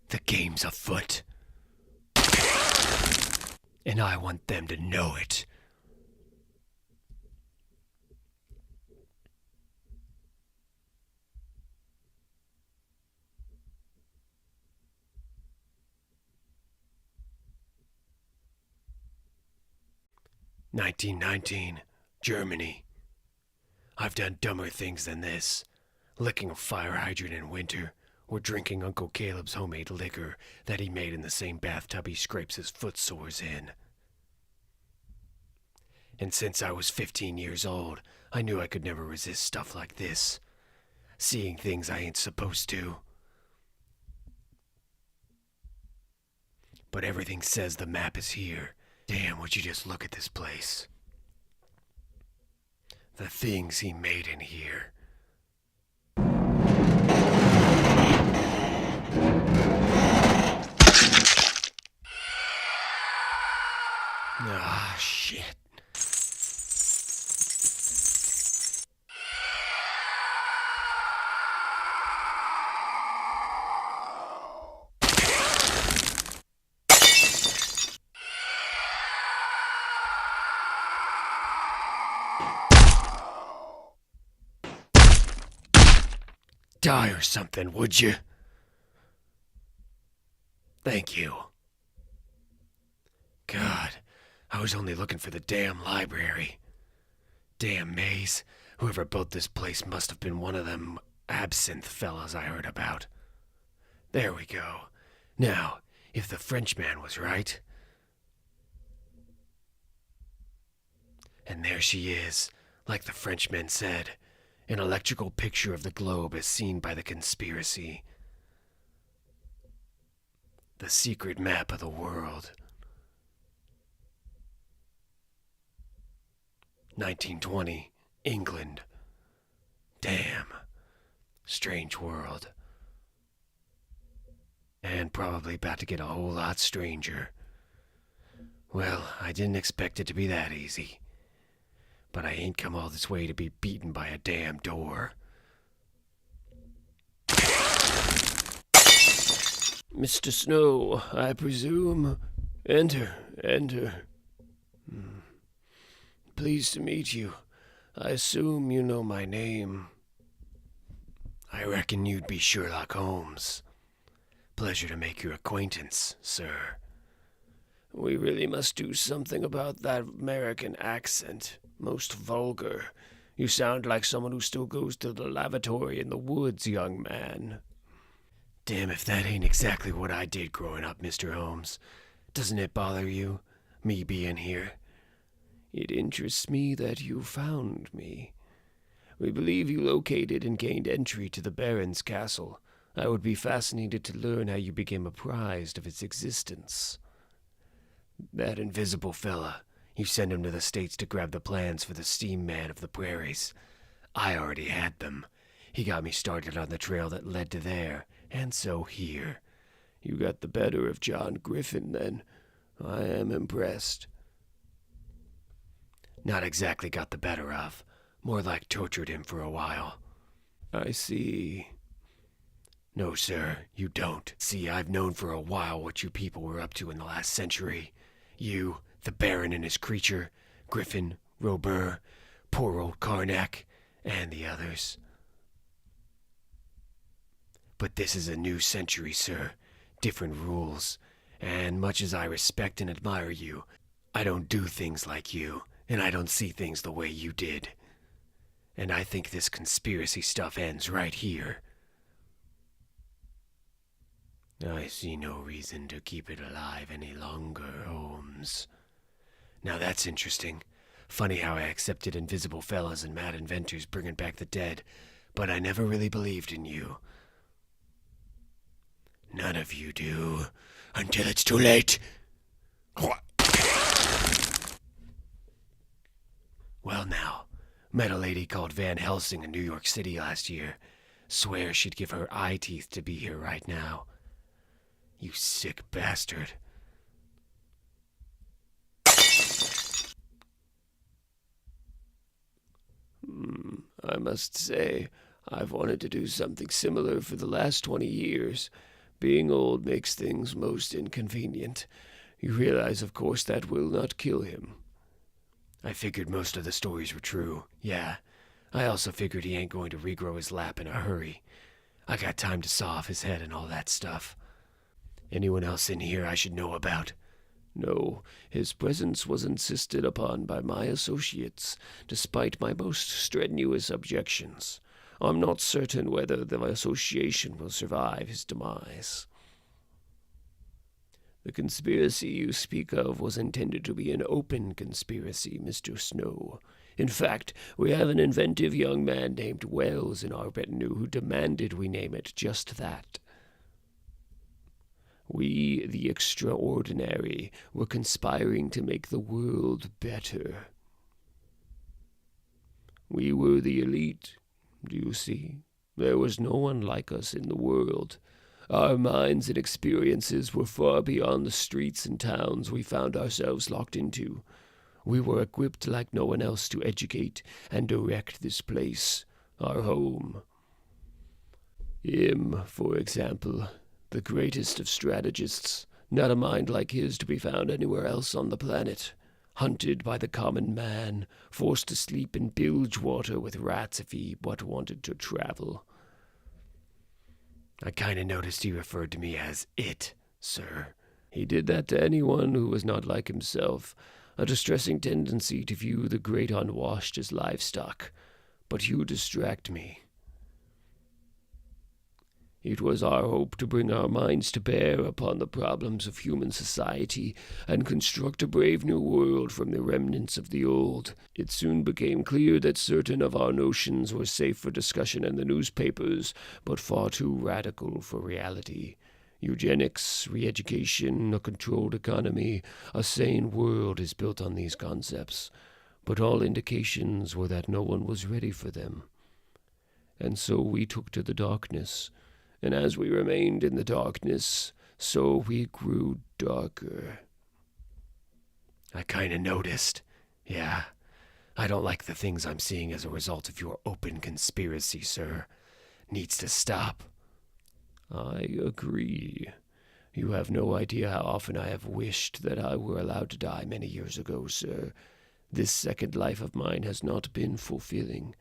The game's afoot. And I want them to know it. "1919, Germany. I've done dumber things than this. Licking a fire hydrant in winter, or drinking Uncle Caleb's homemade liquor that he made in the same bathtub he scrapes his foot sores in. And since I was 15 years old, I knew I could never resist stuff like this. Seeing things I ain't supposed to. But everything says the map is here. Damn, would you just look at this place. The things he made in here. Ah, shit. Die or something, would you? Thank you. God, I was only looking for the damn library. Damn maze. Whoever built this place must have been one of them absinthe fellas I heard about. There we go. Now, if the Frenchman was right. And there she is, like the Frenchman said. An electrical picture of the globe as seen by the conspiracy. The secret map of the world. 1920, England. Damn. Strange world. And probably about to get a whole lot stranger. Well, I didn't expect it to be that easy. But I ain't come all this way to be beaten by a damn door. Mr. Snow, I presume. Enter. Pleased to meet you. I assume you know my name. I reckon you'd be Sherlock Holmes. Pleasure to make your acquaintance, sir. We really must do something about that American accent. Most vulgar. You sound like someone who still goes to the lavatory in the woods, young man. Damn if that ain't exactly what I did growing up, Mr. Holmes. Doesn't it bother you, me being here? It interests me that you found me. We believe you located and gained entry to the Baron's castle. I would be fascinated to learn how you became apprised of its existence. That invisible fella. You sent him to the States to grab the plans for the steam man of the prairies. I already had them. He got me started on the trail that led to there, and so here. You got the better of John Griffin, then. I am impressed. Not exactly got the better of. More like tortured him for a while. I see. No, sir, you don't. See, I've known for a while what you people were up to in the last century. You, the Baron and his creature, Griffin, Robur, poor old Karnak, and the others. But this is a new century, sir. Different rules. And much as I respect and admire you, I don't do things like you, and I don't see things the way you did. And I think this conspiracy stuff ends right here. I see no reason to keep it alive any longer, Holmes. Now that's interesting. Funny how I accepted invisible fellas and mad inventors bringing back the dead, but I never really believed in you. None of you do, until it's too late. Well now, met a lady called Van Helsing in New York City last year. Swear she'd give her eye teeth to be here right now. You sick bastard. I must say, I've wanted to do something similar for the last 20 years. Being old makes things most inconvenient. You realize, of course, that will not kill him. I figured most of the stories were true, yeah. I also figured he ain't going to regrow his lap in a hurry. I got time to saw off his head and all that stuff. Anyone else in here I should know about? No, his presence was insisted upon by my associates, despite my most strenuous objections. I'm not certain whether the association will survive his demise. The conspiracy you speak of was intended to be an open conspiracy, Mr. Snow. In fact, we have an inventive young man named Wells in our retinue who demanded we name it just that. We, the extraordinary, were conspiring to make the world better. We were the elite, do you see? There was no one like us in the world. Our minds and experiences were far beyond the streets and towns we found ourselves locked into. We were equipped like no one else to educate and direct this place, our home. Him, for example, the greatest of strategists, not a mind like his to be found anywhere else on the planet. Hunted by the common man, forced to sleep in bilge water with rats if he but wanted to travel. I kinda noticed he referred to me as it, sir. He did that to anyone who was not like himself, a distressing tendency to view the great unwashed as livestock. But you distract me. It was our hope to bring our minds to bear upon the problems of human society and construct a brave new world from the remnants of the old. It soon became clear that certain of our notions were safe for discussion in the newspapers, but far too radical for reality. Eugenics, re-education, a controlled economy, a sane world is built on these concepts, but all indications were that no one was ready for them. And so we took to the darkness. And as we remained in the darkness, so we grew darker. I kinda noticed. Yeah. I don't like the things I'm seeing as a result of your open conspiracy, sir. Needs to stop. I agree. You have no idea how often I have wished that I were allowed to die many years ago, sir. This second life of mine has not been fulfilling.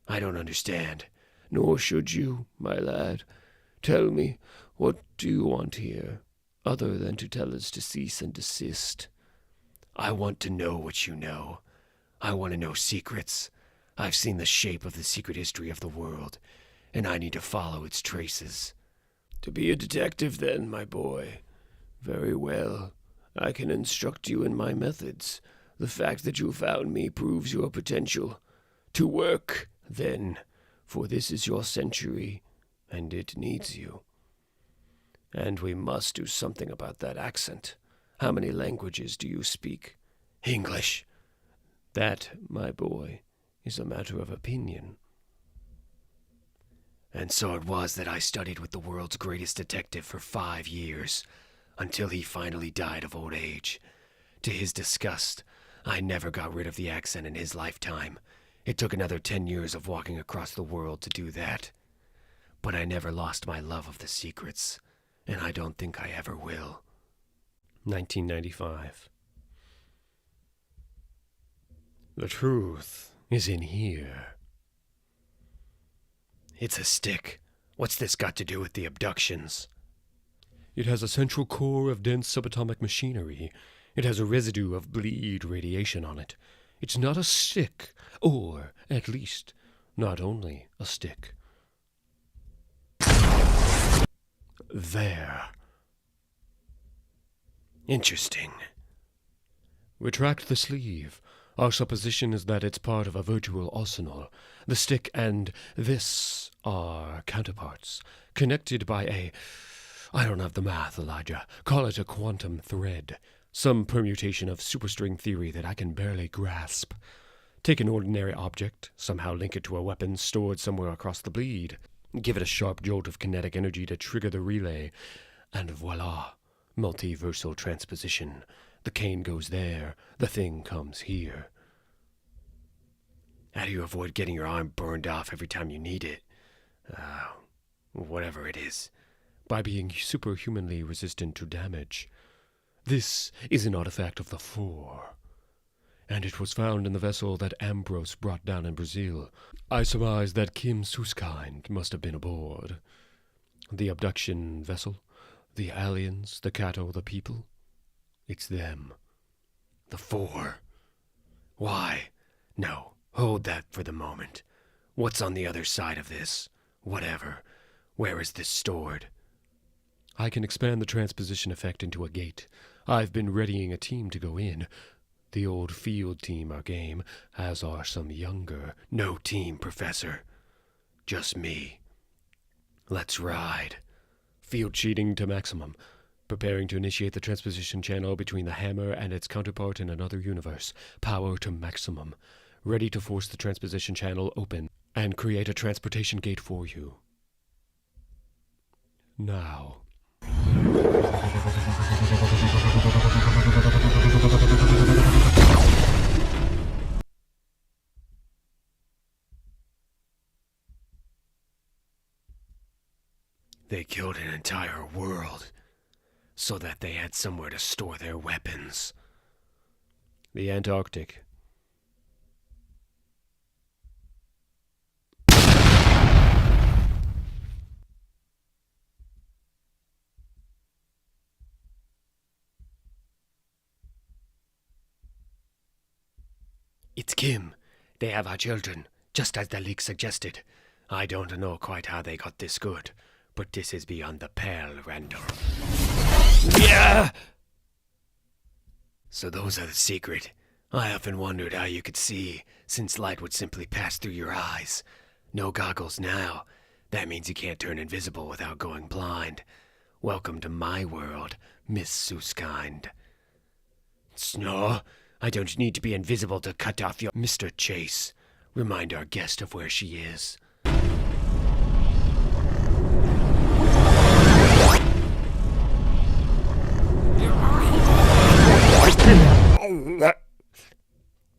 I don't understand. Nor should you, my lad. Tell me, what do you want here, other than to tell us to cease and desist? I want to know what you know. I want to know secrets. I've seen the shape of the secret history of the world, and I need to follow its traces. To be a detective, then, my boy. Very well. I can instruct you in my methods. The fact that you found me proves your potential. To work, then, for this is your century, and it needs you. And we must do something about that accent. How many languages do you speak? English. That, my boy, is a matter of opinion. And so it was that I studied with the world's greatest detective for 5 years, until he finally died of old age. To his disgust, I never got rid of the accent in his lifetime. It took another 10 years of walking across the world to do that. But I never lost my love of the secrets, and I don't think I ever will. 1995. The truth is in here. It's a stick. What's this got to do with the abductions? It has a central core of dense subatomic machinery. It has a residue of bleed radiation on it. It's not a stick, or, at least, not only a stick. There. Interesting. Retract the sleeve. Our supposition is that it's part of a virtual arsenal. The stick and this are counterparts, connected by I don't have the math, Elijah. Call it a quantum thread. Some permutation of superstring theory that I can barely grasp. Take an ordinary object, somehow link it to a weapon stored somewhere across the bleed. Give it a sharp jolt of kinetic energy to trigger the relay. And voila, multiversal transposition. The cane goes there, the thing comes here. How do you avoid getting your arm burned off every time you need it? Whatever it is. By being superhumanly resistant to damage. This is an artifact of the Four, and it was found in the vessel that Ambrose brought down in Brazil. I surmise that Kim Suskind must have been aboard. The abduction vessel, the aliens, the Cato, the people. It's them. The Four. Why? No, hold that for the moment. What's on the other side of this? Whatever. Where is this stored? I can expand the transposition effect into a gate. I've been readying a team to go in. The old field team are game, as are some younger. No team, Professor. Just me. Let's ride. Field cheating to maximum. Preparing to initiate the transposition channel between the hammer and its counterpart in another universe. Power to maximum. Ready to force the transposition channel open and create a transportation gate for you. Now. They killed an entire world so that they had somewhere to store their weapons. The Antarctic. It's Kim. They have our children, just as the leak suggested. I don't know quite how they got this good, but this is beyond the pale, Randall. Yeah! So those are the secret. I often wondered how you could see, since light would simply pass through your eyes. No goggles now. That means you can't turn invisible without going blind. Welcome to my world, Miss Suskind. Snow, I don't need to be invisible to cut off your... Mr. Chase, remind our guest of where she is.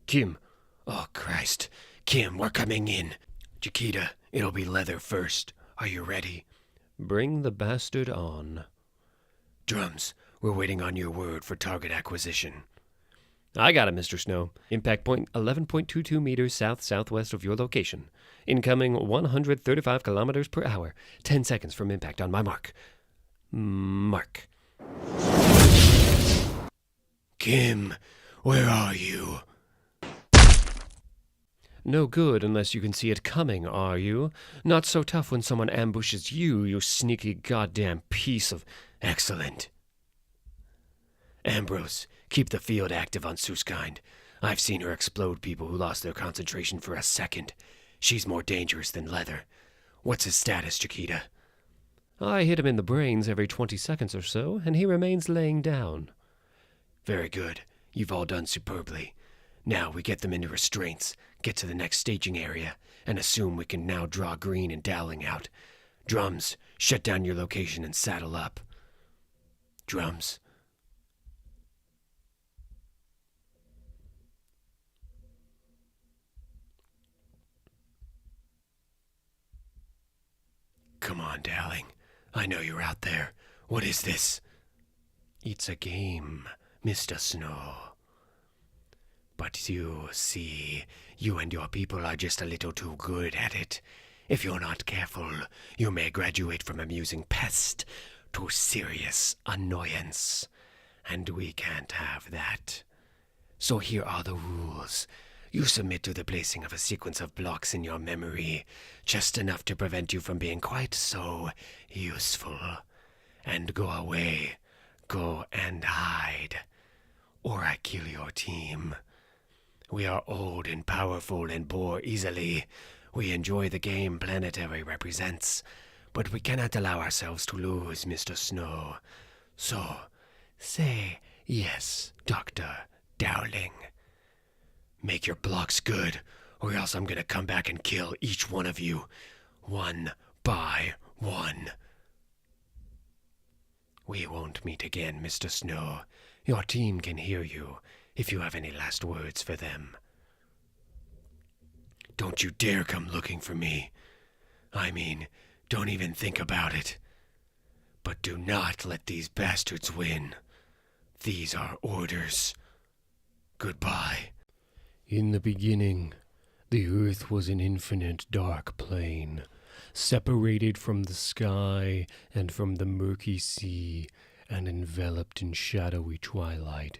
Kim. Oh, Christ. Kim, we're coming in. Jakita, it'll be leather first. Are you ready? Bring the bastard on. Drums, we're waiting on your word for target acquisition. I got it, Mr. Snow. Impact point 11.22 meters south-southwest of your location. Incoming 135 kilometers per hour. 10 seconds from impact on my mark. Mark. Kim, where are you? No good unless you can see it coming, are you? Not so tough when someone ambushes you, you sneaky goddamn piece of... Excellent. Ambrose, keep the field active on Suskind. I've seen her explode people who lost their concentration for a second. She's more dangerous than leather. What's his status, Jakita? I hit him in the brains every 20 seconds or so, and he remains laying down. Very good. You've all done superbly. Now we get them into restraints, get to the next staging area, and assume we can now draw Green and Dowling out. Drums, shut down your location and saddle up. Drums. Come on, Dowling. I know you're out there. What is this? It's a game, Mr. Snow. But you see, you and your people are just a little too good at it. If you're not careful, you may graduate from amusing pest to serious annoyance. And we can't have that. So here are the rules. You submit to the placing of a sequence of blocks in your memory, just enough to prevent you from being quite so useful. And go away. Go and hide. Or I kill your team. We are old and powerful and bore easily. We enjoy the game Planetary represents, but we cannot allow ourselves to lose, Mr. Snow. So, say yes, Dr. Dowling. Make your blocks good, or else I'm gonna come back and kill each one of you, one by one. We won't meet again, Mr. Snow. Your team can hear you, if you have any last words for them. Don't you dare come looking for me. I mean, don't even think about it. But do not let these bastards win. These are orders. Goodbye. In the beginning, the earth was an infinite dark plain, separated from the sky and from the murky sea, and enveloped in shadowy twilight.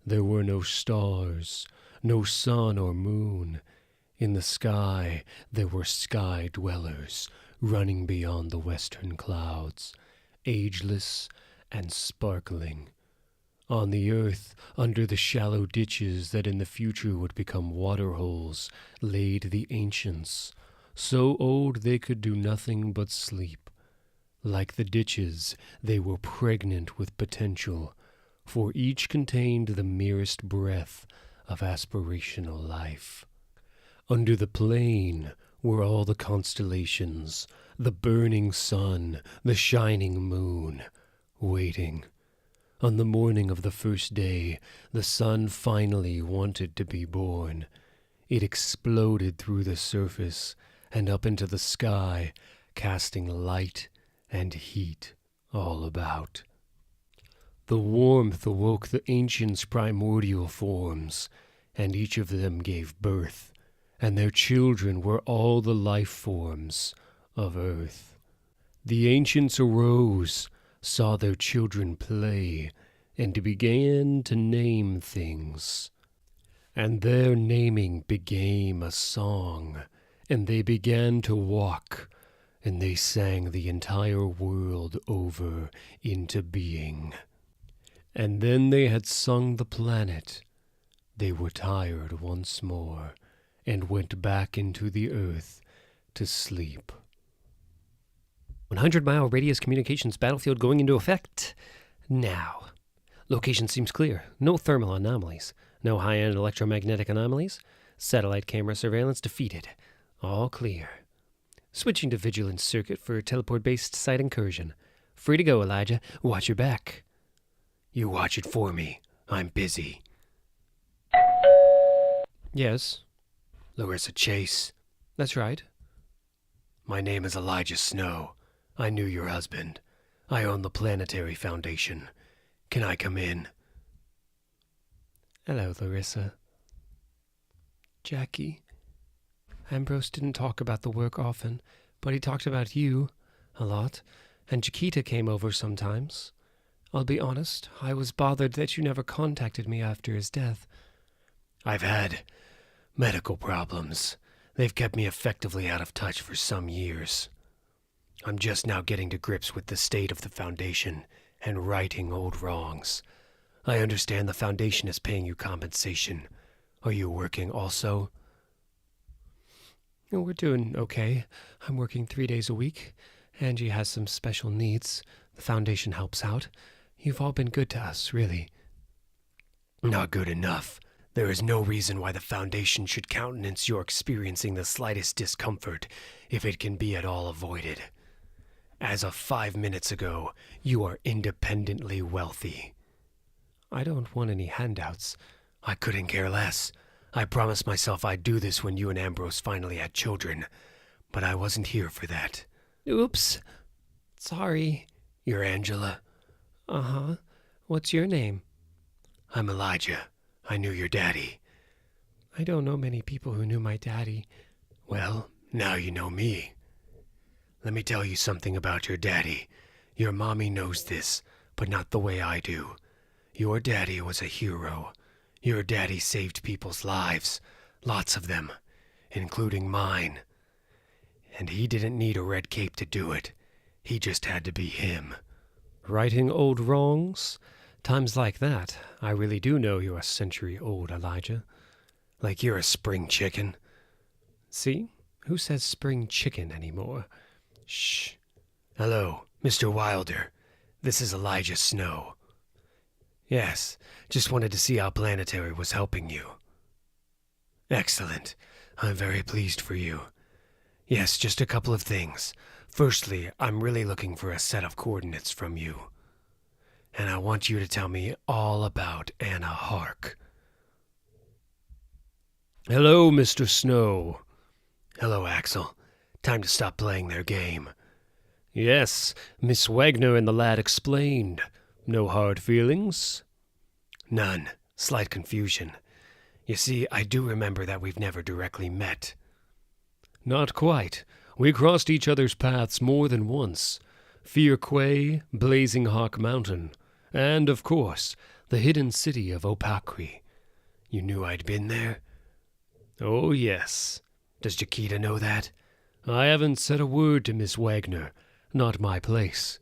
There were no stars, no sun or moon. In the sky, there were sky dwellers, running beyond the western clouds, ageless and sparkling. On the earth, under the shallow ditches that in the future would become waterholes, laid the ancients, so old they could do nothing but sleep. Like the ditches, they were pregnant with potential, for each contained the merest breath of aspirational life. Under the plain were all the constellations, the burning sun, the shining moon, waiting. On the morning of the first day, the sun finally wanted to be born. It exploded through the surface and up into the sky, casting light and heat all about. The warmth awoke the ancients' primordial forms, and each of them gave birth, and their children were all the life forms of earth. The ancients arose, saw their children play, and began to name things. And their naming became a song, and they began to walk, and they sang the entire world over into being. And then they had sung the planet. They were tired once more, and went back into the earth to sleep. 100-mile radius communications battlefield going into effect now. Location seems clear. No thermal anomalies. No high-end electromagnetic anomalies. Satellite camera surveillance defeated. All clear. Switching to vigilance circuit for teleport-based site incursion. Free to go, Elijah. Watch your back. You watch it for me. I'm busy. Yes, Larissa Chase. that's right. My name is Elijah Snow. I knew your husband. I own the Planetary Foundation. Can I come in? Hello, Larissa. Jackie. Ambrose didn't talk about the work often, but he talked about you a lot, and Jakita came over sometimes. I'll be honest, I was bothered that you never contacted me after his death. I've had medical problems. They've kept me effectively out of touch for some years. I'm just now getting to grips with the state of the Foundation and righting old wrongs. I understand the Foundation is paying you compensation. Are you working also? We're doing okay. I'm working 3 days a week. Angie has some special needs. The Foundation helps out. You've all been good to us, really. Not good enough. There is no reason why the Foundation should countenance your experiencing the slightest discomfort if it can be at all avoided. As of 5 minutes ago, you are independently wealthy. I don't want any handouts. I couldn't care less. I promised myself I'd do this when you and Ambrose finally had children, but I wasn't here for that. Oops. Sorry. You're Angela? Uh-huh. What's your name? I'm Elijah. I knew your daddy. I don't know many people who knew my daddy. Well, now you know me. Let me tell you something about your daddy. Your mommy knows this, but not the way I do. Your daddy was a hero. Your daddy saved people's lives. Lots of them, including mine. And he didn't need a red cape to do it. He just had to be him. Righting old wrongs? Times like that, I really do know you're a century old, Elijah. Like you're a spring chicken. See? Who says spring chicken anymore? Shh. Hello, Mr. Wilder. This is Elijah Snow. Yes, just wanted to see how Planetary was helping you. Excellent. I'm very pleased for you. Yes, just a couple of things. Firstly, I'm really looking for a set of coordinates from you. And I want you to tell me all about Anna Hark. Hello, Mr. Snow. Hello, Axel. Time to stop playing their game. Yes, Miss Wagner and the lad explained. No hard feelings? None. Slight confusion. You see, I do remember that we've never directly met. Not quite. We crossed each other's paths more than once. Fear Quay, Blazing Hawk Mountain, and, of course, the hidden city of Opakri. You knew I'd been there? Oh, yes. Does Jakita know that? I haven't said a word to Miss Wagner. Not my place.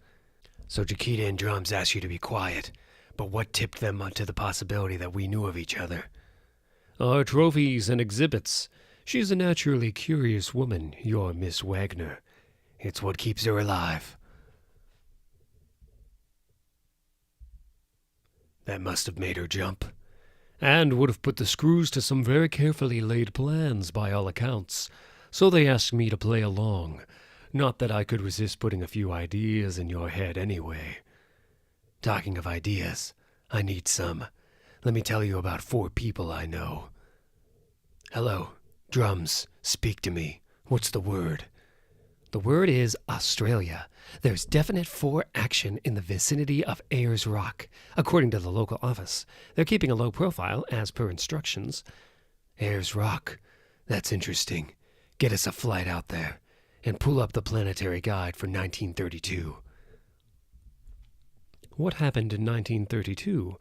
So Jakita and Drums asked you to be quiet, but what tipped them onto the possibility that we knew of each other? Our trophies and exhibits. She's a naturally curious woman, your Miss Wagner. It's what keeps her alive. That must have made her jump. And would have put the screws to some very carefully laid plans, by all accounts. So they asked me to play along. Not that I could resist putting a few ideas in your head anyway. Talking of ideas, I need some. Let me tell you about 4 people I know. Hello, Drums, speak to me. What's the word? The word is Australia. There's definite 4 action in the vicinity of Ayers Rock, according to the local office. They're keeping a low profile, as per instructions. Ayers Rock. That's interesting. Get us a flight out there, and pull up the Planetary Guide for 1932. What happened in 1932?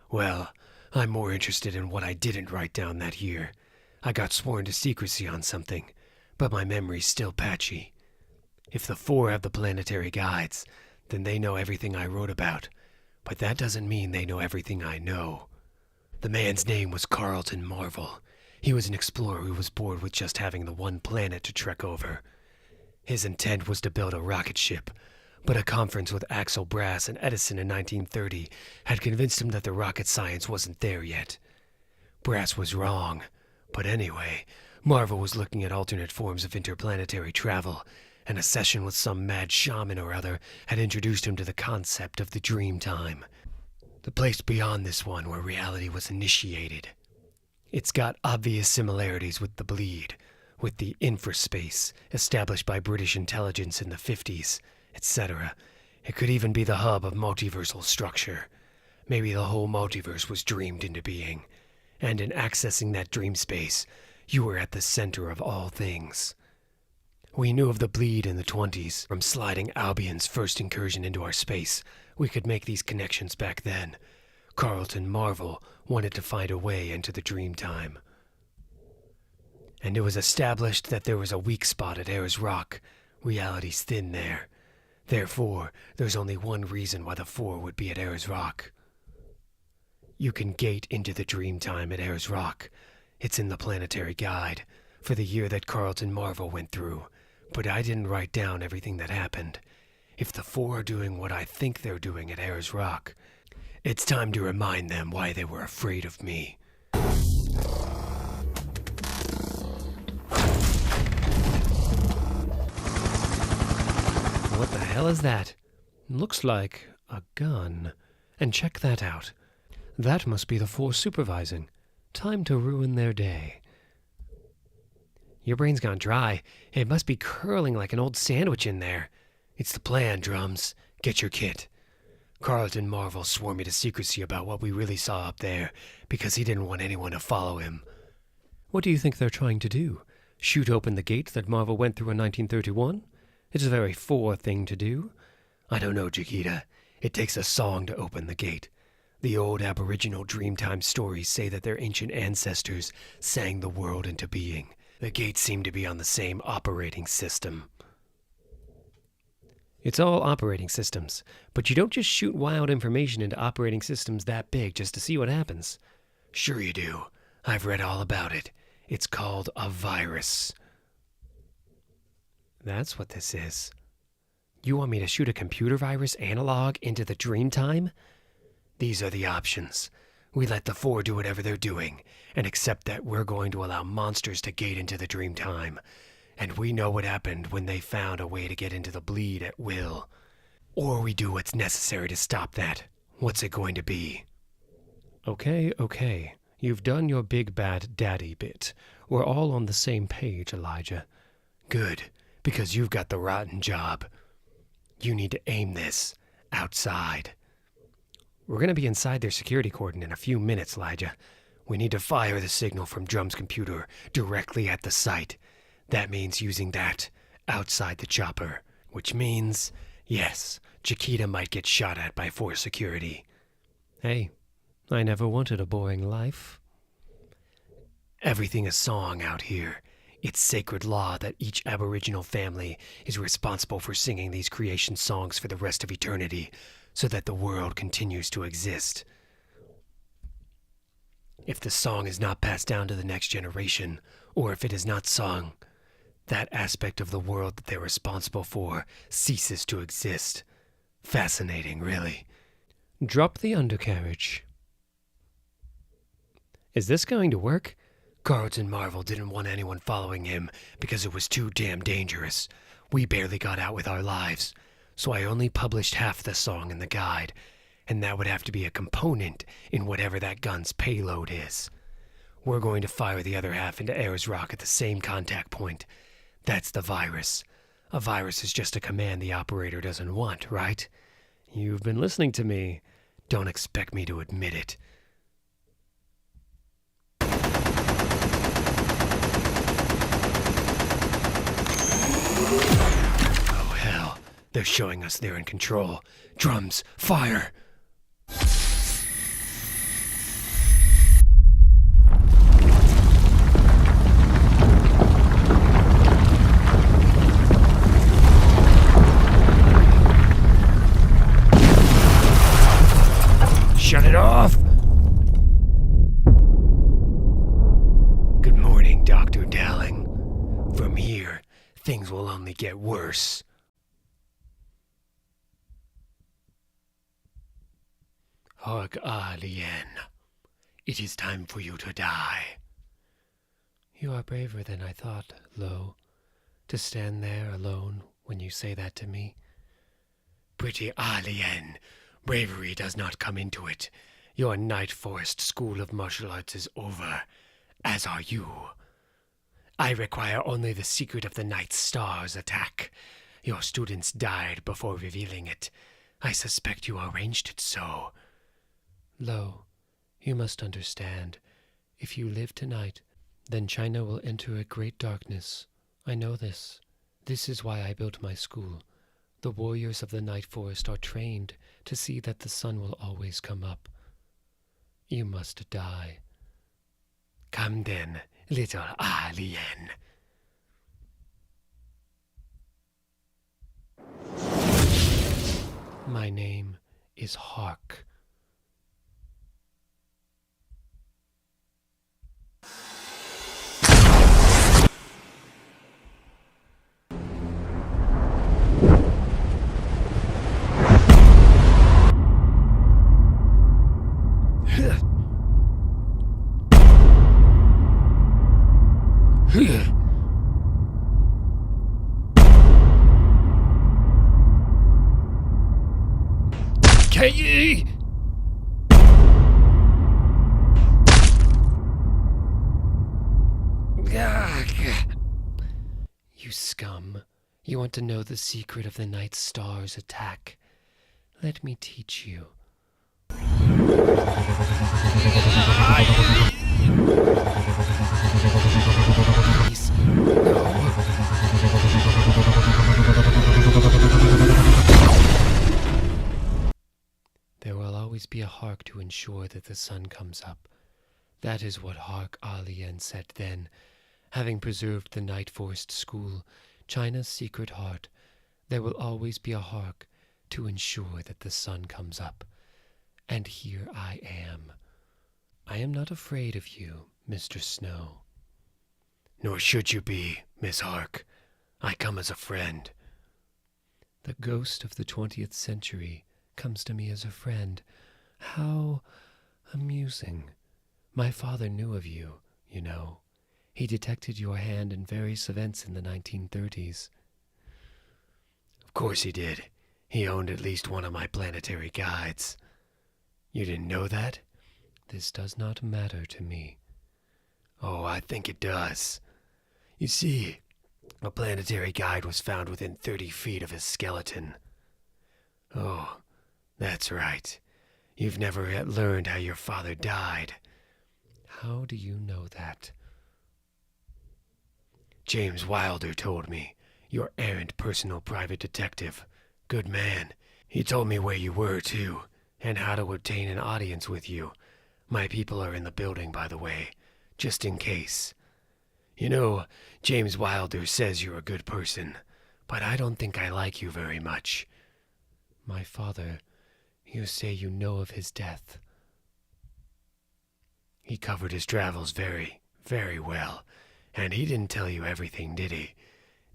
Well, I'm more interested in what I didn't write down that year. I got sworn to secrecy on something, but my memory's still patchy. If the 4 have the Planetary Guides, then they know everything I wrote about, but that doesn't mean they know everything I know. The man's name was Carlton Marvel. He was an explorer who was bored with just having the one planet to trek over. His intent was to build a rocket ship, but a conference with Axel Brass and Edison in 1930 had convinced him that the rocket science wasn't there yet. Brass was wrong, but anyway, Marvel was looking at alternate forms of interplanetary travel, and a session with some mad shaman or other had introduced him to the concept of the dream time, the place beyond this one where reality was initiated. It's got obvious similarities with the Bleed, with the infraspace established by British intelligence in the 50s, etc. It could even be the hub of multiversal structure. Maybe the whole multiverse was dreamed into being, and in accessing that dream space, you were at the center of all things. We knew of the Bleed in the 20s. From sliding Albion's first incursion into our space, we could make these connections back then. Carlton Marvel wanted to find a way into the dream time. And it was established that there was a weak spot at Ayers Rock. Reality's thin there. Therefore, there's only one reason why the 4 would be at Ayers Rock. You can gate into the dream time at Ayers Rock. It's in the Planetary Guide, for the year that Carlton Marvel went through. But I didn't write down everything that happened. If the 4 are doing what I think they're doing at Ayers Rock, It's time to remind them why they were afraid of me. What the hell is that? Looks like a gun. And check that out. That must be the Force supervising. Time to ruin their day. Your brain's gone dry. It must be curling like an old sandwich in there. It's the plan, Drums. Get your kit. Carlton Marvel swore me to secrecy about what we really saw up there because he didn't want anyone to follow him. What do you think they're trying to do? Shoot open the gate that Marvel went through in 1931? It's a very Four thing to do. I don't know, Jakita. It takes a song to open the gate. The old Aboriginal Dreamtime stories say that their ancient ancestors sang the world into being. The gates seem to be on the same operating system. It's all operating systems, but you don't just shoot wild information into operating systems that big just to see what happens. Sure you do. I've read all about it. It's called a virus. That's what this is. You want me to shoot a computer virus analog into the Dreamtime? These are the options. We let the Four do whatever they're doing, and accept that we're going to allow monsters to gate into the Dreamtime. And we know what happened when they found a way to get into the bleed at will. Or we do what's necessary to stop that. What's it going to be? Okay. You've done your big bad daddy bit. We're all on the same page, Elijah. Good, because you've got the rotten job. You need to aim this outside. We're going to be inside their security cordon in a few minutes, Elijah. We need to fire the signal from Drum's computer directly at the site. That means using that outside the chopper. Which means, yes, Jakita might get shot at by Force security. Hey, I never wanted a boring life. Everything is song out here. It's sacred law that each Aboriginal family is responsible for singing these creation songs for the rest of eternity, so that the world continues to exist. If the song is not passed down to the next generation, or if it is not sung, that aspect of the world that they're responsible for ceases to exist. Fascinating, really. Drop the undercarriage. Is this going to work? Carlton Marvel didn't want anyone following him because it was too damn dangerous. We barely got out with our lives, so I only published half the song in the guide, and that would have to be a component in whatever that gun's payload is. We're going to fire the other half into Ayers Rock at the same contact point. That's the virus. A virus is just a command the operator doesn't want, right? You've been listening to me. Don't expect me to admit it. Oh, hell. They're showing us they're in control. Drums, fire! Shut it off! Good morning, Dr. Dowling. From here, things will only get worse. Alien, it is time for you to die. You are braver than I thought, Lo, to stand there alone when you say that to me. Pretty alien, bravery does not come into it. Your Night Forest School of Martial Arts is over, as are you. I require only the secret of the Night Star's attack. Your students died before revealing it. I suspect you arranged it so. Lo, you must understand. If you live tonight, then China will enter a great darkness. I know this. This is why I built my school. The warriors of the Night Forest are trained to see that the sun will always come up. You must die. Come then, little alien. My name is Hark. K.E. You scum. You want to know the secret of the night star's attack? Let me teach you. Please, no. There will always be a hark to ensure that the sun comes up. That is what Hark Alien said then, having preserved the Night Forest School, China's secret heart. There will always be a hark to ensure that the sun comes up. And here I am. I am not afraid of you, Mr. Snow. Nor should you be, Miss Hark. I come as a friend. The ghost of the 20th century comes to me as a friend. How amusing. My father knew of you, you know. He detected your hand in various events in the 1930s. Of course he did. He owned at least one of my planetary guides. You didn't know that? This does not matter to me. Oh, I think it does. You see, a planetary guide was found within 30 feet of his skeleton. Oh, that's right. You've never yet learned how your father died. How do you know that? James Wilder told me. Your errant personal private detective. Good man. He told me where you were, too, and how to obtain an audience with you. My people are in the building, by the way, just in case. You know, James Wilder says you're a good person, but I don't think I like you very much. My father, you say you know of his death. He covered his travels very, very well, and he didn't tell you everything, did he?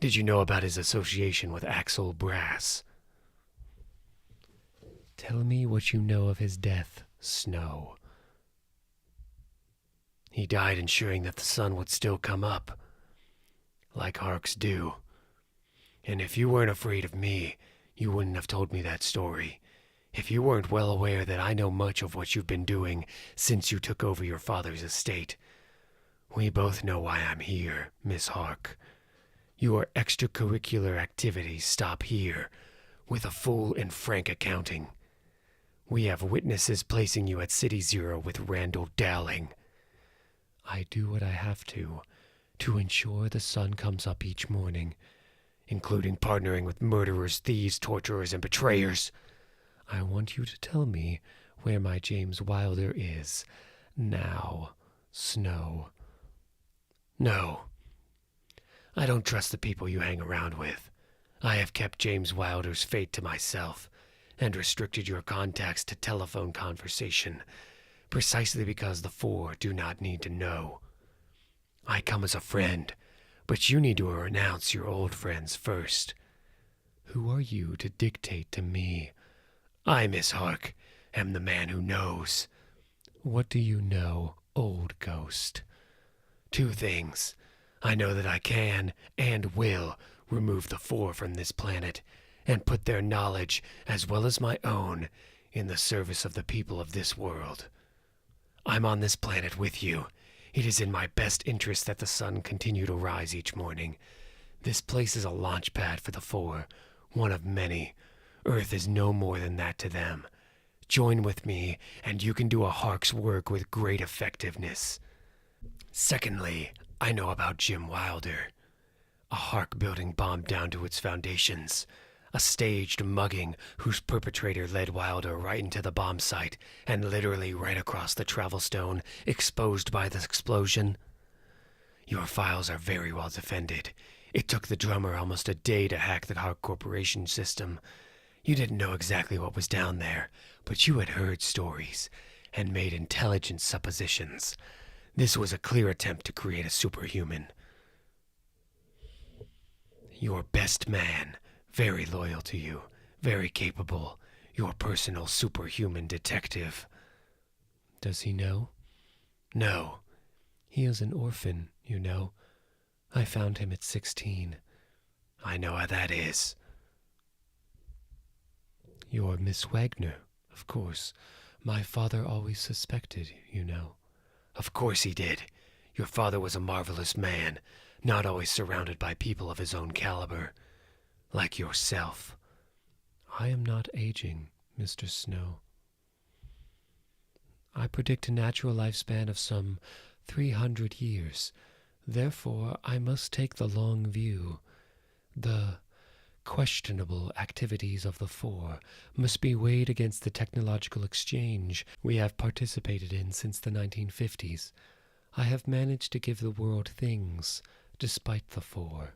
Did you know about his association with Axel Brass? Tell me what you know of his death, Snow. He died ensuring that the sun would still come up, like Harks do. And if you weren't afraid of me, you wouldn't have told me that story. If you weren't well aware that I know much of what you've been doing since you took over your father's estate. We both know why I'm here, Miss Hark. Your extracurricular activities stop here, with a full and frank accounting. We have witnesses placing you at City Zero with Randall Dowling. I do what I have to ensure the sun comes up each morning, including partnering with murderers, thieves, torturers, and betrayers. I want you to tell me where my James Wilder is. Now, Snow. No. I don't trust the people you hang around with. I have kept James Wilder's fate to myself, and restricted your contacts to telephone conversation, precisely because the Four do not need to know. I come as a friend, but you need to renounce your old friends first. Who are you to dictate to me? I, Miss Hark, am the man who knows. What do you know, old ghost? 2 things. I know that I can, and will, remove the Four from this planet, and put their knowledge, as well as my own, in the service of the people of this world. I'm on this planet with you. It is in my best interest that the sun continue to rise each morning. This place is a launch pad for the Four, one of many. Earth is no more than that to them. Join with me, and you can do a Hark's work with great effectiveness. Secondly, I know about Jim Wilder. A Hark building bombed down to its foundations. A staged mugging whose perpetrator led Wilder right into the bomb site and literally right across the travel stone exposed by the explosion. Your files are very well defended. It took the drummer almost a day to hack the Hark Corporation system. You didn't know exactly what was down there, but you had heard stories and made intelligent suppositions. This was a clear attempt to create a superhuman. Your best man, very loyal to you, very capable, your personal superhuman detective. Does he know? No. He is an orphan, you know. I found him at 16. I know how that is. You're Miss Wagner, of course. My father always suspected, you know. Of course he did. Your father was a marvelous man, not always surrounded by people of his own caliber. Like yourself. I am not aging, Mr. Snow. I predict a natural lifespan of some 300 years. Therefore, I must take the long view. The questionable activities of the four must be weighed against the technological exchange we have participated in since the 1950s. I have managed to give the world things, despite the four.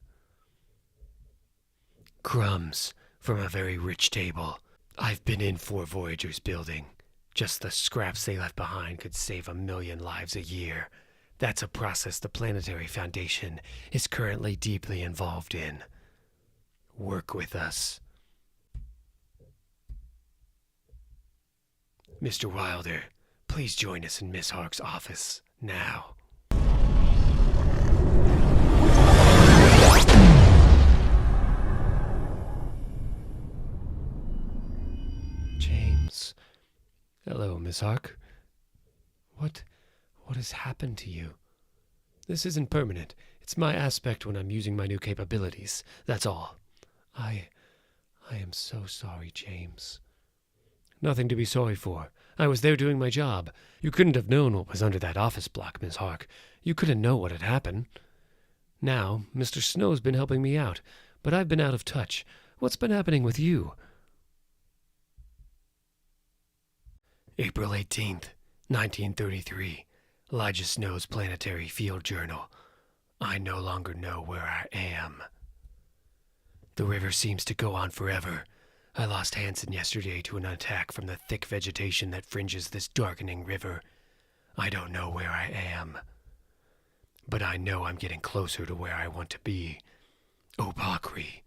Crumbs from a very rich table. I've been in 4 Voyagers building. Just the scraps they left behind could save 1 million lives a year. That's a process the Planetary Foundation is currently deeply involved in. Work with us. Mr. Wilder, please join us in Miss Hark's office now. James. Hello, Miss Hark. What has happened to you? This isn't permanent. It's my aspect when I'm using my new capabilities. That's all. I am so sorry, James. Nothing to be sorry for. I was there doing my job. You couldn't have known what was under that office block, Miss Hark. You couldn't know what had happened. Now, Mr. Snow's been helping me out, but I've been out of touch. What's been happening with you? April 18th, 1933. Elijah Snow's Planetary Field Journal. I no longer know where I am. The river seems to go on forever. I lost Hansen yesterday to an attack from the thick vegetation that fringes this darkening river. I don't know where I am. But I know I'm getting closer to where I want to be. Opakri.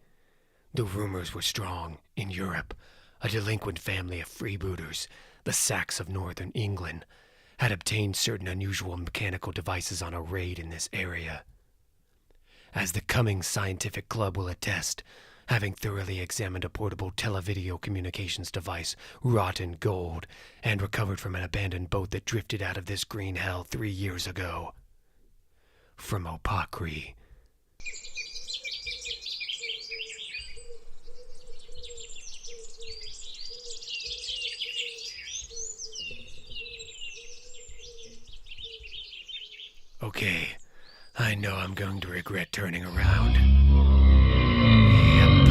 The rumors were strong in Europe. A delinquent family of freebooters, the Sacks of northern England, had obtained certain unusual mechanical devices on a raid in this area. As the Cummings Scientific Club will attest, having thoroughly examined a portable televideo communications device wrought in gold and recovered from an abandoned boat that drifted out of this green hell 3 years ago. From Opakri. Okay, I know I'm going to regret turning around. Yep.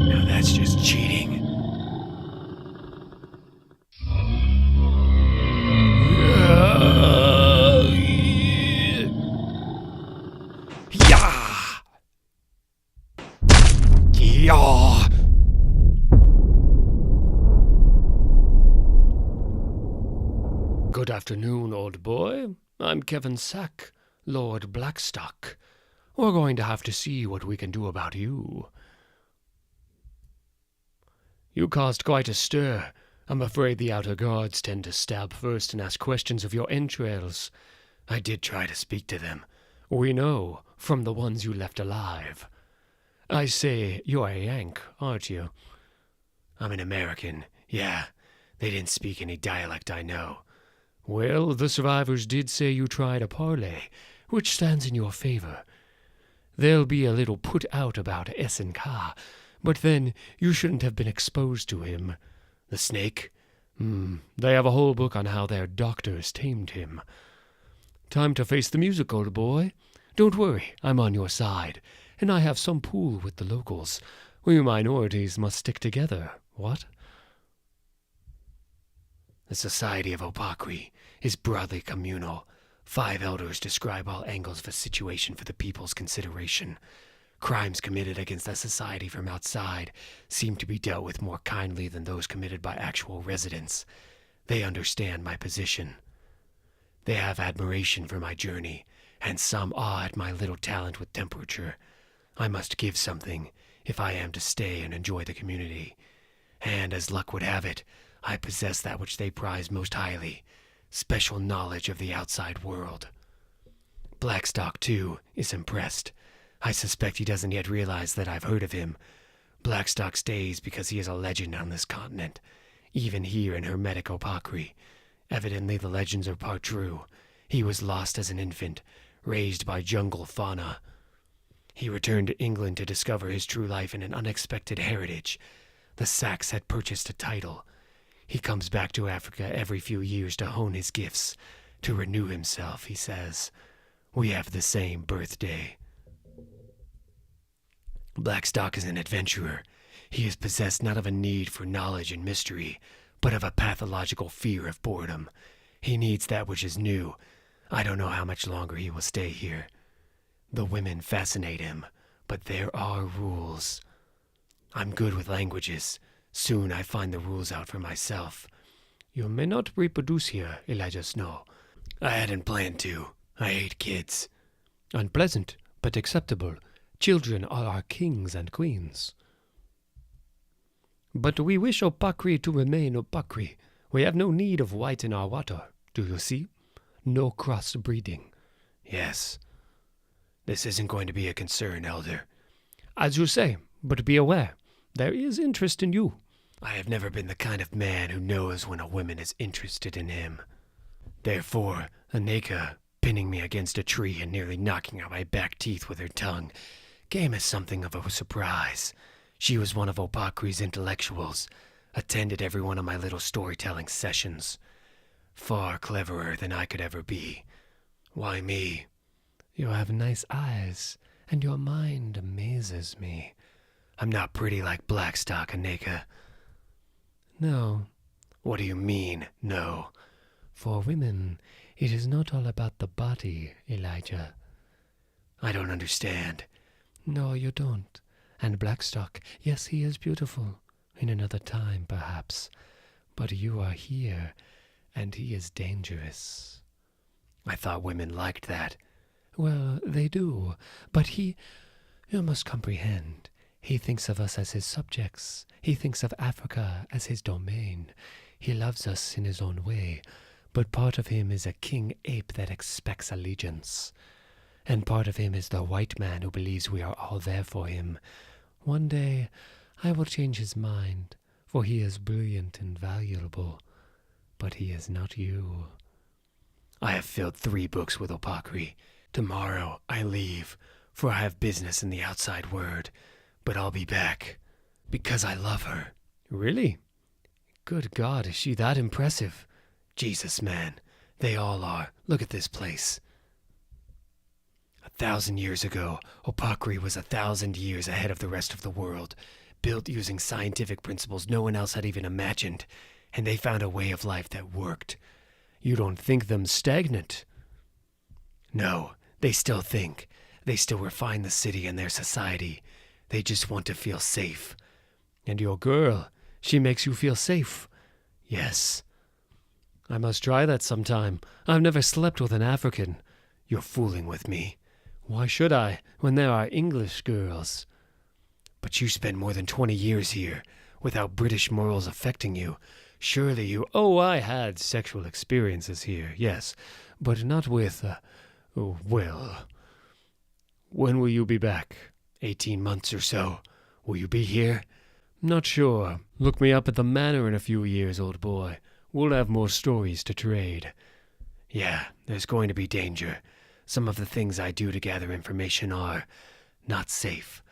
Now that's just cheating. Good afternoon, old boy. I'm Kevin Sack, Lord Blackstock. We're going to have to see what we can do about you. You caused quite a stir. I'm afraid the outer guards tend to stab first and ask questions of your entrails. I did try to speak to them. We know, from the ones you left alive. I say, you're a Yank, aren't you? I'm an American, yeah. They didn't speak any dialect I know. Well, the survivors did say you tried a parley, which stands in your favor. They'll be a little put out about SNK, but then you shouldn't have been exposed to him. The snake? They have a whole book on how their doctors tamed him. Time to face the music, old boy. Don't worry, I'm on your side, and I have some pull with the locals. We minorities must stick together, what? The Society of Opakri is broadly communal. 5 elders describe all angles of a situation for the people's consideration. Crimes committed against the society from outside seem to be dealt with more kindly than those committed by actual residents. They understand my position. They have admiration for my journey, and some awe at my little talent with temperature. I must give something if I am to stay and enjoy the community. And as luck would have it, I possess that which they prize most highly, special knowledge of the outside world. Blackstock, too, is impressed. I suspect he doesn't yet realize that I've heard of him. Blackstock stays because he is a legend on this continent, even here in Hermetic Opakri. Evidently the legends are part true. He was lost as an infant, raised by jungle fauna. He returned to England to discover his true life in an unexpected heritage. The Sacs had purchased a title. He comes back to Africa every few years to hone his gifts, to renew himself, he says. We have the same birthday. Blackstock is an adventurer. He is possessed not of a need for knowledge and mystery, but of a pathological fear of boredom. He needs that which is new. I don't know how much longer he will stay here. The women fascinate him, but there are rules. I'm good with languages. Soon I find the rules out for myself. You may not reproduce here, Elijah Snow. I hadn't planned to. I hate kids. Unpleasant, but acceptable. Children are our kings and queens. But we wish Opakri to remain Opakri. We have no need of white in our water, do you see? No cross-breeding. Yes. This isn't going to be a concern, Elder. As you say, but be aware, there is interest in you. I have never been the kind of man who knows when a woman is interested in him. Therefore, Aneka, pinning me against a tree and nearly knocking out my back teeth with her tongue, came as something of a surprise. She was one of Opakri's intellectuals, attended every one of my little storytelling sessions. Far cleverer than I could ever be. Why me? You have nice eyes, and your mind amazes me. I'm not pretty like Blackstock, Aneka. No. What do you mean, no? For women, it is not all about the body, Elijah. I don't understand. No, you don't. And Blackstock, yes, he is beautiful. In another time, perhaps. But you are here, and he is dangerous. I thought women liked that. Well, they do. But you must comprehend. He thinks of us as his subjects. He thinks of Africa as his domain. He loves us in his own way. But part of him is a king ape that expects allegiance. And part of him is the white man who believes we are all there for him. One day, I will change his mind, for he is brilliant and valuable. But he is not you. I have filled 3 books with Opakri. Tomorrow I leave, for I have business in the outside world. But I'll be back, because I love her. Really? Good God, is she that impressive? Jesus, man, they all are. Look at this place. 1,000 years ago, Opakri was 1,000 years ahead of the rest of the world, built using scientific principles no one else had even imagined, and they found a way of life that worked. You don't think them stagnant? No, they still think. They still refine the city and their society. They just want to feel safe. And your girl, she makes you feel safe. Yes. I must try that sometime. I've never slept with an African. You're fooling with me. Why should I, when there are English girls? But you spent more than 20 years here, without British morals affecting you. Surely you... Oh, I had sexual experiences here, yes, but not with, well... When will you be back? 18 months or so. Will you be here? Not sure. Look me up at the manor in a few years, old boy. We'll have more stories to trade. Yeah, there's going to be danger. Some of the things I do to gather information are not safe.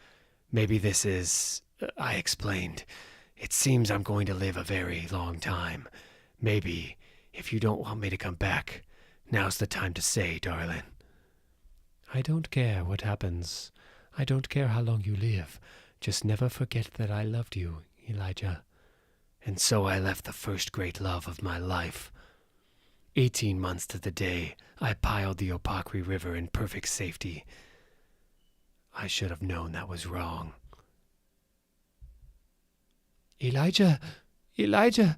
Maybe this is... I explained. It seems I'm going to live a very long time. Maybe, if you don't want me to come back, now's the time to say, darling. I don't care what happens. I don't care how long you live. Just never forget that I loved you, Elijah. And so I left the first great love of my life. 18 months to the day, I piled the Opakri River in perfect safety. I should have known that was wrong. Elijah! Elijah!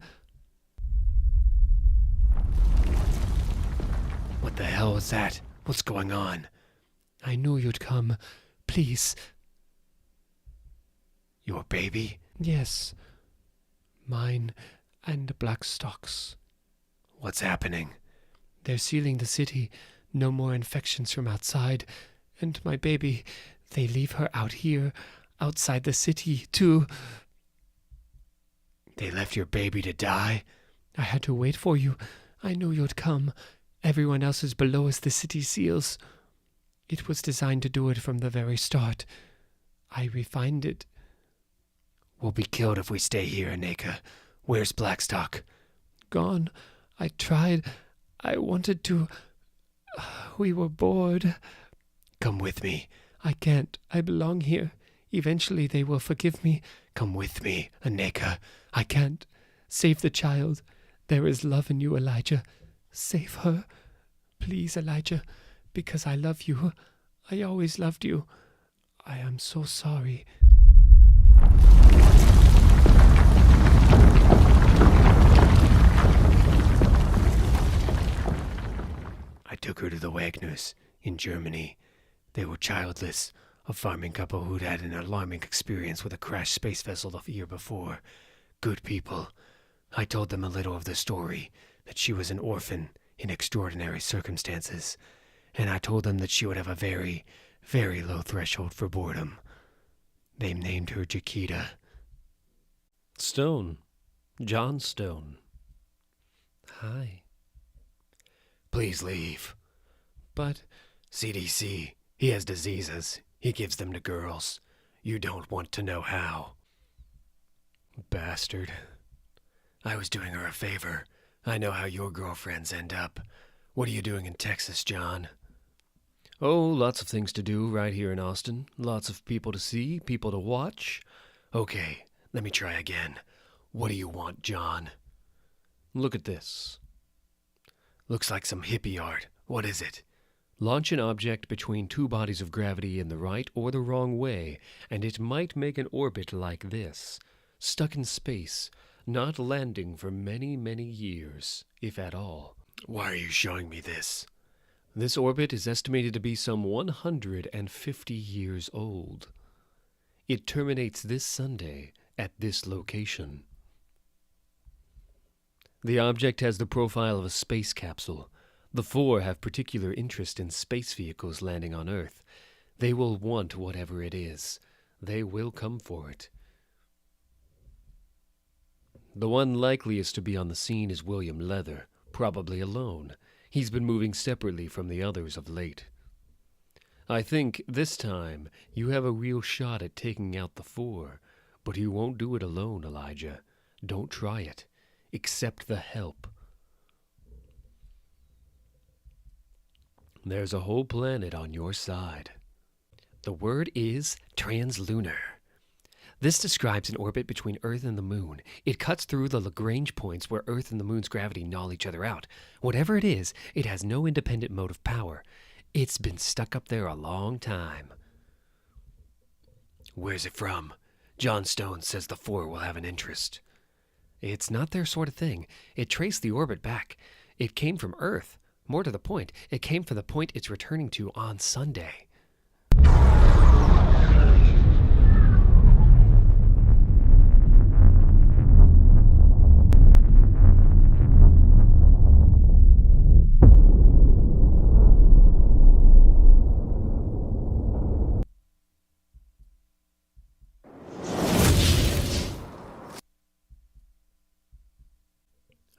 hell was that? What's going on? I knew you'd come. Please. Your baby? Yes. Mine and Blackstock's. What's happening? They're sealing the city. No more infections from outside. And my baby, they leave her out here, outside the city, too. They left your baby to die? I had to wait for you. I knew you'd come. Everyone else is below as the city seals. It was designed to do it from the very start. I refined it. We'll be killed if we stay here, Aneka. Where's Blackstock? Gone. I tried. I wanted to. We were bored. Come with me. I can't. I belong here. Eventually they will forgive me. Come with me, Aneka. I can't. Save the child. There is love in you, Elijah. Save her. Please, Elijah, because I love you. I always loved you. I am so sorry. I took her to the Wagners in Germany. They were childless, a farming couple who'd had an alarming experience with a crashed space vessel the year before. Good people. I told them a little of the story, that she was an orphan in extraordinary circumstances, and I told them that she would have a very, very low threshold for boredom. They named her Jakita. Stone. John Stone. Hi. Please leave. But CDC, he has diseases. He gives them to girls. You don't want to know how. Bastard. I was doing her a favor. I know how your girlfriends end up. What are you doing in Texas, John? Oh, lots of things to do right here in Austin. Lots of people to see, people to watch. Okay, let me try again. What do you want, John? Look at this. Looks like some hippie art. What is it? Launch an object between two bodies of gravity in the right or the wrong way, and it might make an orbit like this, stuck in space, not landing for many, many years, if at all. Why are you showing me this? This orbit is estimated to be some 150 years old. It terminates this Sunday at this location. The object has the profile of a space capsule. The four have particular interest in space vehicles landing on Earth. They will want whatever it is. They will come for it. The one likeliest to be on the scene is William Leather, probably alone. He's been moving separately from the others of late. I think this time you have a real shot at taking out the four, but you won't do it alone, Elijah. Don't try it. Accept the help. There's a whole planet on your side. The word is translunar. This describes an orbit between Earth and the Moon. It cuts through the Lagrange points where Earth and the Moon's gravity gnaw each other out. Whatever it is, it has no independent motive power. It's been stuck up there a long time. Where's it from? John Stone says the four will have an interest. It's not their sort of thing. It traced the orbit back. It came from Earth. More to the point, it came from the point it's returning to on Sunday.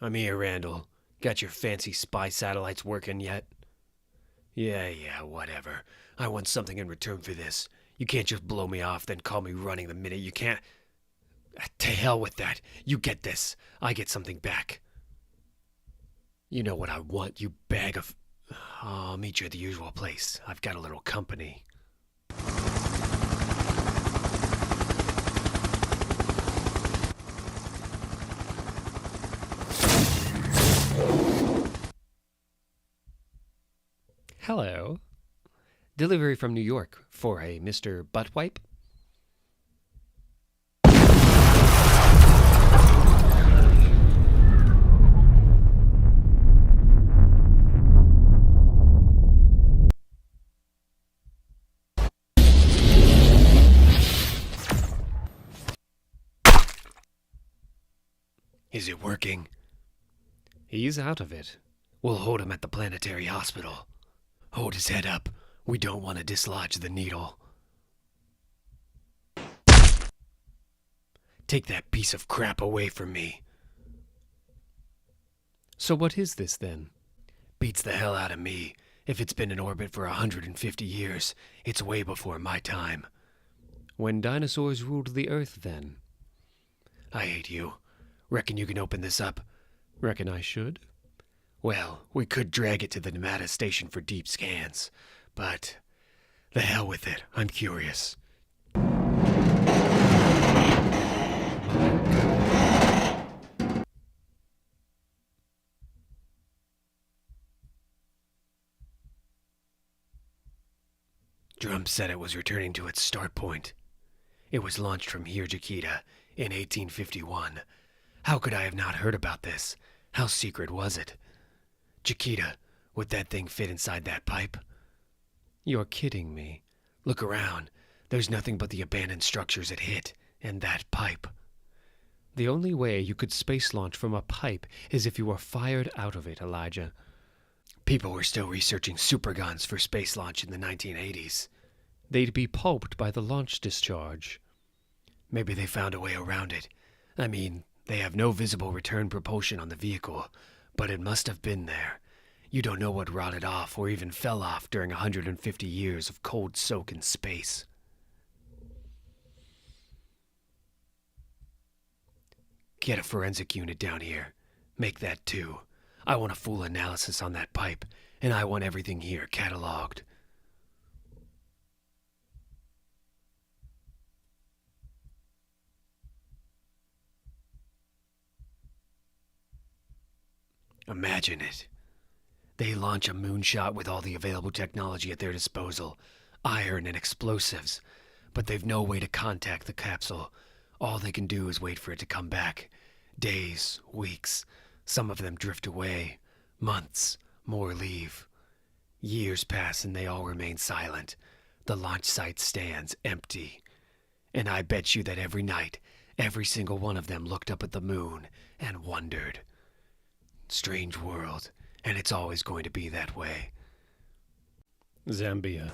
I'm here, Randall. Got your fancy spy satellites working yet? Yeah, whatever. I want something in return for this. You can't just blow me off, then call me running the minute you can't. To hell with that. You get this. I get something back. You know what I want, you bag of... I'll meet you at the usual place. I've got a little company. Hello. Delivery from New York for a Mr. Buttwipe. Is it working? He's out of it. We'll hold him at the Planetary Hospital. Hold his head up. We don't want to dislodge the needle. Take that piece of crap away from me. So what is this, then? Beats the hell out of me. If it's been in orbit for 150 years, it's way before my time. When dinosaurs ruled the Earth, then? I hate you. Reckon you can open this up? Reckon I should? Well, we could drag it to the Nevada station for deep scans. But the hell with it. I'm curious. Drum said it was returning to its start point. It was launched from here, Jakita, in 1851. How could I have not heard about this? How secret was it? Jakita, would that thing fit inside that pipe? You're kidding me. Look around. There's nothing but the abandoned structures it hit, and that pipe. The only way you could space launch from a pipe is if you were fired out of it, Elijah. People were still researching superguns for space launch in the 1980s. They'd be pulped by the launch discharge. Maybe they found a way around it. I mean, they have no visible return propulsion on the vehicle, but it must have been there. You don't know what rotted off or even fell off during 150 years of cold soak in space. Get a forensic unit down here. Make that too. I want a full analysis on that pipe, and I want everything here cataloged. Imagine it. They launch a moonshot with all the available technology at their disposal, iron and explosives, but they've no way to contact the capsule. All they can do is wait for it to come back. Days, weeks, some of them drift away. Months, more leave. Years pass and they all remain silent. The launch site stands empty. And I bet you that every night, every single one of them looked up at the moon and wondered. Strange world, and it's always going to be that way. Zambia.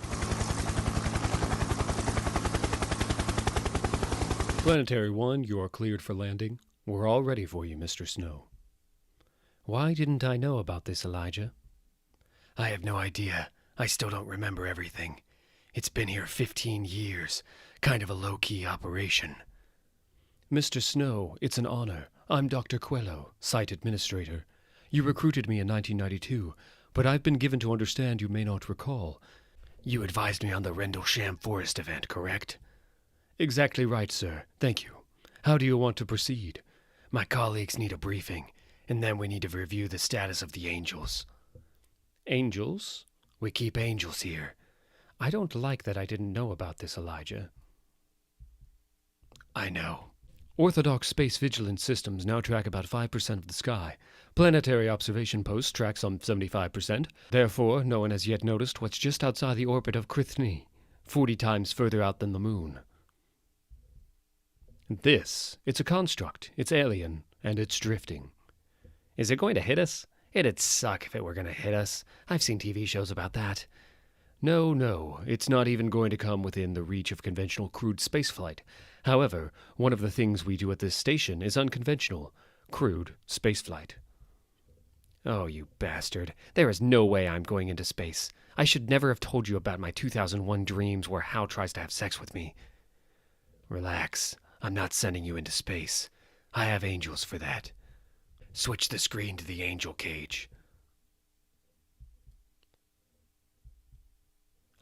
Planetary 1, you are cleared for landing. We're all ready for you, Mr. Snow. Why didn't I know about this, Elijah? I have no idea. I still don't remember everything. It's been here 15 years. Kind of a low-key operation. Mr. Snow, it's an honor. I'm Dr. Quello, site administrator. You recruited me in 1992, but I've been given to understand you may not recall. You advised me on the Rendlesham Forest event, correct? Exactly right, sir. Thank you. How do you want to proceed? My colleagues need a briefing, and then we need to review the status of the angels. Angels? We keep angels here. I don't like that I didn't know about this, Elijah. I know. Orthodox space vigilance systems now track about 5% of the sky. Planetary observation posts track some 75%. Therefore, no one has yet noticed what's just outside the orbit of Krithni, 40 times further out than the moon. It's a construct. It's alien, and it's drifting. Is it going to hit us? It'd suck if it were going to hit us. I've seen TV shows about that. No, it's not even going to come within the reach of conventional crewed spaceflight. However, one of the things we do at this station is unconventional, crewed spaceflight. Oh, you bastard. There is no way I'm going into space. I should never have told you about my 2001 dreams where Hal tries to have sex with me. Relax. I'm not sending you into space. I have angels for that. Switch the screen to the angel cage.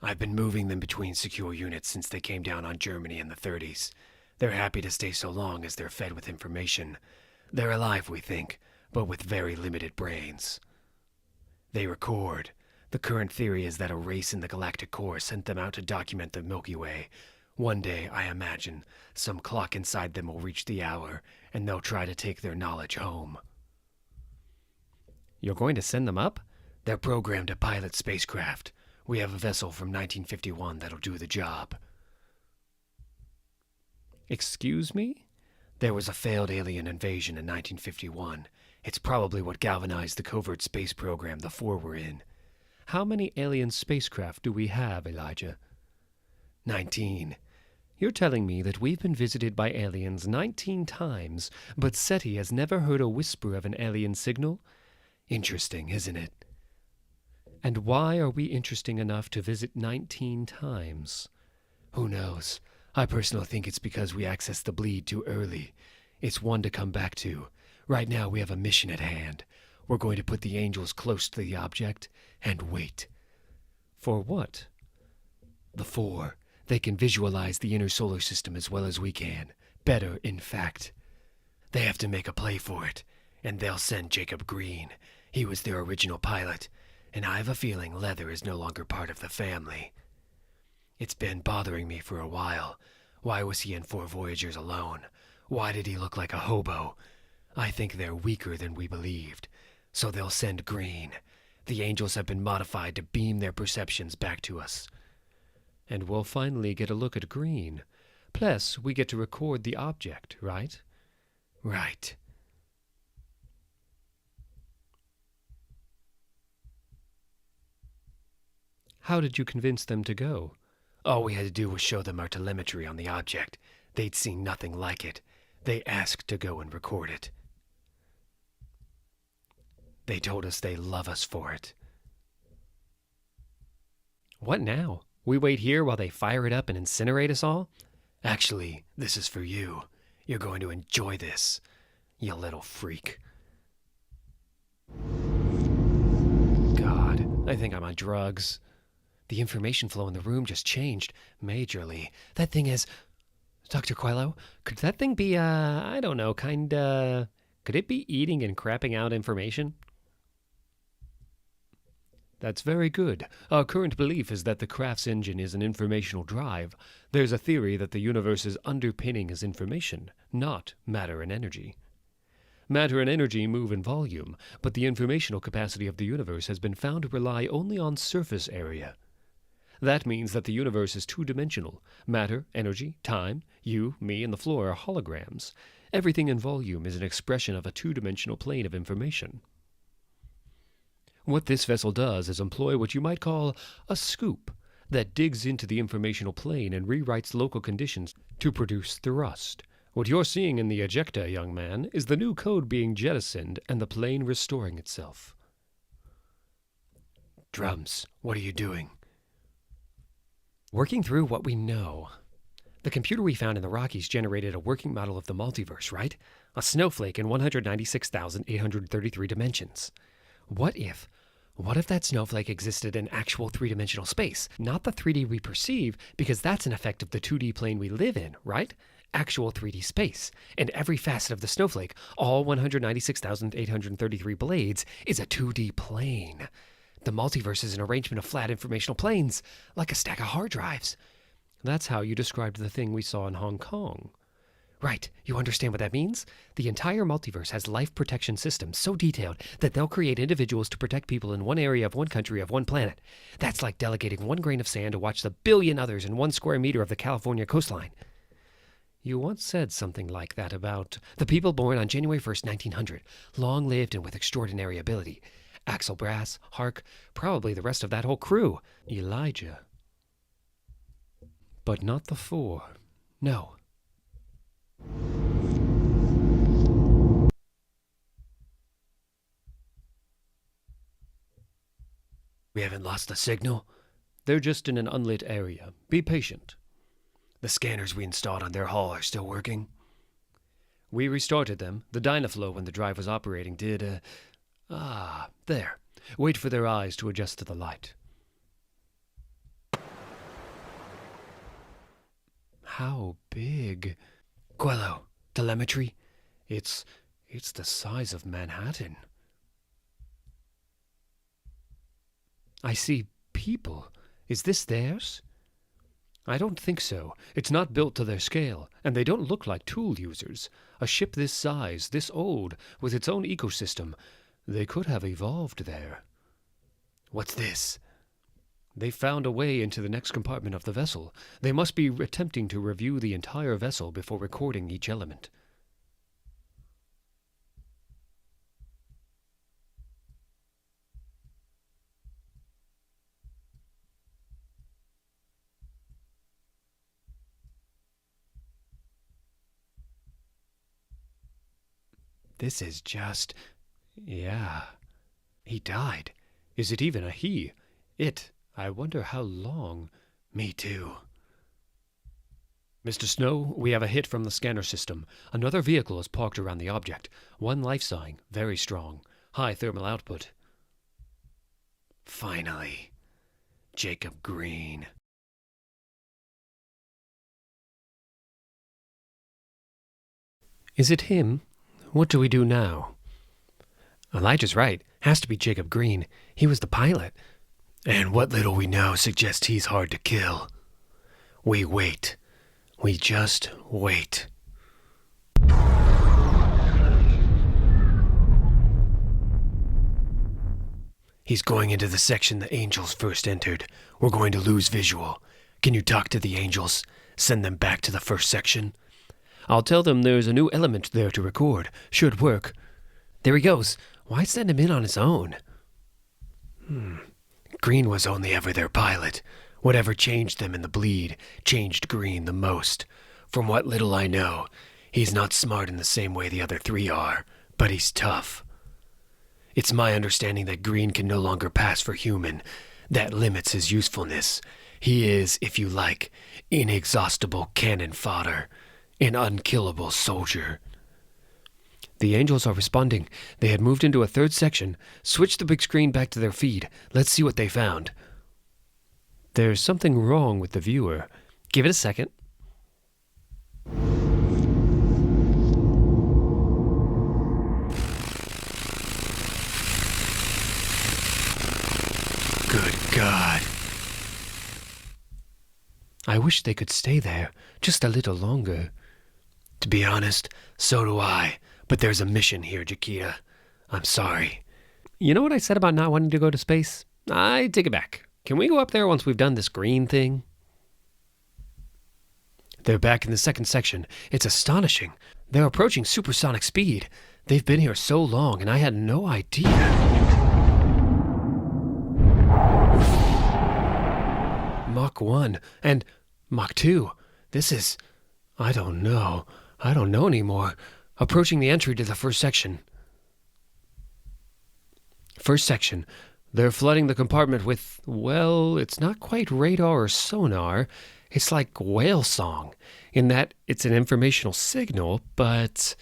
I've been moving them between secure units since they came down on Germany in the 30s. They're happy to stay so long as they're fed with information. They're alive, we think, but with very limited brains. They record. The current theory is that a race in the galactic core sent them out to document the Milky Way. One day, I imagine, some clock inside them will reach the hour, and they'll try to take their knowledge home. You're going to send them up? They're programmed to pilot spacecraft. We have a vessel from 1951 that'll do the job. Excuse me? There was a failed alien invasion in 1951. It's probably what galvanized the covert space program the four were in. How many alien spacecraft do we have, Elijah? 19. You're telling me that we've been visited by aliens 19 times, but SETI has never heard a whisper of an alien signal? Interesting, isn't it? And why are we interesting enough to visit 19 times? Who knows? I personally think it's because we accessed the bleed too early. It's one to come back to. Right now we have a mission at hand. We're going to put the angels close to the object and wait. For what? The four. They can visualize the inner solar system as well as we can. Better, in fact. They have to make a play for it, and they'll send Jacob Green. He was their original pilot, and I have a feeling Leather is no longer part of the family. It's been bothering me for a while. Why was he in 4 Voyagers alone? Why did he look like a hobo? I think they're weaker than we believed, so they'll send Green. The angels have been modified to beam their perceptions back to us. And we'll finally get a look at Green. Plus, we get to record the object, right? Right. How did you convince them to go? All we had to do was show them our telemetry on the object. They'd seen nothing like it. They asked to go and record it. They told us they love us for it. What now? We wait here while they fire it up and incinerate us all? Actually, this is for you. You're going to enjoy this, you little freak. God, I think I'm on drugs. The information flow in the room just changed majorly. That thing is... Dr. Coelho, could that thing be, I don't know, could it be eating and crapping out information? That's very good. Our current belief is that the Craft's engine is an informational drive. There's a theory that the universe's underpinning is information, not matter and energy. Matter and energy move in volume, but the informational capacity of the universe has been found to rely only on surface area. That means that the universe is two-dimensional. Matter, energy, time, you, me, and the floor are holograms. Everything in volume is an expression of a two-dimensional plane of information. What this vessel does is employ what you might call a scoop that digs into the informational plane and rewrites local conditions to produce thrust. What you're seeing in the ejecta, young man, is the new code being jettisoned and the plane restoring itself. Drums, what are you doing? Working through what we know. The computer we found in the Rockies generated a working model of the multiverse, right? A snowflake in 196,833 dimensions. What if that snowflake existed in actual three-dimensional space? Not the 3D we perceive, because that's an effect of the 2D plane we live in, right? Actual 3D space. And every facet of the snowflake, all 196,833 blades, is a 2D plane. The multiverse is an arrangement of flat informational planes, like a stack of hard drives. That's how you described the thing we saw in Hong Kong. Right, you understand what that means? The entire multiverse has life protection systems so detailed that they'll create individuals to protect people in one area of one country of one planet. That's like delegating 1 grain of sand to watch the billion others in 1 square meter of the California coastline. You once said something like that about the people born on January 1st, 1900, long-lived and with extraordinary ability. Axel Brass, Hark, probably the rest of that whole crew. Elijah. But not the 4. No. We haven't lost the signal? They're just in an unlit area. Be patient. The scanners we installed on their hull are still working? We restarted them. The Dynaflow, when the drive was operating, did, there. Wait for their eyes to adjust to the light. How big? Coelho, telemetry? It's the size of Manhattan. I see people. Is this theirs? I don't think so. It's not built to their scale, and they don't look like tool users. A ship this size, this old, with its own ecosystem, they could have evolved there. What's this? They found a way into the next compartment of the vessel. They must be attempting to review the entire vessel before recording each element. This is just... Yeah. He died. Is it even a he? It. I wonder how long. Me too. Mr. Snow, we have a hit from the scanner system. Another vehicle is parked around the object. One life sign, very strong. High thermal output. Finally. Jacob Green. Is it him? What do we do now? Elijah's right. Has to be Jacob Green. He was the pilot. And what little we know suggests he's hard to kill. We wait. We just wait. He's going into the section the angels first entered. We're going to lose visual. Can you talk to the angels? Send them back to the first section? I'll tell them there's a new element there to record. Should work. There he goes. Why send him in on his own? Green was only ever their pilot. Whatever changed them in the bleed changed Green the most. From what little I know, he's not smart in the same way the other three are, but he's tough. It's my understanding that Green can no longer pass for human. That limits his usefulness. He is, if you like, inexhaustible cannon fodder, an unkillable soldier. The angels are responding. They had moved into a third section. Switch the big screen back to their feed. Let's see what they found. There's something wrong with the viewer. Give it a second. Good God. I wish they could stay there just a little longer. To be honest, so do I. But there's a mission here, Jakita. I'm sorry. You know what I said about not wanting to go to space? I take it back. Can we go up there once we've done this green thing? They're back in the second section. It's astonishing. They're approaching supersonic speed. They've been here so long, and I had no idea. Mach 1 and Mach 2. This is... I don't know. I don't know anymore. Approaching the entry to the first section. First section. They're flooding the compartment with, well, it's not quite radar or sonar. It's like whale song, in that it's an informational signal, but...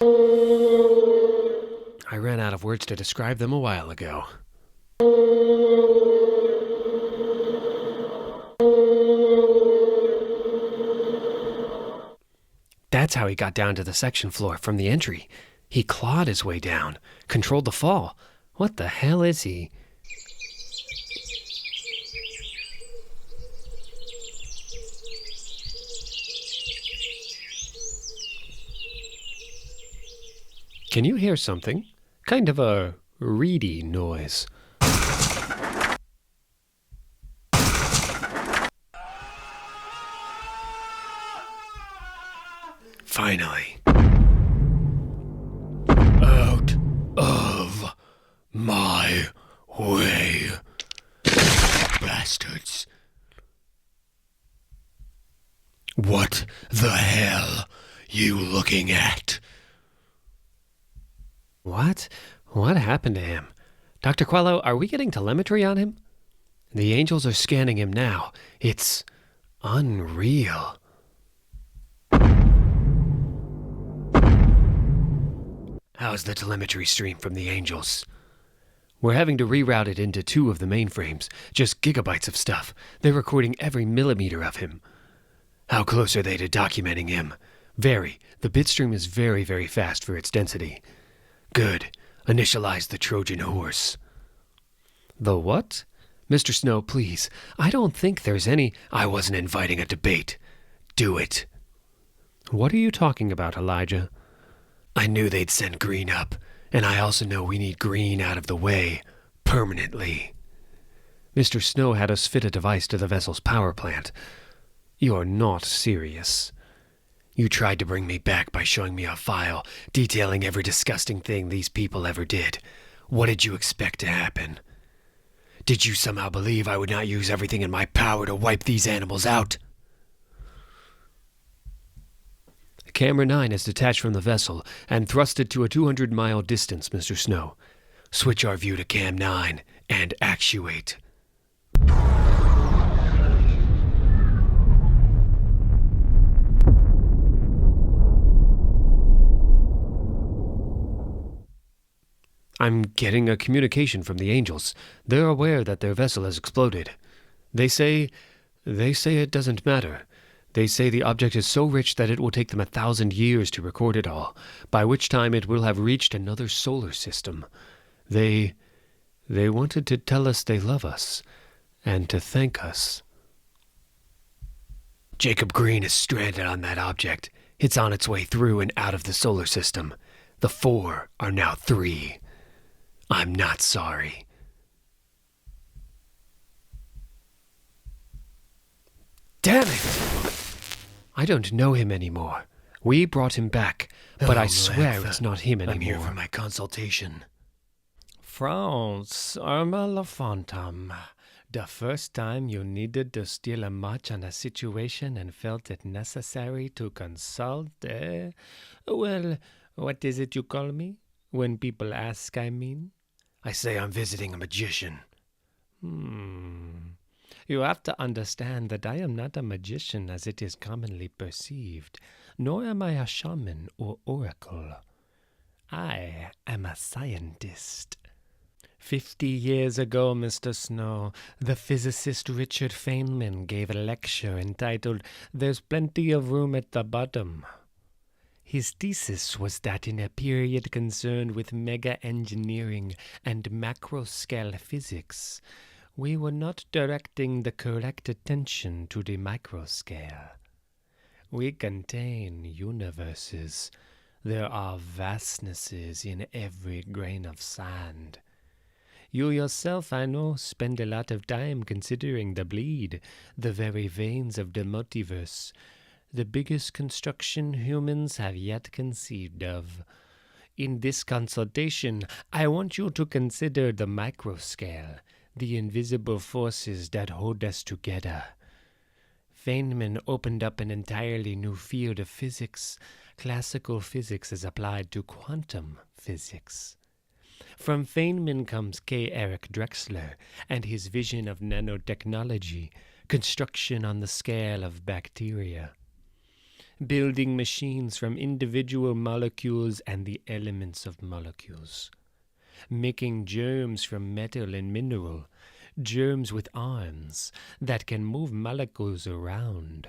I ran out of words to describe them a while ago. That's how he got down to the section floor from the entry. He clawed his way down, controlled the fall. What the hell is he? Can you hear something? Kind of a reedy noise. Finally. Out of my way, bastards. What the hell you looking at? What? What happened to him? Dr. Quello, are we getting telemetry on him? The angels are scanning him now. It's unreal. How's the telemetry stream from the angels? We're having to reroute it into 2 of the mainframes. Just gigabytes of stuff. They're recording every millimeter of him. How close are they to documenting him? Very. The bitstream is very, very fast for its density. Good. Initialize the Trojan horse. The what? Mr. Snow, please. I don't think there's any... I wasn't inviting a debate. Do it. What are you talking about, Elijah? I knew they'd send Green up, and I also know we need Green out of the way, permanently. Mr. Snow had us fit a device to the vessel's power plant. You're not serious. You tried to bring me back by showing me a file detailing every disgusting thing these people ever did. What did you expect to happen? Did you somehow believe I would not use everything in my power to wipe these animals out? Camera 9 is detached from the vessel and thrusted to a 200-mile distance, Mr. Snow. Switch our view to Cam 9 and actuate. I'm getting a communication from the Angels. They're aware that their vessel has exploded. They say it doesn't matter. They say the object is so rich that it will take them 1,000 years to record it all, by which time it will have reached another solar system. They wanted to tell us they love us, and to thank us. Jacob Green is stranded on that object. It's on its way through and out of the solar system. The 4 are now 3. I'm not sorry. Damn it! I don't know him anymore. We brought him back, but I swear it's not him anymore. I'm here for my consultation. France, Irma la Phantom. The first time you needed to steal a match on a situation and felt it necessary to consult, eh? Well, what is it you call me? When people ask, I mean. I say I'm visiting a magician. You have to understand that I am not a magician as it is commonly perceived, nor am I a shaman or oracle. I am a scientist. 50 years ago, Mr. Snow, the physicist Richard Feynman gave a lecture entitled "There's Plenty of Room at the Bottom." His thesis was that in a period concerned with mega-engineering and macro-scale physics, we were not directing the correct attention to the microscale. We contain universes. There are vastnesses in every grain of sand. You yourself, I know, spend a lot of time considering the bleed, the very veins of the multiverse, the biggest construction humans have yet conceived of. In this consultation, I want you to consider the microscale, the invisible forces that hold us together. Feynman opened up an entirely new field of physics, classical physics as applied to quantum physics. From Feynman comes K. Eric Drexler and his vision of nanotechnology, construction on the scale of bacteria. Building machines from individual molecules and the elements of molecules. Making germs from metal and mineral, germs with arms that can move molecules around.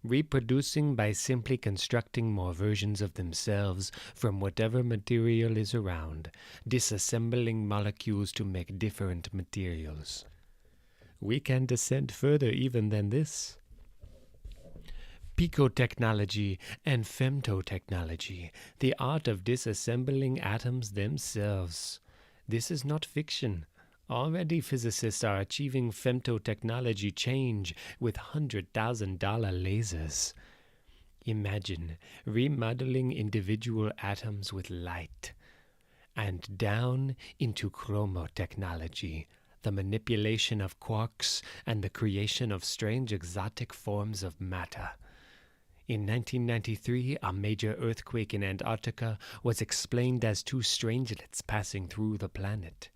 Reproducing by simply constructing more versions of themselves from whatever material is around, disassembling molecules to make different materials. We can descend further even than this. Picotechnology and femtotechnology, the art of disassembling atoms themselves. This is not fiction. Already physicists are achieving femtotechnology change with $100,000 lasers. Imagine remodeling individual atoms with light. And down into chromotechnology, the manipulation of quarks and the creation of strange exotic forms of matter. In 1993, a major earthquake in Antarctica was explained as 2 strangelets passing through the planet.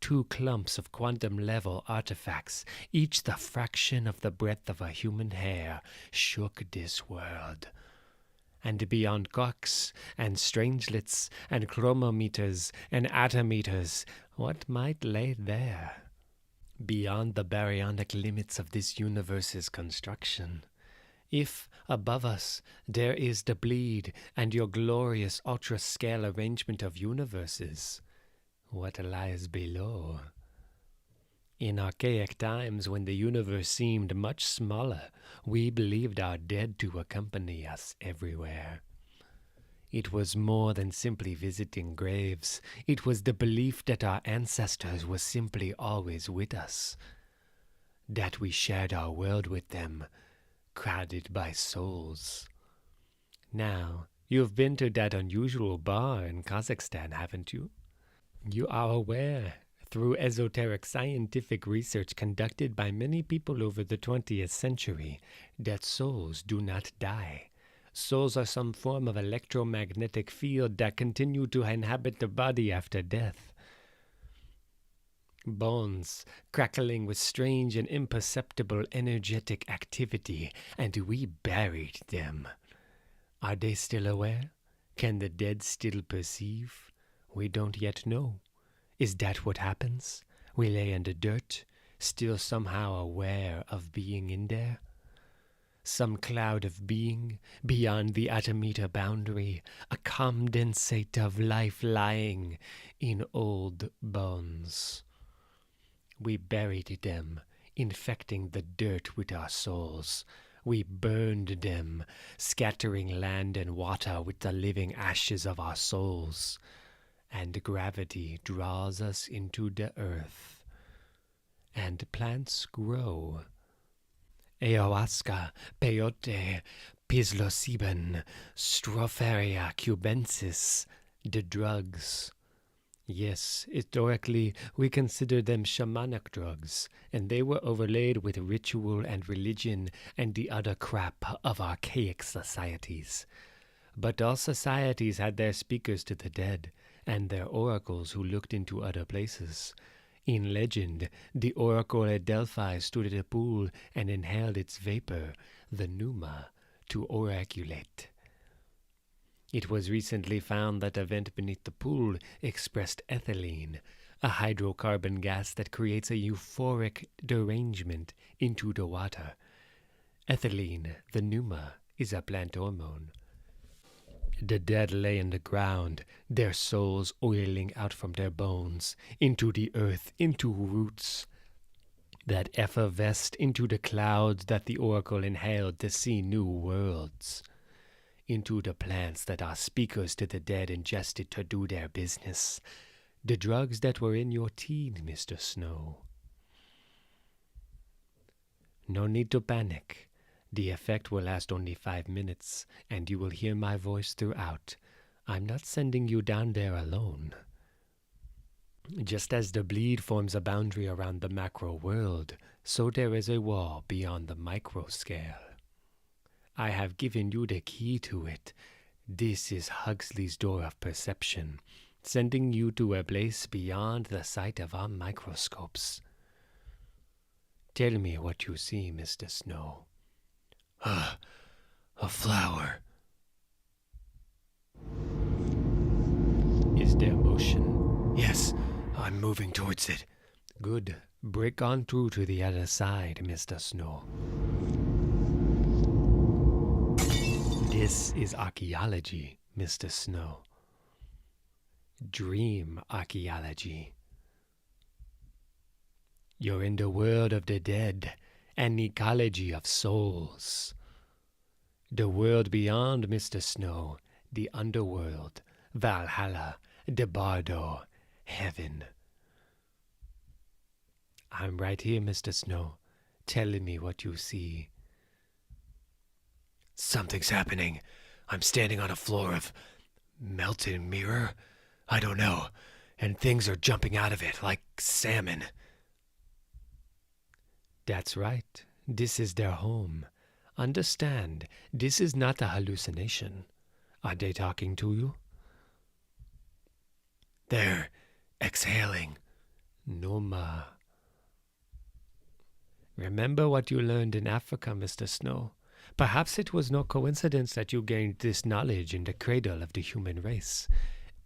2 clumps of quantum-level artifacts, each the fraction of the breadth of a human hair, shook this world. And beyond quarks and strangelets and chromometers and atometers, what might lay there? Beyond the baryonic limits of this universe's construction. If, above us, there is the bleed and your glorious ultra-scale arrangement of universes, what lies below? In archaic times, when the universe seemed much smaller, we believed our dead to accompany us everywhere. It was more than simply visiting graves. It was the belief that our ancestors were simply always with us, that we shared our world with them, crowded by souls. Now, you've been to that unusual bar in Kazakhstan, haven't you? You are aware, through esoteric scientific research conducted by many people over the 20th century, that souls do not die. Souls are some form of electromagnetic field that continue to inhabit the body after death. Bones crackling with strange and imperceptible energetic activity, and we buried them. Are they still aware? Can the dead still perceive? We don't yet know. Is that what happens? We lay in the dirt, still somehow aware of being in there? Some cloud of being, beyond the atometer boundary, a condensate of life lying in old bones. We buried them, infecting the dirt with our souls. We burned them, scattering land and water with the living ashes of our souls. And gravity draws us into the earth. And plants grow. Ayahuasca, peyote, psilocybin, Stropharia cubensis, the drugs. Yes, historically, we consider them shamanic drugs, and they were overlaid with ritual and religion and the other crap of archaic societies. But all societies had their speakers to the dead, and their oracles who looked into other places. In legend, the oracle at Delphi stood at a pool and inhaled its vapor, the pneuma, to oraculate. It was recently found that a vent beneath the pool expressed ethylene, a hydrocarbon gas that creates a euphoric derangement into the water. Ethylene, the pneuma, is a plant hormone. The dead lay in the ground, their souls oiling out from their bones, into the earth, into roots that effervesced into the clouds that the oracle inhaled to see new worlds, into the plants that our speakers to the dead ingested to do their business, the drugs that were in your tea, Mr. Snow. No need to panic. The effect will last only 5 minutes, and you will hear my voice throughout. I'm not sending you down there alone. Just as the bleed forms a boundary around the macro world, so there is a wall beyond the micro scale. I have given you the key to it. This is Huxley's door of perception, sending you to a place beyond the sight of our microscopes. Tell me what you see, Mr. Snow. A flower. Is there motion? Yes, I'm moving towards it. Good. Break on through to the other side, Mr. Snow. This is archaeology, Mr. Snow. Dream archaeology. You're in the world of the dead, an ecology of souls. The world beyond, Mr. Snow, the underworld, Valhalla, the Bardo, heaven. I'm right here, Mr. Snow, telling me what you see. Something's happening. I'm standing on a floor of melted mirror. I don't know. And things are jumping out of it like salmon. That's right. This is their home. Understand, this is not a hallucination. Are they talking to you? They're exhaling. Noma. Remember what you learned in Africa, Mr. Snow. Perhaps it was no coincidence that you gained this knowledge in the cradle of the human race.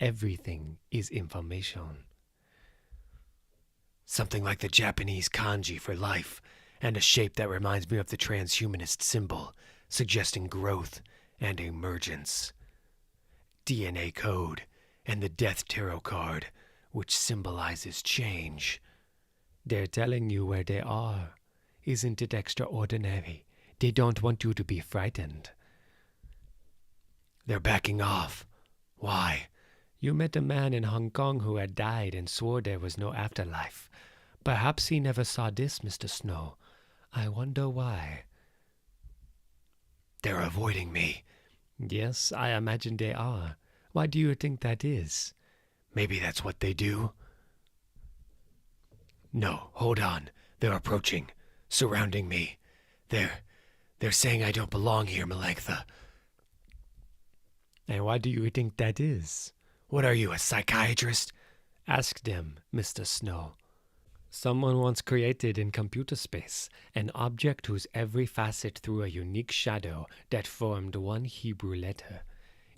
Everything is information. Something like the Japanese kanji for life, and a shape that reminds me of the transhumanist symbol, suggesting growth and emergence. DNA code, and the Death Tarot card, which symbolizes change. They're telling you where they are. Isn't it extraordinary? They don't want you to be frightened. They're backing off. Why? You met a man in Hong Kong who had died and swore there was no afterlife. Perhaps he never saw this, Mr. Snow. I wonder why. They're avoiding me. Yes, I imagine they are. Why do you think that is? Maybe that's what they do. No, hold on. They're approaching, surrounding me. They're saying I don't belong here, Melectha. And why do you think that is? What are you, a psychiatrist? Asked him, Mr. Snow. Someone once created in computer space an object whose every facet threw a unique shadow that formed one Hebrew letter.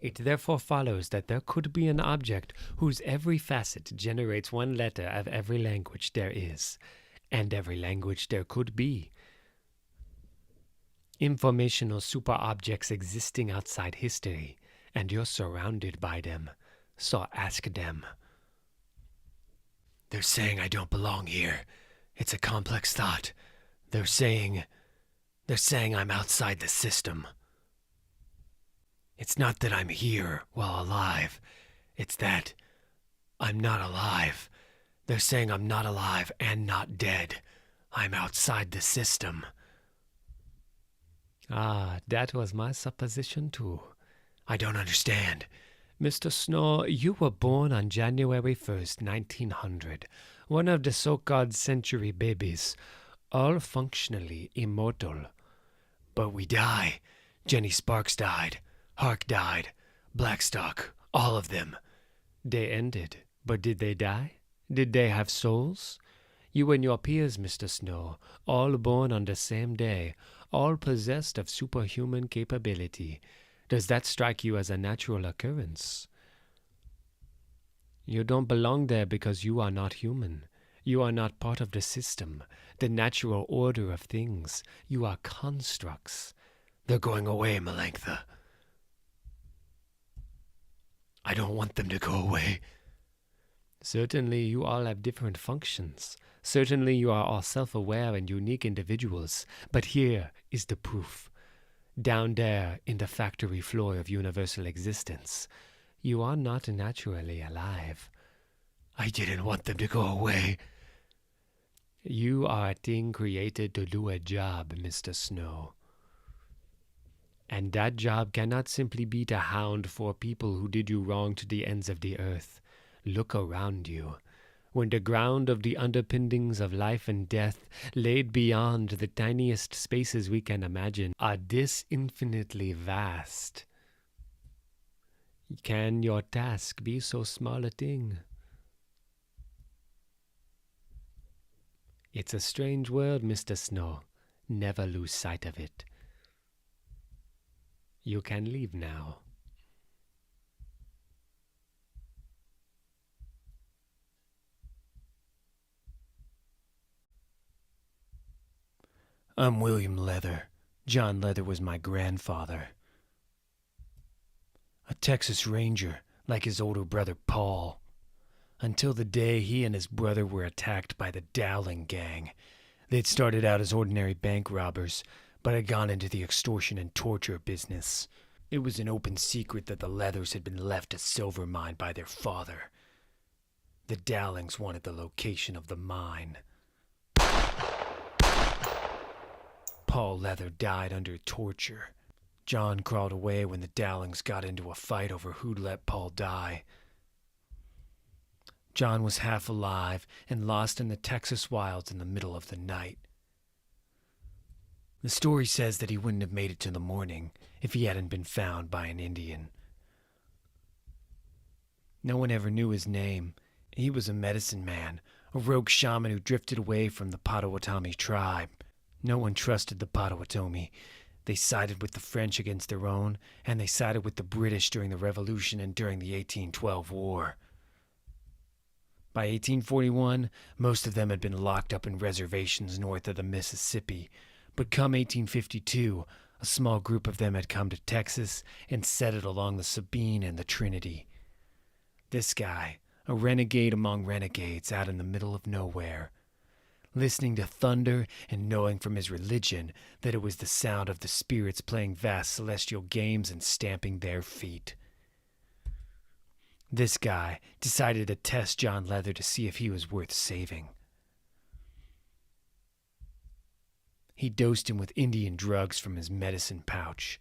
It therefore follows that there could be an object whose every facet generates one letter of every language there is, and every language there could be. Informational super-objects existing outside history, and you're surrounded by them, so ask them. They're saying I don't belong here. It's a complex thought. They're saying I'm outside the system. It's not that I'm here while alive. It's that I'm not alive. They're saying I'm not alive and not dead. I'm outside the system. Ah, that was my supposition too. I don't understand. Mr. Snow, you were born on January 1st, 1900, one of the so-called century babies, all functionally immortal. But we die. Jenny Sparks died. Hark died. Blackstock. All of them. They ended. But did they die? Did they have souls? You and your peers, Mr. Snow, all born on the same day, all possessed of superhuman capability. Does that strike you as a natural occurrence? You don't belong there because you are not human. You are not part of the system, the natural order of things. You are constructs. They're going away, Melantha. I don't want them to go away. Certainly you all have different functions. Certainly you are all self-aware and unique individuals. But here is the proof. Down there in the factory floor of universal existence, you are not naturally alive. I didn't want them to go away. You are a thing created to do a job, Mr. Snow. And that job cannot simply be to hound for people who did you wrong to the ends of the earth. Look around you. When the ground of the underpinnings of life and death, laid beyond the tiniest spaces we can imagine, are this infinitely vast. Can your task be so small a thing? It's a strange world, Mr. Snow. Never lose sight of it. You can leave now. I'm William Leather. John Leather was my grandfather. A Texas Ranger, like his older brother Paul. Until the day he and his brother were attacked by the Dowling gang. They'd started out as ordinary bank robbers, but had gone into the extortion and torture business. It was an open secret that the Leathers had been left a silver mine by their father. The Dowlings wanted the location of the mine. Paul Leather died under torture. John crawled away when the Dowlings got into a fight over who'd let Paul die. John was half alive and lost in the Texas wilds in the middle of the night. The story says that he wouldn't have made it to the morning if he hadn't been found by an Indian. No one ever knew his name. He was a medicine man, a rogue shaman who drifted away from the Potawatomi tribe. No one trusted the Potawatomi. They sided with the French against their own, and they sided with the British during the Revolution and during the 1812 War. By 1841, most of them had been locked up in reservations north of the Mississippi, but come 1852, a small group of them had come to Texas and settled along the Sabine and the Trinity. This guy, a renegade among renegades out in the middle of nowhere, listening to thunder and knowing from his religion that it was the sound of the spirits playing vast celestial games and stamping their feet. This guy decided to test John Leather to see if he was worth saving. He dosed him with Indian drugs from his medicine pouch.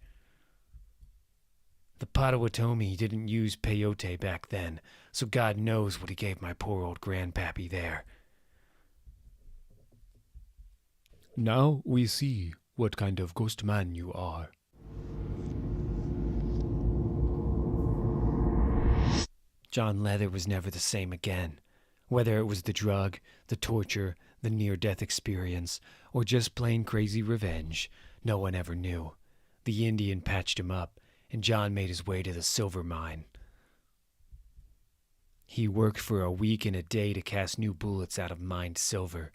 The Potawatomi didn't use peyote back then, so God knows what he gave my poor old grandpappy there. Now we see what kind of ghost man you are. John Leather was never the same again. Whether it was the drug, the torture, the near-death experience, or just plain crazy revenge, no one ever knew. The Indian patched him up, and John made his way to the silver mine. He worked for a week and a day to cast new bullets out of mined silver,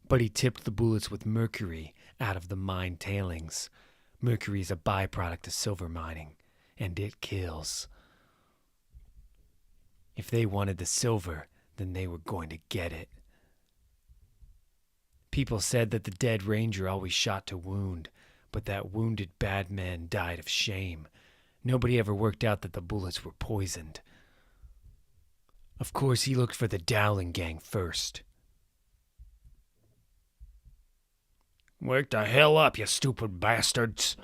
but he tipped the bullets with mercury out of the mine tailings. Mercury is a byproduct of silver mining, and it kills. If they wanted the silver, then they were going to get it. People said that the dead ranger always shot to wound, but that wounded bad man died of shame. Nobody ever worked out that the bullets were poisoned. Of course, he looked for the Dowling gang first. Wake the hell up, you stupid bastards!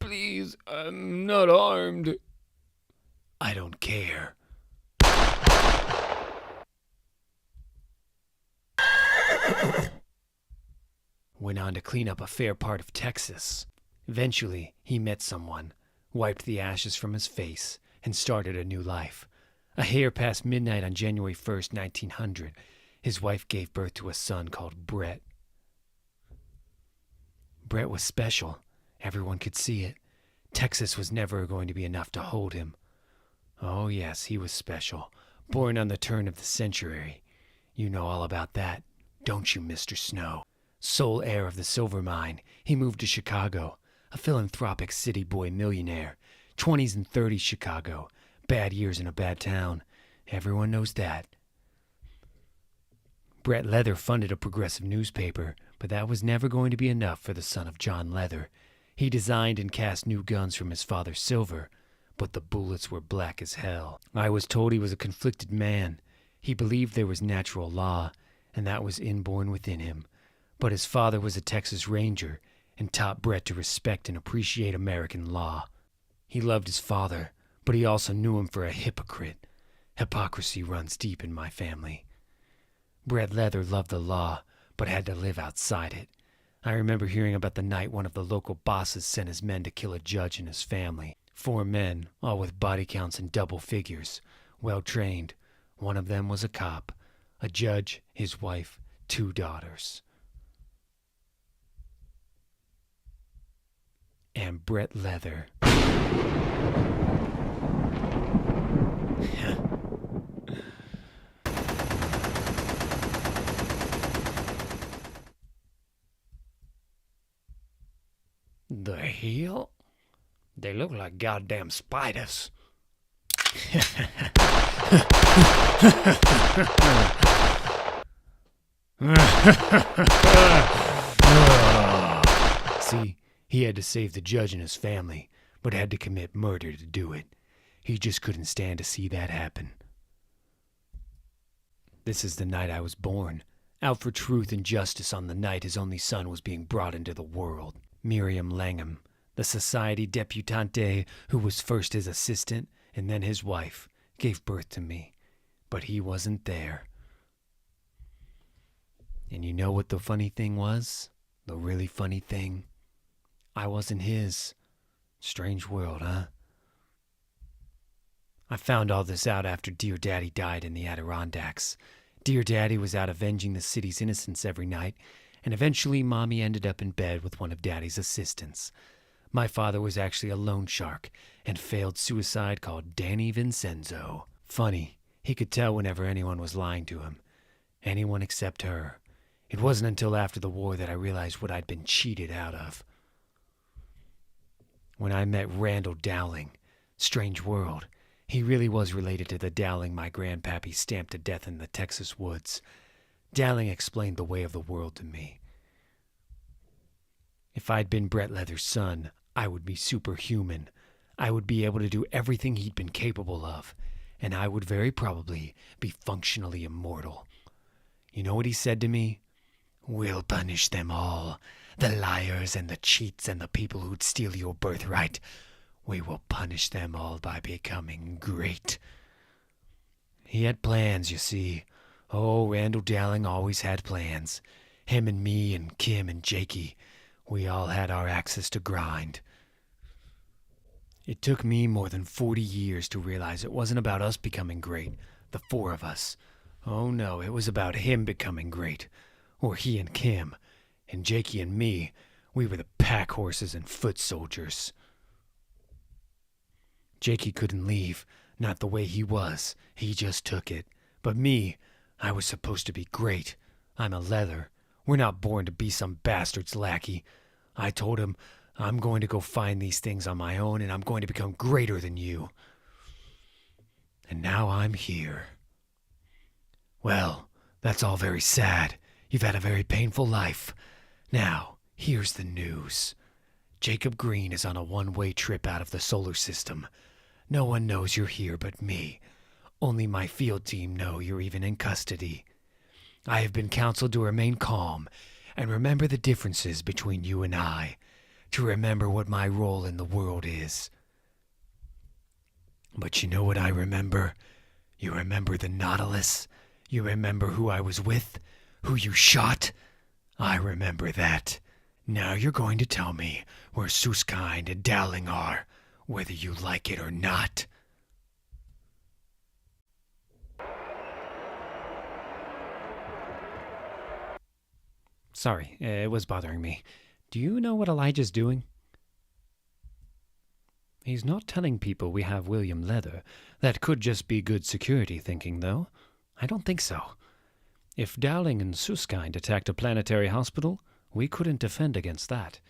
Please, I'm not armed. I don't care. Went on to clean up a fair part of Texas. Eventually, he met someone, wiped the ashes from his face, and started a new life. A hair past midnight on January 1st, 1900, his wife gave birth to a son called Brett. Brett was special. Everyone could see it. Texas was never going to be enough to hold him. Oh yes, he was special. Born on the turn of the century. You know all about that, don't you, Mr. Snow? Sole heir of the silver mine, he moved to Chicago. A philanthropic city boy millionaire. 20s and 30s Chicago. Bad years in a bad town. Everyone knows that. Brett Leather funded a progressive newspaper, but that was never going to be enough for the son of John Leather. He designed and cast new guns from his father's silver, but the bullets were black as hell. I was told he was a conflicted man. He believed there was natural law, and that was inborn within him. But his father was a Texas Ranger and taught Brett to respect and appreciate American law. He loved his father, but he also knew him for a hypocrite. Hypocrisy runs deep in my family. Brett Leather loved the law, but had to live outside it. I remember hearing about the night one of the local bosses sent his men to kill a judge and his family. 4 men, all with body counts in double figures, well trained. One of them was a cop, a judge, his wife, 2 daughters. And Brett Leather. The hell? They look like goddamn spiders. See, he had to save the judge and his family, but had to commit murder to do it. He just couldn't stand to see that happen. This is the night I was born, out for truth and justice on the night his only son was being brought into the world. Miriam Langham, the society debutante who was first his assistant and then his wife, gave birth to me, but he wasn't there. And you know what the funny thing was? The really funny thing? I wasn't his. Strange world, huh? I found all this out after Dear Daddy died in the Adirondacks. Dear Daddy was out avenging the city's innocence every night, and eventually Mommy ended up in bed with one of Daddy's assistants. My father was actually a loan shark and failed suicide called Danny Vincenzo. Funny, he could tell whenever anyone was lying to him. Anyone except her. It wasn't until after the war that I realized what I'd been cheated out of. When I met Randall Dowling, strange world, he really was related to the Dowling my grandpappy stamped to death in the Texas woods. Dowling explained the way of the world to me. If I'd been Brett Leather's son, I would be superhuman. I would be able to do everything he'd been capable of, and I would very probably be functionally immortal. You know what he said to me? "We'll punish them all, the liars and the cheats and the people who'd steal your birthright. We will punish them all by becoming great. He had plans, you see. Oh, Randall Dowling always had plans. Him and me and Kim and Jakey, we all had our axes to grind. It took me more than 40 years to realize it wasn't about us becoming great, the four of us. Oh no, it was about him becoming great. Or he and Kim. And Jakey and me, we were the pack horses and foot soldiers. Jakey couldn't leave, not the way he was. He just took it. But me, I was supposed to be great. I'm a leather. We're not born to be some bastard's lackey. I told him, I'm going to go find these things on my own, and I'm going to become greater than you. And now I'm here. Well, that's all very sad. You've had a very painful life. Now, here's the news. Jacob Green is on a one-way trip out of the solar system. No one knows you're here but me. Only my field team know you're even in custody. I have been counseled to remain calm and remember the differences between you and I, to remember what my role in the world is. But you know what I remember? You remember the Nautilus? You remember who I was with? Who you shot? I remember that. Now you're going to tell me where Susskind and Dowling are, whether you like it or not. Sorry, it was bothering me. Do you know what Elijah's doing? He's not telling people we have William Leather. That could just be good security thinking, though. I don't think so. If Dowling and Susskind attacked a planetary hospital, we couldn't defend against that.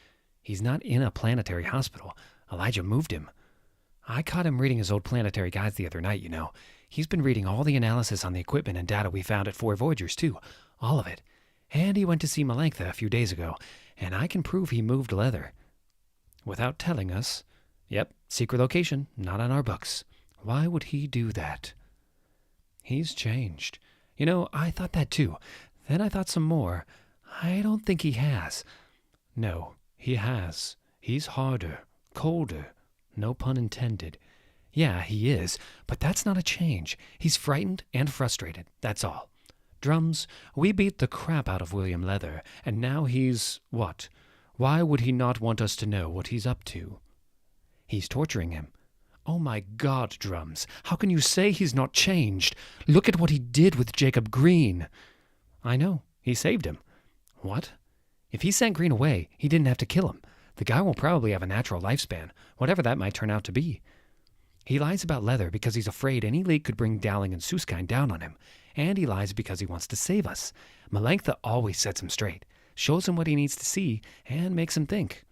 He's not in a planetary hospital. Elijah moved him. I caught him reading his old planetary guides the other night, you know. He's been reading all the analysis on the equipment and data we found at Four Voyagers, too. All of it. And he went to see Melanctha a few days ago, and I can prove he moved Leather. Without telling us. Yep, secret location, not on our books. Why would he do that? He's changed. You know, I thought that too. Then I thought some more. I don't think he has. No, he has. He's harder, colder. No pun intended. Yeah, he is, but that's not a change. He's frightened and frustrated, that's all. Drums, we beat the crap out of William Leather, and now he's, what? Why would he not want us to know what he's up to? He's torturing him. Oh my God, Drums, how can you say he's not changed? Look at what he did with Jacob Green. I know, he saved him. What? If he sent Green away, he didn't have to kill him. The guy will probably have a natural lifespan, whatever that might turn out to be. He lies about Leather because he's afraid any leak could bring Dowling and Susskind down on him. And he lies because he wants to save us. Melanctha always sets him straight, shows him what he needs to see, and makes him think.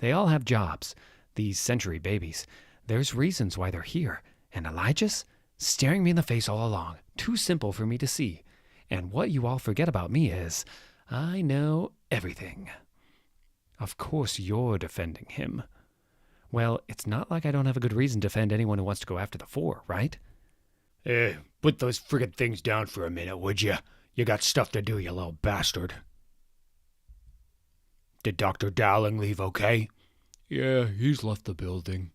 They all have jobs, these century babies. There's reasons why they're here. And Elijah's staring me in the face all along, too simple for me to see. And what you all forget about me is, I know everything. Of course you're defending him. Well, it's not like I don't have a good reason to defend anyone who wants to go after the Four, right? Put those friggin' things down for a minute, would you? You got stuff to do, you little bastard. Did Dr. Dowling leave okay? Yeah, he's left the building.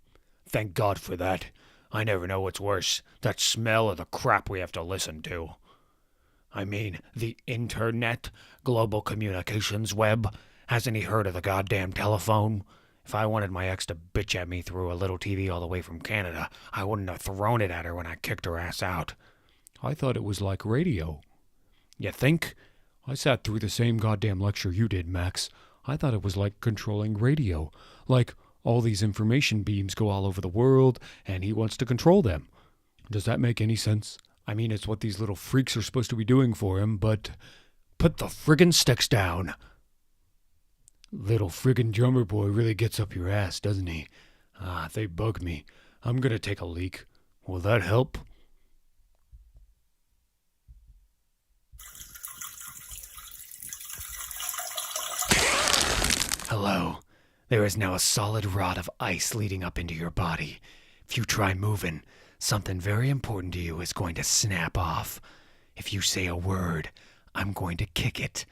Thank God for that. I never know what's worse, that smell or the crap we have to listen to. I mean, the internet, global communications web. Hasn't he heard of the goddamn telephone? If I wanted my ex to bitch at me through a little TV all the way from Canada, I wouldn't have thrown it at her when I kicked her ass out. I thought it was like radio. You think? I sat through the same goddamn lecture you did, Max. I thought it was like controlling radio. Like, all these information beams go all over the world, and he wants to control them. Does that make any sense? I mean, it's what these little freaks are supposed to be doing for him, but... Put the friggin' sticks down. Little friggin' drummer boy really gets up your ass, doesn't he? They bug me. I'm gonna take a leak. Will that help? Hello. There is now a solid rod of ice leading up into your body. If you try moving, something very important to you is going to snap off. If you say a word, I'm going to kick it.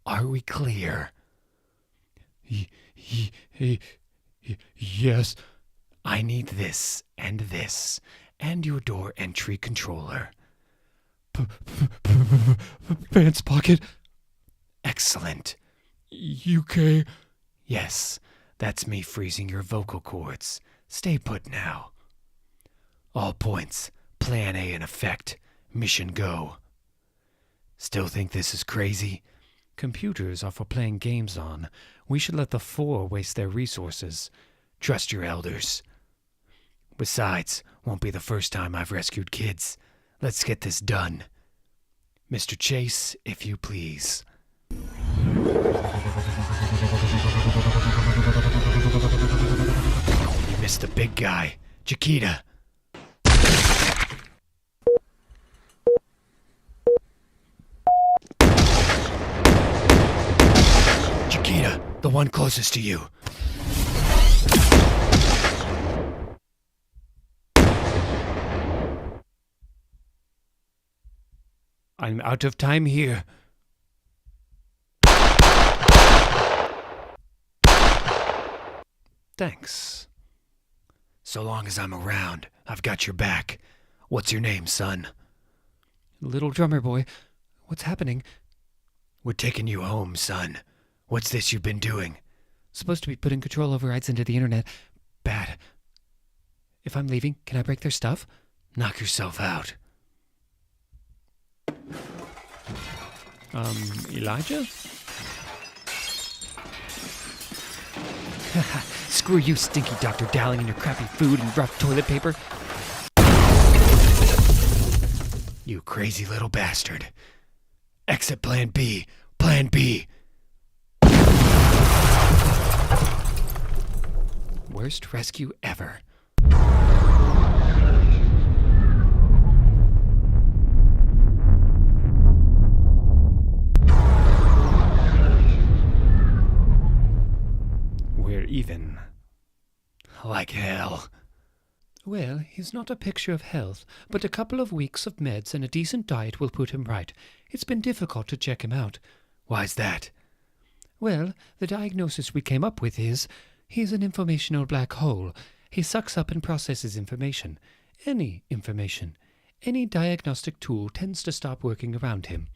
Are we clear? Yes. I need this, and your door entry controller. Pants pocket. Excellent. UK. Yes, that's me freezing your vocal cords. Stay put now. All points. Plan A in effect. Mission go. Still think this is crazy? Computers are for playing games on. We should let the Four waste their resources. Trust your elders. Besides, won't be the first time I've rescued kids. Let's get this done. Mr. Chase, if you please. You missed the big guy. Jakita. Jakita, the one closest to you. I'm out of time here. Thanks. So long as I'm around, I've got your back. What's your name, son? Little drummer boy, what's happening? We're taking you home, son. What's this you've been doing? Supposed to be putting control overrides into the internet. Bad. If I'm leaving, can I break their stuff? Knock yourself out. Elijah? Screw you, stinky Dr. Dowling, and your crappy food and rough toilet paper. You crazy little bastard. Exit Plan B. Plan B. Worst rescue ever. We're even. Like hell. Well, he's not a picture of health, but a couple of weeks of meds and a decent diet will put him right. It's been difficult to check him out. Why's that? Well, the diagnosis we came up with is he's an informational black hole. He sucks up and processes information. Any information. Any diagnostic tool tends to stop working around him.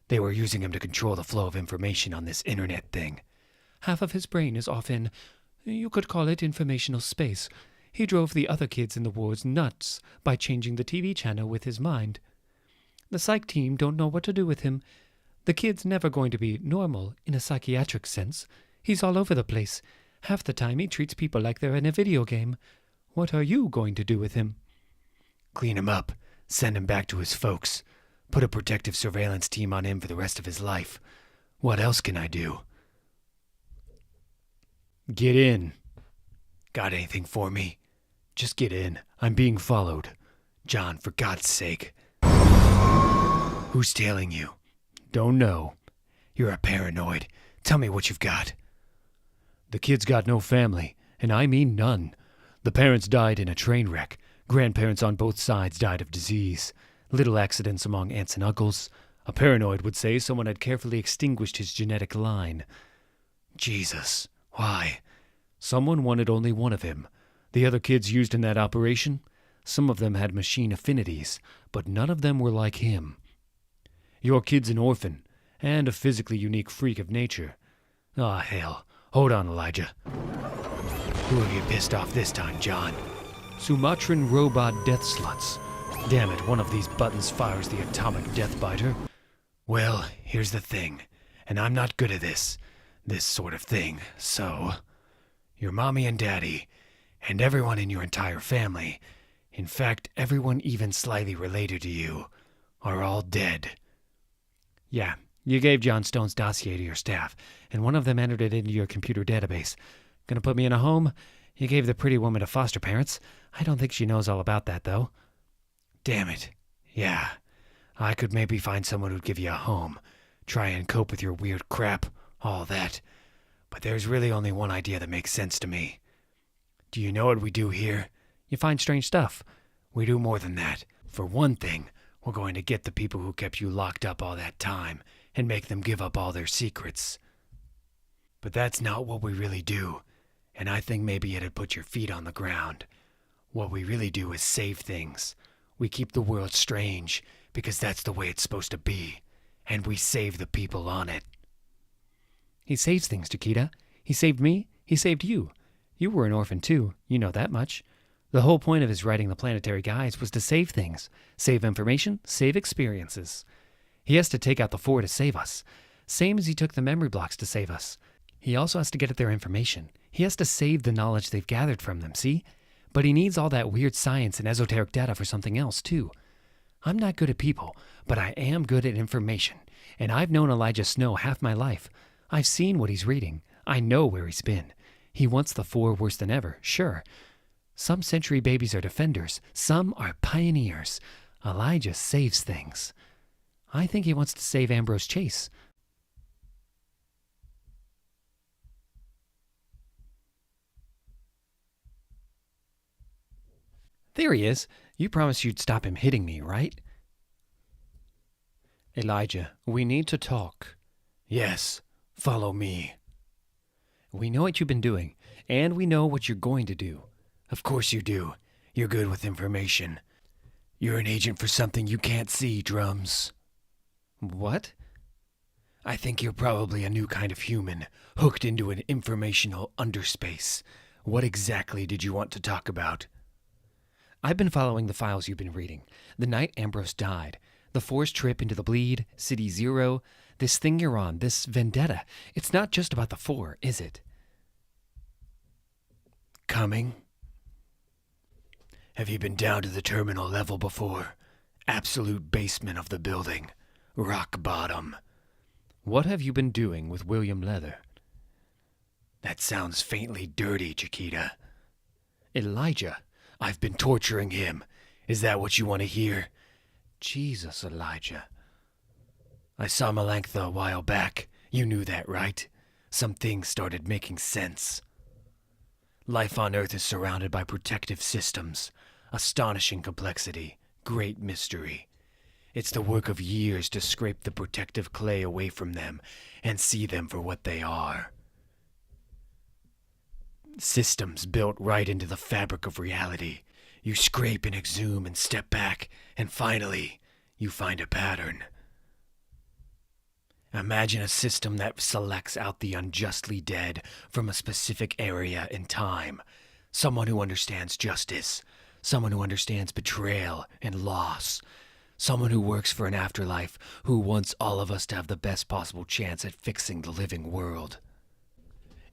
They were using him to control the flow of information on this internet thing. Half of his brain is off in, you could call it informational space. He drove the other kids in the wards nuts by changing the TV channel with his mind. The psych team don't know what to do with him. The kid's never going to be normal in a psychiatric sense. He's all over the place. Half the time he treats people like they're in a video game. What are you going to do with him? Clean him up. Send him back to his folks. Put a protective surveillance team on him for the rest of his life. What else can I do? Get in. Got anything for me? Just get in. I'm being followed. John, for God's sake. Who's tailing you? Don't know. You're a paranoid. Tell me what you've got. The kid's got no family, and I mean none. The parents died in a train wreck. Grandparents on both sides died of disease. Little accidents among aunts and uncles. A paranoid would say someone had carefully extinguished his genetic line. Jesus, why? Someone wanted only one of him. The other kids used in that operation, some of them had machine affinities, but none of them were like him. Your kid's an orphan, and a physically unique freak of nature. Ah, hell. Hold on, Elijah. Who have you pissed off this time, John? Sumatran robot death sluts. Damn it, one of these buttons fires the atomic death biter. Well, here's the thing, and I'm not good at this sort of thing, so... Your mommy and daddy, and everyone in your entire family, in fact, everyone even slightly related to you, are all dead. Yeah, you gave John Stone's dossier to your staff, and one of them entered it into your computer database. Gonna put me in a home? You gave the pretty woman to foster parents. I don't think she knows all about that, though. Damn it. Yeah, I could maybe find someone who'd give you a home. Try and cope with your weird crap, all that. But there's really only one idea that makes sense to me. Do you know what we do here? You find strange stuff. We do more than that. For one thing, we're going to get the people who kept you locked up all that time and make them give up all their secrets. But that's not what we really do. and I think maybe it'd put your feet on the ground. What we really do is save things. We keep the world strange, because that's the way it's supposed to be, and we save the people on it. He saves things, Jakita. He saved me. He saved you. You were an orphan too. You know that much. The whole point of his writing the Planetary Guides was to save things. Save information, save experiences. He has to take out the 4 to save us. Same as he took the memory blocks to save us. He also has to get at their information. He has to save the knowledge they've gathered from them, see? But he needs all that weird science and esoteric data for something else, too. I'm not good at people, but I am good at information. And I've known Elijah Snow half my life. I've seen what he's reading. I know where he's been. He wants the 4 worse than ever, sure. Some century babies are defenders. Some are pioneers. Elijah saves things. I think he wants to save Ambrose Chase. There he is. You promised you'd stop him hitting me, right? Elijah, we need to talk. Yes, follow me. We know what you've been doing, and we know what you're going to do. Of course you do. You're good with information. You're an agent for something you can't see, Drums. What? I think you're probably a new kind of human, hooked into an informational underspace. What exactly did you want to talk about? I've been following the files you've been reading. The night Ambrose died, the 4's trip into the bleed, City Zero, this thing you're on, this vendetta. It's not just about the 4, is it? Coming? Have you been down to the terminal level before? Absolute basement of the building. Rock bottom. What have you been doing with William Leather? That sounds faintly dirty, Jakita. Elijah. I've been torturing him. Is that what you want to hear? Jesus, Elijah. I saw Melantha a while back. You knew that, right? Some things started making sense. Life on Earth is surrounded by protective systems. Astonishing complexity. Great mystery. It's the work of years to scrape the protective clay away from them and see them for what they are. Systems built right into the fabric of reality. You scrape and exhume and step back, and finally, you find a pattern. Imagine a system that selects out the unjustly dead from a specific area in time. Someone who understands justice. Someone who understands betrayal and loss. Someone who works for an afterlife, who wants all of us to have the best possible chance at fixing the living world.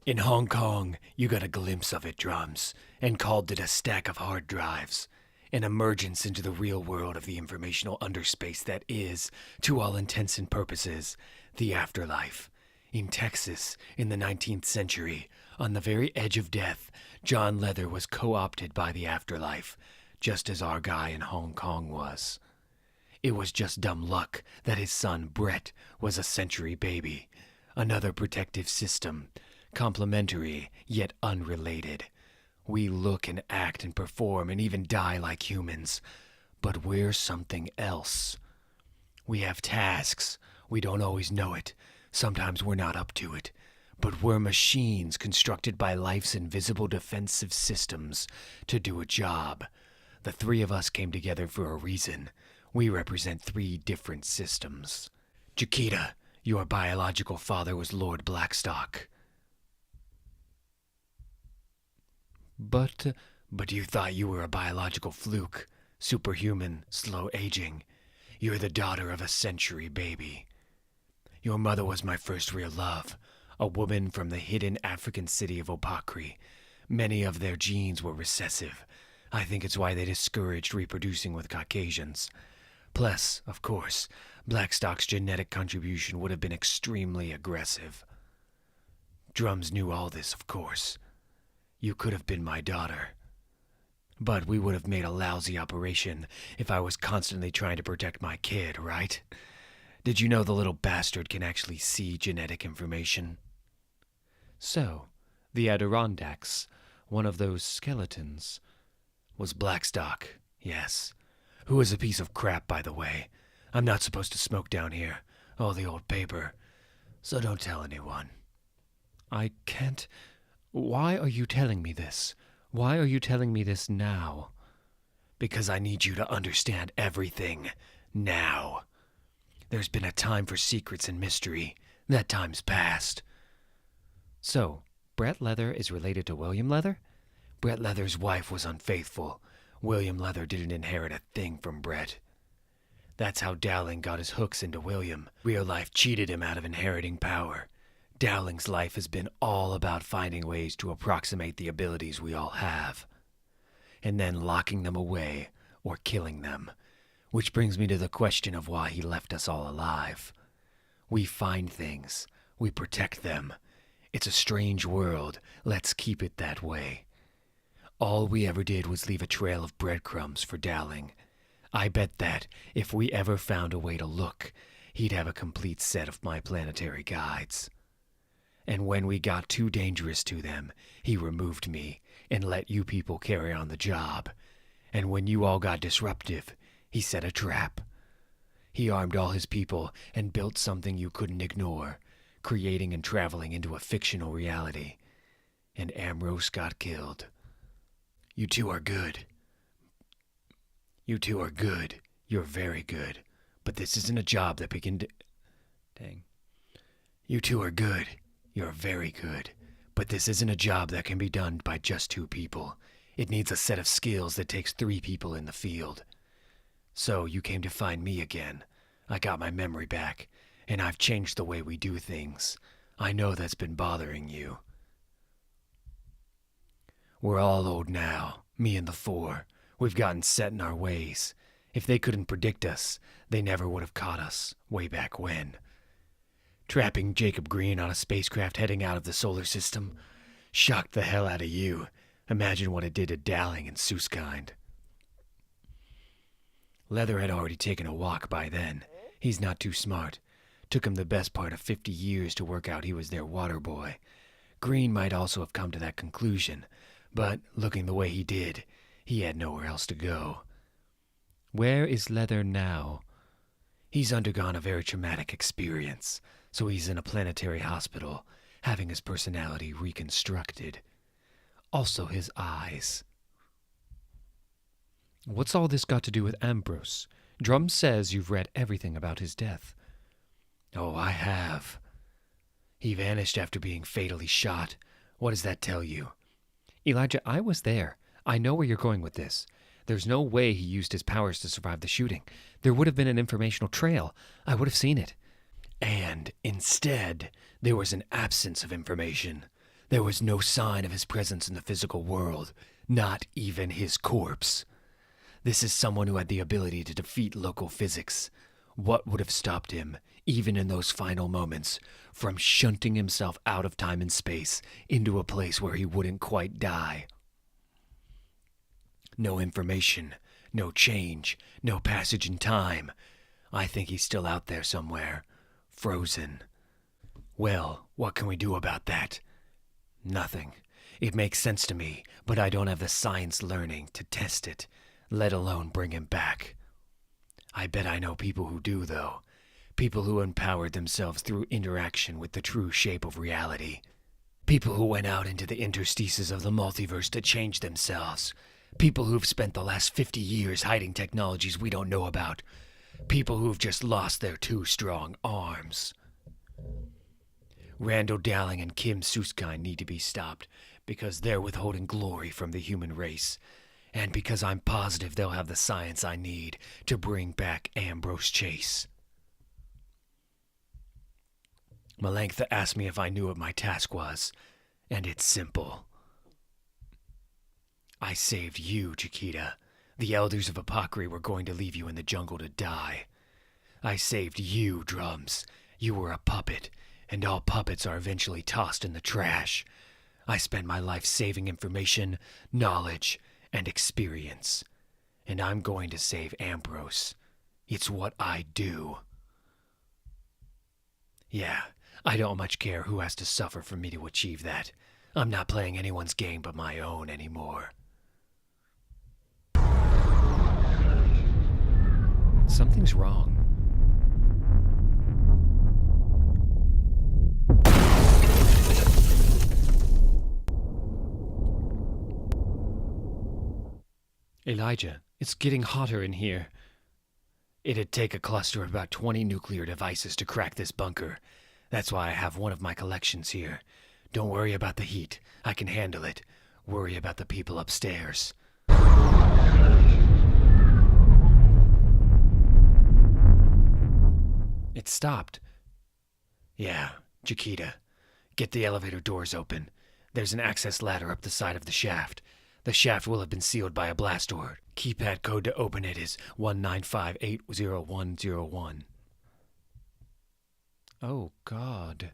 In Hong Kong, you got a glimpse of it, Drums, and called it a stack of hard drives. An emergence into the real world of the informational underspace that is, to all intents and purposes, the afterlife. In Texas, in the 19th century, on the very edge of death, John Leather was co-opted by the afterlife, just as our guy in Hong Kong was. It was just dumb luck that his son, Brett, was a century baby. Another protective system. Complementary, yet unrelated. We look and act and perform and even die like humans, but we're something else. We have tasks. We don't always know it. Sometimes we're not up to it. But we're machines constructed by life's invisible defensive systems to do a job. The 3 of us came together for a reason. We represent 3 different systems. Jakita, your biological father was Lord Blackstock. But you thought you were a biological fluke, superhuman, slow aging. You're the daughter of a century baby. Your mother was my first real love, a woman from the hidden African city of Opakri. Many of their genes were recessive. I think it's why they discouraged reproducing with Caucasians. Plus, of course, Blackstock's genetic contribution would have been extremely aggressive. Drums knew all this, of course. You could have been my daughter. But we would have made a lousy operation if I was constantly trying to protect my kid, right? Did you know the little bastard can actually see genetic information? So, the Adirondacks, one of those skeletons, was Blackstock, yes. Who was a piece of crap, by the way. I'm not supposed to smoke down here. All the old paper. So don't tell anyone. I can't. Why are you telling me this? Why are you telling me this now? Because I need you to understand everything. Now. There's been a time for secrets and mystery. That time's past. So, Brett Leather is related to William Leather? Brett Leather's wife was unfaithful. William Leather didn't inherit a thing from Brett. That's how Dowling got his hooks into William. Real life cheated him out of inheriting power. Dowling's life has been all about finding ways to approximate the abilities we all have, and then locking them away or killing them. Which brings me to the question of why he left us all alive. We find things. We protect them. It's a strange world. Let's keep it that way. All we ever did was leave a trail of breadcrumbs for Dowling. I bet that, if we ever found a way to look, he'd have a complete set of my planetary guides. And when we got too dangerous to them, he removed me and let you people carry on the job. And when you all got disruptive, he set a trap. He armed all his people and built something you couldn't ignore, creating and traveling into a fictional reality. And Ambrose got killed. You two are good. You two are good. You're very good. But this isn't a job that we can do. Dang. You two are good. You're very good. But this isn't a job that can be done by just 2 people. It needs a set of skills that takes 3 people in the field. So you came to find me again. I got my memory back, and I've changed the way we do things. I know that's been bothering you. We're all old now, me and the 4. We've gotten set in our ways. If they couldn't predict us, they never would have caught us, way back when. Trapping Jacob Green on a spacecraft heading out of the solar system shocked the hell out of you. Imagine what it did to Dowling and Susskind. Leather had already taken a walk by then. He's not too smart. Took him the best part of 50 years to work out he was their water boy. Green might also have come to that conclusion, but looking the way he did, he had nowhere else to go. Where is Leather now? He's undergone a very traumatic experience, so he's in a planetary hospital, having his personality reconstructed. Also his eyes. What's all this got to do with Ambrose? Drum says you've read everything about his death. Oh, I have. He vanished after being fatally shot. What does that tell you? Elijah, I was there. I know where you're going with this. There's no way he used his powers to survive the shooting. There would have been an informational trail. I would have seen it. And instead, there was an absence of information. There was no sign of his presence in the physical world, not even his corpse. This is someone who had the ability to defeat local physics. What would have stopped him, even in those final moments, from shunting himself out of time and space into a place where he wouldn't quite die? No information, no change, no passage in time. I think he's still out there somewhere, frozen. Well, what can we do about that? Nothing. It makes sense to me, but I don't have the science learning to test it, let alone bring him back. I bet I know people who do, though. People who empowered themselves through interaction with the true shape of reality. People who went out into the interstices of the multiverse to change themselves. People who've spent the last 50 years hiding technologies we don't know about. People who've just lost their 2 strong arms. Randall Dowling and Kim Susskind need to be stopped because they're withholding glory from the human race. And because I'm positive they'll have the science I need to bring back Ambrose Chase. Melanctha asked me if I knew what my task was, and it's simple. I saved you, Jakita. The elders of Apocry were going to leave you in the jungle to die. I saved you, Drums. You were a puppet, and all puppets are eventually tossed in the trash. I spent my life saving information, knowledge, and experience. And I'm going to save Ambrose. It's what I do. Yeah, I don't much care who has to suffer for me to achieve that. I'm not playing anyone's game but my own anymore. Something's wrong. Elijah, it's getting hotter in here. It'd take a cluster of about 20 nuclear devices to crack this bunker. That's why I have one of my collections here. Don't worry about the heat. I can handle it. Worry about the people upstairs. It stopped. Yeah, Jakita. Get the elevator doors open. There's an access ladder up the side of the shaft. The shaft will have been sealed by a blast door. Keypad code to open it is 195800101. Oh, God.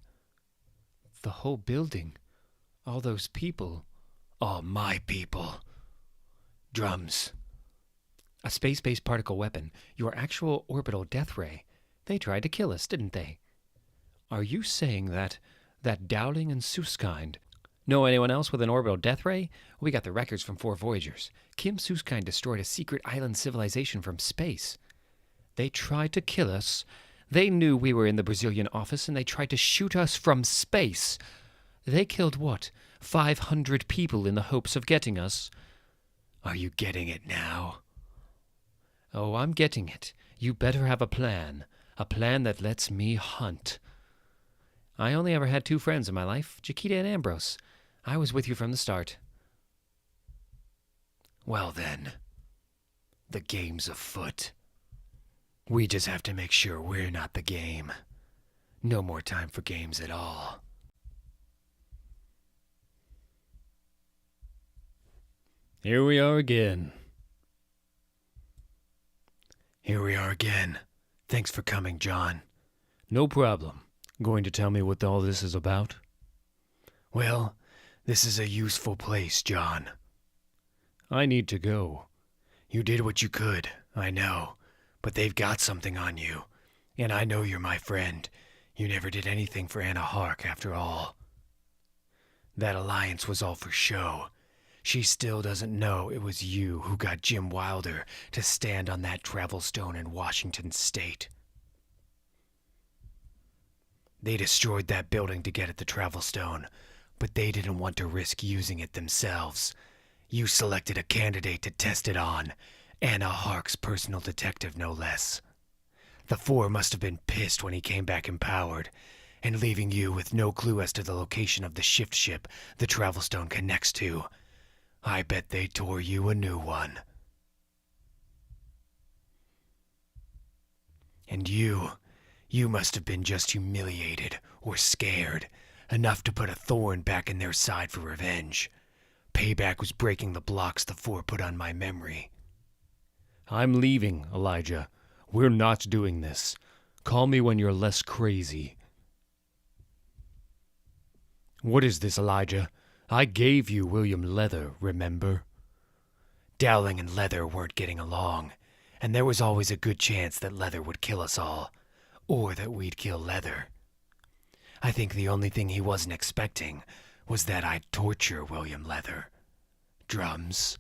The whole building. All those people. All my people. Drums. A space-based particle weapon. Your actual orbital death ray. They tried to kill us, didn't they? Are you saying that Dowling and Suskind know anyone else with an orbital death ray? We got the records from 4 Voyagers. Kim Suskind destroyed a secret island civilization from space. They tried to kill us. They knew we were in the Brazilian office, and they tried to shoot us from space. They killed, what, 500 people in the hopes of getting us? Are you getting it now? Oh, I'm getting it. You better have a plan. A plan that lets me hunt. I only ever had 2 friends in my life, Jakita and Ambrose. I was with you from the start. Well then, the game's afoot. We just have to make sure we're not the game. No more time for games at all. Here we are again. Here we are again. Thanks for coming, John. No problem. Going to tell me what all this is about? Well, this is a useful place, John. I need to go. You did what you could, I know. But they've got something on you. And I know you're my friend. You never did anything for Anna Hark, after all. That alliance was all for show. She still doesn't know it was you who got Jim Wilder to stand on that travel stone in Washington State. They destroyed that building to get at the travel stone, but they didn't want to risk using it themselves. You selected a candidate to test it on, Anna Hark's personal detective, no less. The 4 must have been pissed when he came back empowered, and leaving you with no clue as to the location of the shift ship the travel stone connects to. I bet they tore you a new one. And you must have been just humiliated or scared, enough to put a thorn back in their side for revenge. Payback was breaking the blocks the 4 put on my memory. I'm leaving, Elijah. We're not doing this. Call me when you're less crazy. What is this, Elijah? I gave you William Leather, remember? Dowling and Leather weren't getting along, and there was always a good chance that Leather would kill us all, or that we'd kill Leather. I think the only thing he wasn't expecting was that I'd torture William Leather. Drums.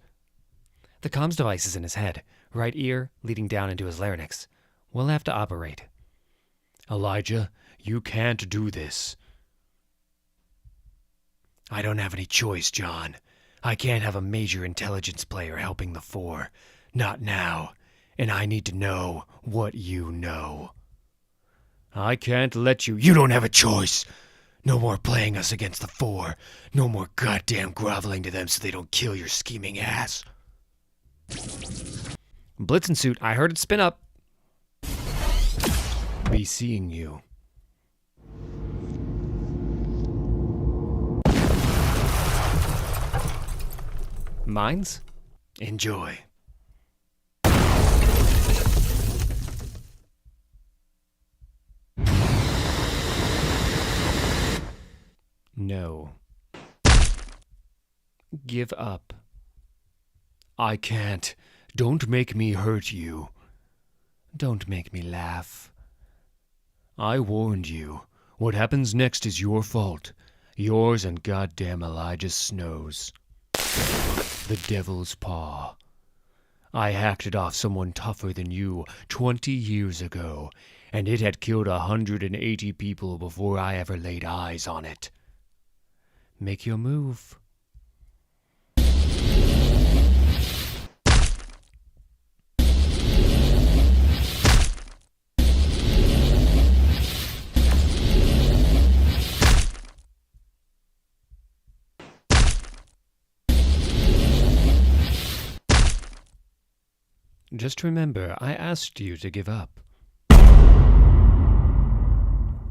The comms device is in his head, right ear leading down into his larynx. We'll have to operate. Elijah, you can't do this. I don't have any choice, John. I can't have a major intelligence player helping the 4. Not now. And I need to know what you know. I can't let you... You don't have a choice. No more playing us against the 4. No more goddamn groveling to them so they don't kill your scheming ass. Blitzen suit, I heard it spin up. Be seeing you. Mines? Enjoy. No. Give up. I can't. Don't make me hurt you. Don't make me laugh. I warned you. What happens next is your fault. Yours and goddamn Elijah Snow's. The devil's paw. I hacked it off someone tougher than you 20 years ago, and it had killed 180 people before I ever laid eyes on it. Make your move. Just remember, I asked you to give up.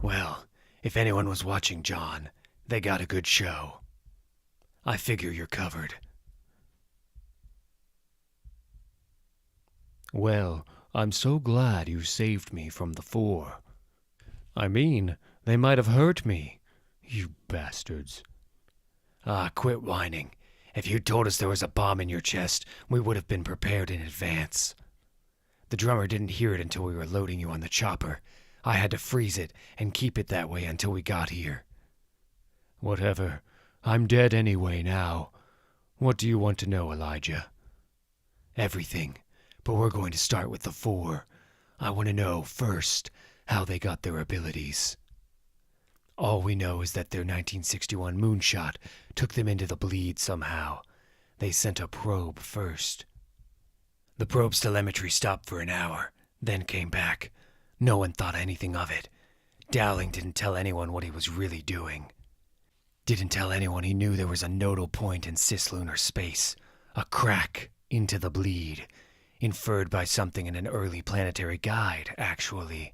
Well, if anyone was watching John, they got a good show. I figure you're covered. Well, I'm so glad you saved me from the four. I mean, they might have hurt me. You bastards. Ah, quit whining. If you'd told us there was a bomb in your chest, we would have been prepared in advance. The drummer didn't hear it until we were loading you on the chopper. I had to freeze it and keep it that way until we got here. Whatever. I'm dead anyway now. What do you want to know, Elijah? Everything. But we're going to start with the four. I want to know, first, how they got their abilities. All we know is that their 1961 moonshot took them into the bleed somehow. They sent a probe first. The probe's telemetry stopped for an hour, then came back. No one thought anything of it. Dowling didn't tell anyone what he was really doing. Didn't tell anyone he knew there was a nodal point in cislunar space. A crack into the bleed. Inferred by something in an early planetary guide, actually.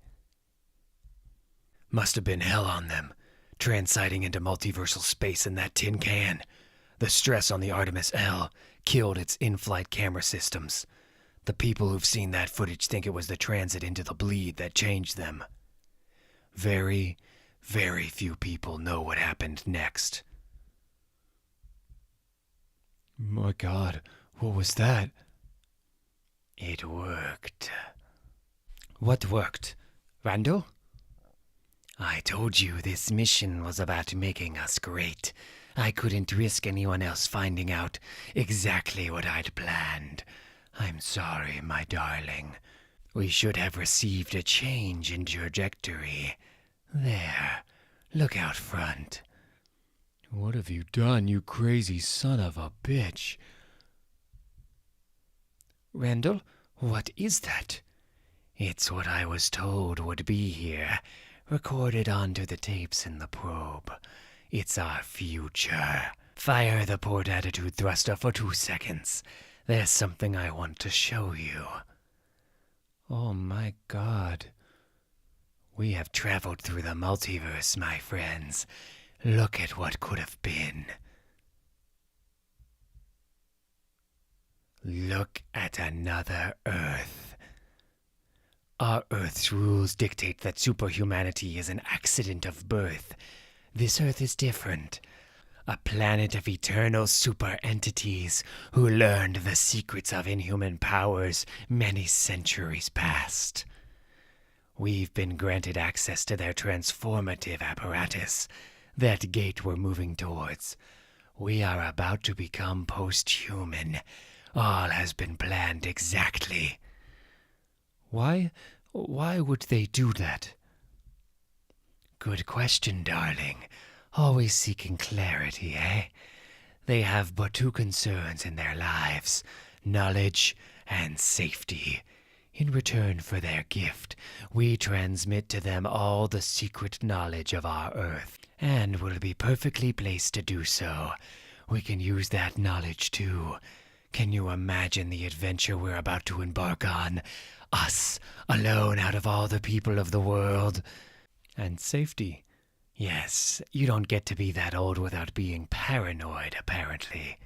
Must have been hell on them, transiting into multiversal space in that tin can. The stress on the Artemis L killed its in-flight camera systems. The people who've seen that footage think it was the transit into the bleed that changed them. Very, very few people know what happened next. My God, what was that? It worked. What worked? Randall? I told you this mission was about making us great. I couldn't risk anyone else finding out exactly what I'd planned. I'm sorry, my darling. We should have received a change in trajectory. There, look out front. What have you done, you crazy son of a bitch? Randall, what is that? It's what I was told would be here, recorded onto the tapes in the probe. It's our future. Fire the port attitude thruster for 2 seconds. There's something I want to show you. Oh my God. We have traveled through the multiverse, my friends. Look at what could have been. Look at another Earth. Our Earth's rules dictate that superhumanity is an accident of birth. This Earth is different. A planet of eternal super entities who learned the secrets of inhuman powers many centuries past. We've been granted access to their transformative apparatus, that gate we're moving towards. We are about to become post-human. All has been planned exactly. Why would they do that? Good question, darling. Always seeking clarity, eh? They have but two concerns in their lives, knowledge and safety. In return for their gift, we transmit to them all the secret knowledge of our Earth, and will be perfectly placed to do so. We can use that knowledge too. Can you imagine the adventure we're about to embark on? Us, alone out of all the people of the world. And safety. Yes, you don't get to be that old without being paranoid, apparently.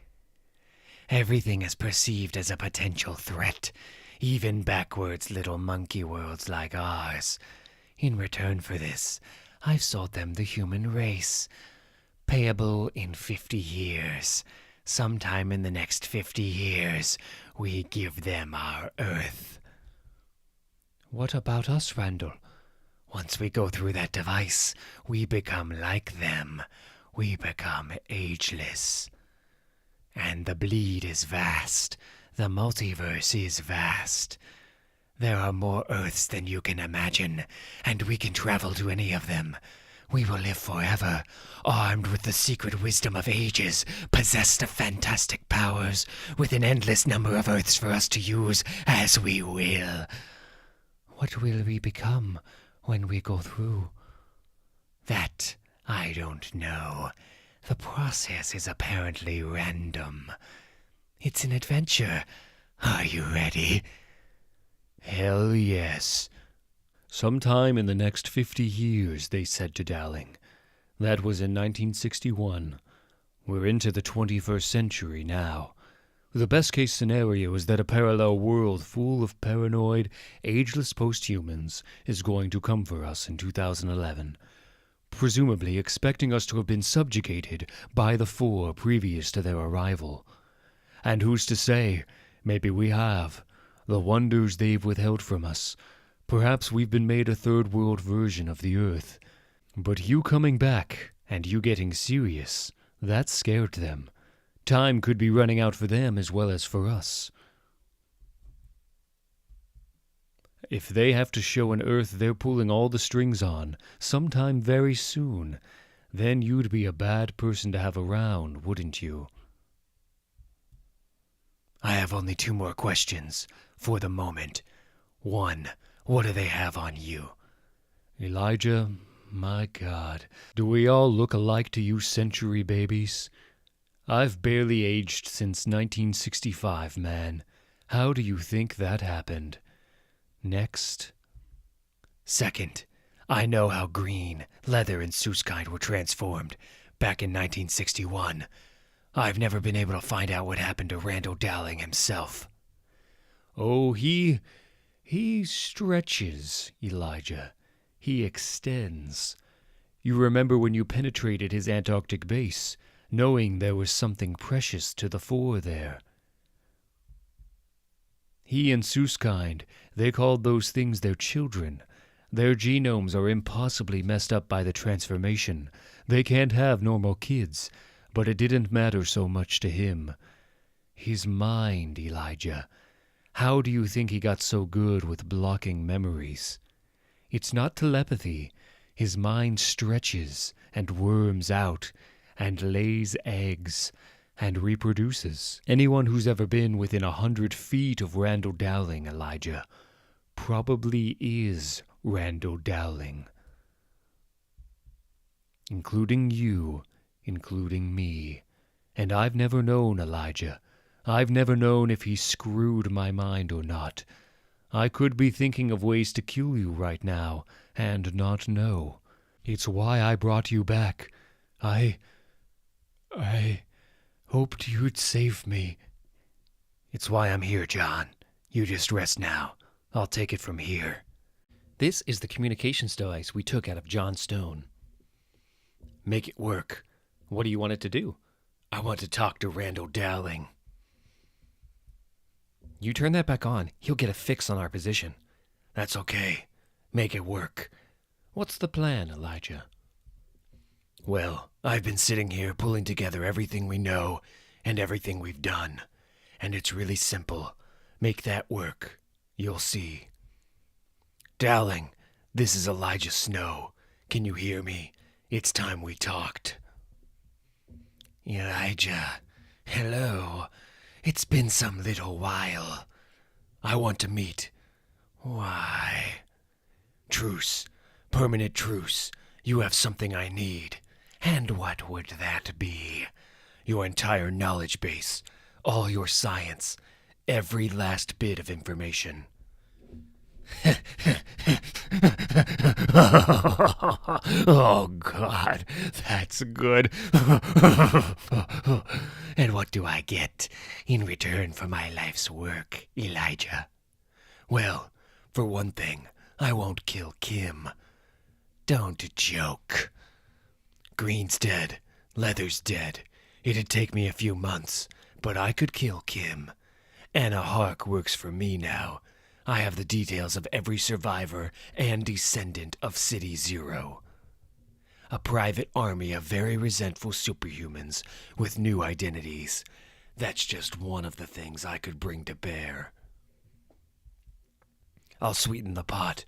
Everything is perceived as a potential threat, even backwards little monkey worlds like ours. In return for this, I've sold them the human race. Payable in 50 years. Sometime in the next 50 years, we give them our Earth. What about us, Randall? Once we go through that device, we become like them. We become ageless. And the bleed is vast. The multiverse is vast. There are more Earths than you can imagine, and we can travel to any of them. We will live forever, armed with the secret wisdom of ages, possessed of fantastic powers, with an endless number of Earths for us to use as we will. What will we become when we go through? That I don't know. The process is apparently random. It's an adventure. Are you ready? Hell yes. Sometime in the next 50 years, they said to Dowling. That was in 1961. We're into the 21st century now. The best-case scenario is that a parallel world full of paranoid, ageless posthumans is going to come for us in 2011, presumably expecting us to have been subjugated by the four previous to their arrival. And who's to say? Maybe we have. The wonders they've withheld from us. Perhaps we've been made a third-world version of the Earth. But you coming back, and you getting serious, that scared them. Time could be running out for them as well as for us. If they have to show an Earth they're pulling all the strings on, sometime very soon, then you'd be a bad person to have around, wouldn't you? I have only 2 more questions, for the moment. 1, what do they have on you? Elijah, my God, do we all look alike to you century babies? I've barely aged since 1965, man. How do you think that happened? Next. 2nd, I know how green, leather, and Suskind were transformed back in 1961. I've never been able to find out what happened to Randall Dowling himself. Oh, he stretches, Elijah. He extends. You remember when you penetrated his Antarctic base, knowing there was something precious to the fore there. He and Suskind, they called those things their children. Their genomes are impossibly messed up by the transformation. They can't have normal kids, but it didn't matter so much to him. His mind, Elijah. How do you think he got so good with blocking memories? It's not telepathy. His mind stretches and worms out and lays eggs and reproduces. Anyone who's ever been within 100 feet of Randall Dowling, Elijah, probably is Randall Dowling. Including you, including me. And I've never known, Elijah. I've never known if he screwed my mind or not. I could be thinking of ways to kill you right now and not know. It's why I brought you back. I hoped you'd save me. It's why I'm here, John. You just rest now. I'll take it from here. This is the communications device we took out of John Stone. Make it work. What do you want it to do? I want to talk to Randall Dowling. You turn that back on, he'll get a fix on our position. That's okay. Make it work. What's the plan, Elijah? Well, I've been sitting here pulling together everything we know and everything we've done. And it's really simple. Make that work. You'll see. Dowling, this is Elijah Snow. Can you hear me? It's time we talked. Elijah, hello. It's been some little while. I want to meet. Why? Truce. Permanent truce. You have something I need. And what would that be? Your entire knowledge base. All your science. Every last bit of information. Oh, God, that's good. And what do I get in return for my life's work, Elijah? Well, for one thing, I won't kill Kim. Don't joke. Green's dead. Leather's dead. It'd take me a few months, but I could kill Kim. Anna Hark works for me now. I have the details of every survivor and descendant of City Zero. A private army of very resentful superhumans with new identities. That's just one of the things I could bring to bear. I'll sweeten the pot.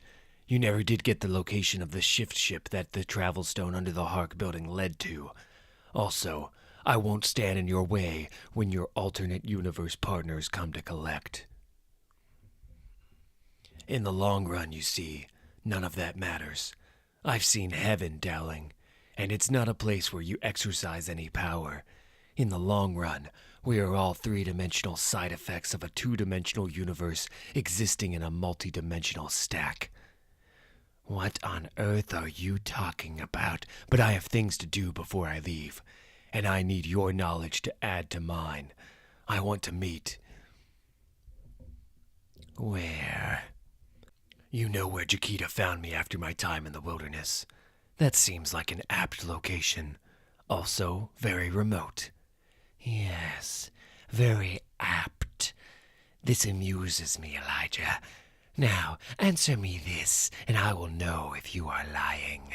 You never did get the location of the shift ship that the travel stone under the Hark building led to. Also, I won't stand in your way when your alternate universe partners come to collect. In the long run, you see, none of that matters. I've seen heaven, Dowling, and it's not a place where you exercise any power. In the long run, We are all three-dimensional side effects of a two-dimensional universe existing in a multi-dimensional stack. What on earth are you talking about? But I have things to do before I leave, and I need your knowledge to add to mine. I want to meet... Where? You know where Jakita found me after my time in the wilderness. That seems like an apt location. Also, very remote. Yes, very apt. This amuses me, Elijah. Now, answer me this, and I will know if you are lying.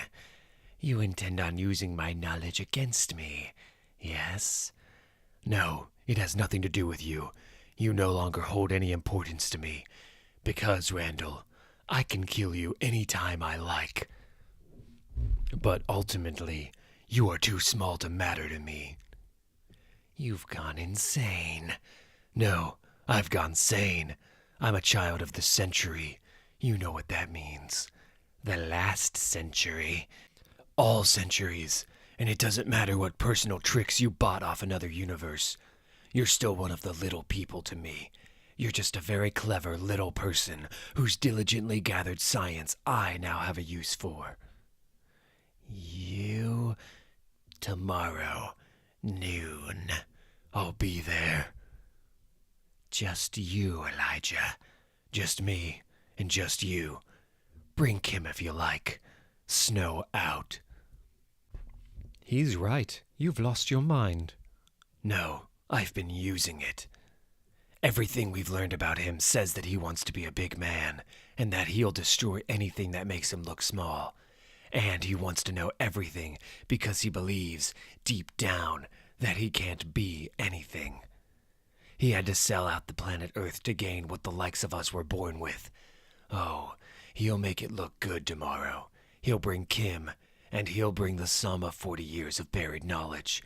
You intend on using my knowledge against me, yes? No, it has nothing to do with you. You no longer hold any importance to me. Because, Randall, I can kill you any time I like. But ultimately, you are too small to matter to me. You've gone insane. No, I've gone sane. I'm a child of the century. You know what that means. The last century. All centuries. And it doesn't matter what personal tricks you bought off another universe. You're still one of the little people to me. You're just a very clever little person who's diligently gathered science I now have a use for. You... Tomorrow, noon. I'll be there. Just you, Elijah. Just me, and just you. Bring Kim if you like. Snow out. He's right. You've lost your mind. No, I've been using it. Everything we've learned about him says that he wants to be a big man, and that he'll destroy anything that makes him look small. And he wants to know everything because he believes, deep down, that he can't be anything. He had to sell out the planet Earth to gain what the likes of us were born with. Oh, he'll make it look good tomorrow. He'll bring Kim, and he'll bring the sum of 40 years of buried knowledge.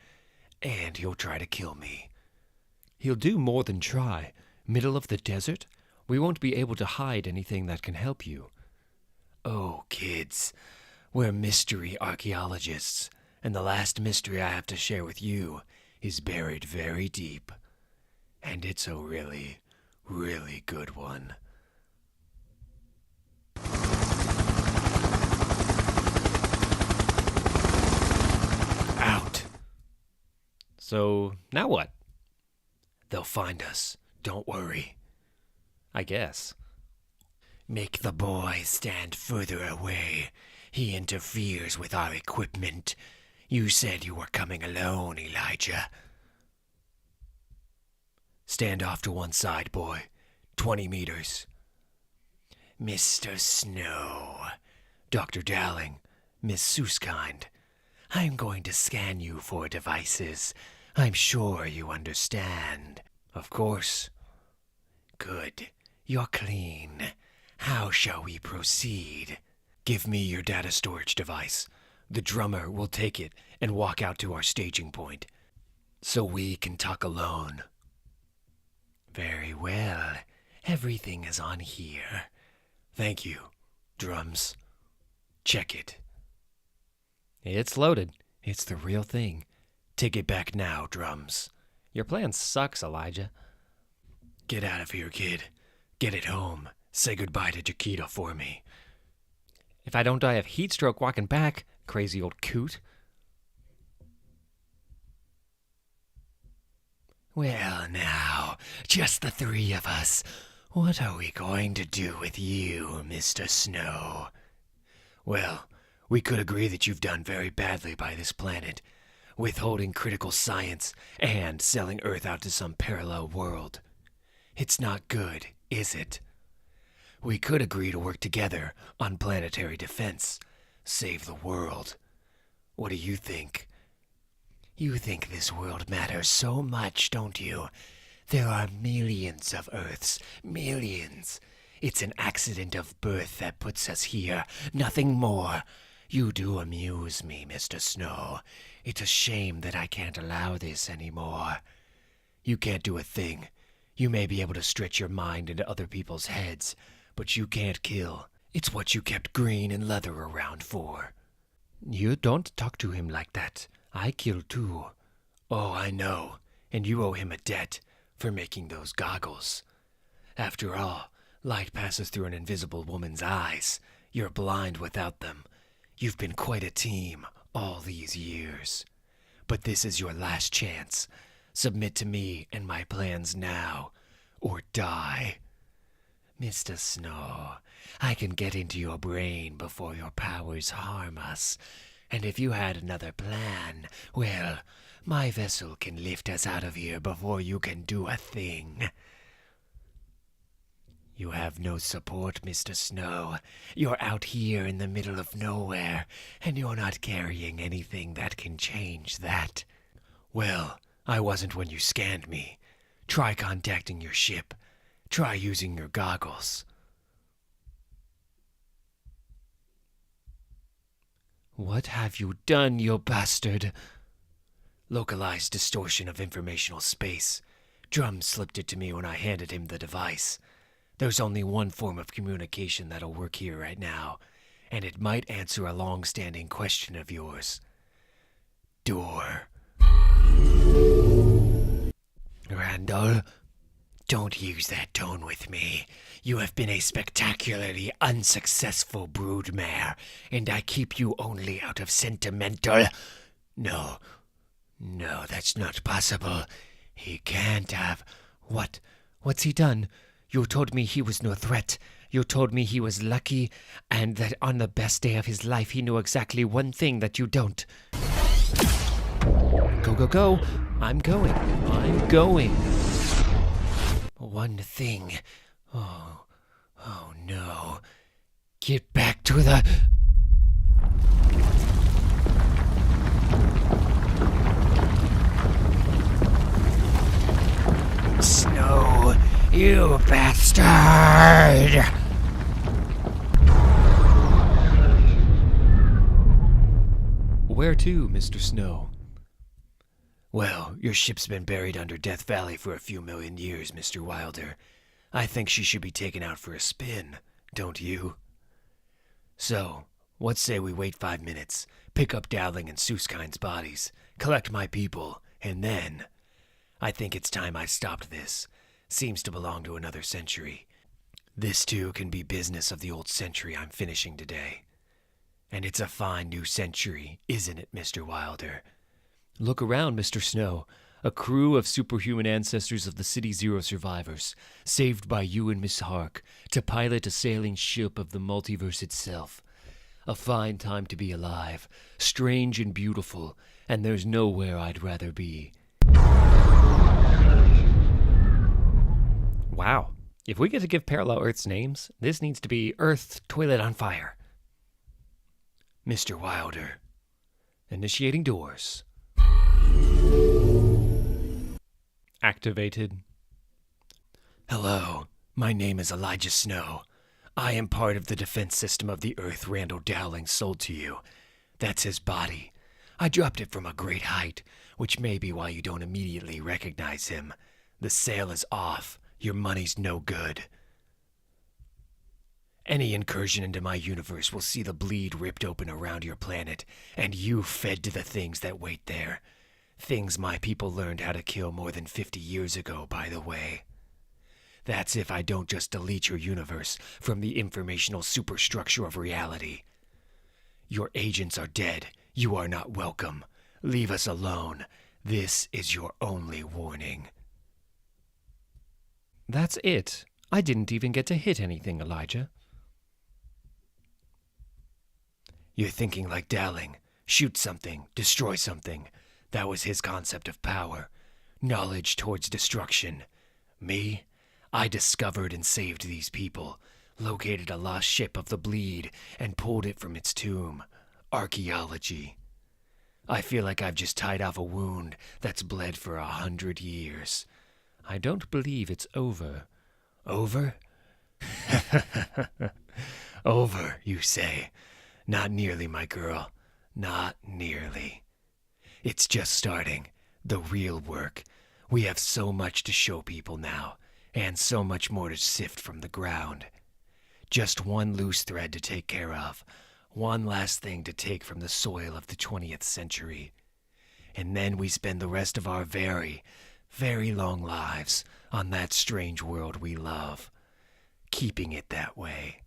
And he'll try to kill me. He'll do more than try. Middle of the desert? We won't be able to hide anything that can help you. Oh, kids, we're mystery archaeologists, and the last mystery I have to share with you is buried very deep. And it's a really, really good one. Out. So, now what? They'll find us. Don't worry. I guess. Make the boy stand further away. He interferes with our equipment. You said you were coming alone, Elijah. Stand off to one side, boy. 20 meters. Mr. Snow. Dr. Dowling. Miss Seuskind. I'm going to scan you for devices. I'm sure you understand. Of course. Good. You're clean. How shall we proceed? Give me your data storage device. The drummer will take it and walk out to our staging point, so we can talk alone. Very well. Everything is on here. Thank you, drums. Check it. It's loaded. It's the real thing. Take it back now, drums. Your plan sucks, Elijah. Get out of here, kid. Get it home. Say goodbye to Jakita for me. If I don't die of heat stroke walking back, crazy old coot. Well, now, just the three of us. What are we going to do with you, Mr. Snow? Well, we could agree that you've done very badly by this planet, withholding critical science and selling Earth out to some parallel world. It's not good, is it? We could agree to work together on planetary defense, save the world. What do you think? You think this world matters so much, don't you? There are millions of Earths, millions. It's an accident of birth that puts us here, nothing more. You do amuse me, Mr. Snow. It's a shame that I can't allow this anymore. You can't do a thing. You may be able to stretch your mind into other people's heads, but you can't kill. It's what you kept Green and Leather around for. You don't talk to him like that. I kill too. Oh, I know. and you owe him a debt for making those goggles. After all, light passes through an invisible woman's eyes. You're blind without them. You've been quite a team all these years. But this is your last chance. Submit to me and my plans now, or die. Mr. Snow, I can get into your brain before your powers harm us. And if you had another plan, well, my vessel can lift us out of here before you can do a thing. You have no support, Mr. Snow. You're out here in the middle of nowhere, and you're not carrying anything that can change that. Well, I wasn't when you scanned me. Try contacting your ship. Try using your goggles. What have you done, you bastard? Localized distortion of informational space. Drum slipped it to me when I handed him the device. There's only one form of communication that'll work here right now, and it might answer a long-standing question of yours. Door. Randall, don't use that tone with me. You have been a spectacularly unsuccessful broodmare, and I keep you only out of sentimental... No, that's not possible. He can't have... What's he done? You told me he was no threat. You told me he was lucky, and that on the best day of his life he knew exactly one thing that you don't. Go. I'm going. One thing. Oh no. Get back to the... Snow, you bastard! Where to, Mr. Snow? Well, your ship's been buried under Death Valley for a few million years, Mr. Wilder. I think she should be taken out for a spin, don't you? So, what say we wait 5 minutes, pick up Dowling and Suskind's bodies, collect my people, and then... I think it's time I stopped this. Seems to belong to another century. This, too, can be business of the old century I'm finishing today. And it's a fine new century, isn't it, Mr. Wilder? Look around, Mr. Snow. A crew of superhuman ancestors of the City Zero survivors, saved by you and Miss Hark, to pilot a sailing ship of the multiverse itself. A fine time to be alive, strange and beautiful, and there's nowhere I'd rather be. Wow. If we get to give parallel Earths names, this needs to be Earth Toilet on Fire. Mr. Wilder. Initiating doors. Activated. Hello, my name is Elijah Snow. I am part of the defense system of the Earth Randall Dowling sold to you. That's his body. I dropped it from a great height, which may be why you don't immediately recognize him. The sale is off. Your money's no good. Any incursion into my universe will see the bleed ripped open around your planet, and you fed to the things that wait there. Things my people learned how to kill more than 50 years ago, by the way. That's if I don't just delete your universe from the informational superstructure of reality. Your agents are dead. You are not welcome. Leave us alone. This is your only warning. That's it. I didn't even get to hit anything, Elijah. You're thinking like Dowling. Shoot something, destroy something. That was his concept of power. Knowledge towards destruction. Me? I discovered and saved these people, located a lost ship of the bleed, and pulled it from its tomb. Archaeology. I feel like I've just tied off a wound that's bled for 100 years. I don't believe it's over. Over? Over, you say. Not nearly, my girl. Not nearly. It's just starting. The real work. We have so much to show people now, and so much more to sift from the ground. Just one loose thread to take care of. One last thing to take from the soil of the 20th century. And then we spend the rest of our very very long lives on that strange world we love, keeping it that way.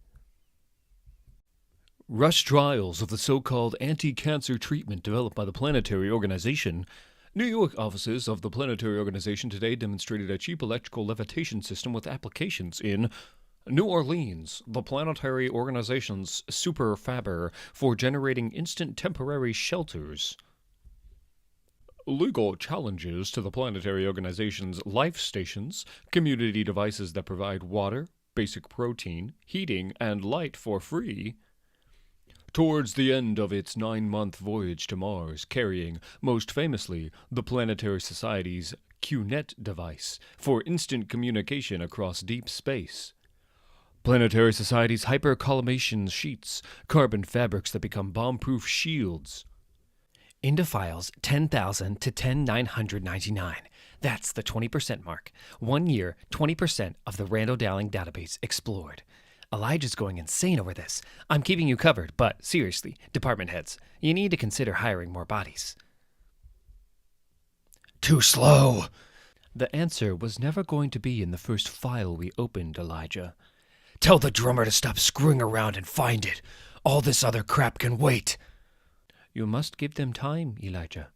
Rush trials of the so-called anti-cancer treatment developed by the Planetary organization. New York offices of the Planetary organization today demonstrated a cheap electrical levitation system with applications in New Orleans. The Planetary organization's super fabber for generating instant temporary shelters. Legal challenges to the Planetary organization's life stations, community devices that provide water, basic protein, heating, and light for free. Towards the end of its 9-month voyage to Mars, carrying, most famously, the Planetary Society's QNet device for instant communication across deep space. Planetary Society's hypercollimation sheets, carbon fabrics that become bomb-proof shields. Into files 10,000 to 10,999. That's the 20% mark. 1 year, 20% of the Randall Dowling database explored. Elijah's going insane over this. I'm keeping you covered, but seriously, department heads, you need to consider hiring more bodies. Too slow. The answer was never going to be in the first file we opened, Elijah. Tell the drummer to stop screwing around and find it. All this other crap can wait. You must give them time, Elijah.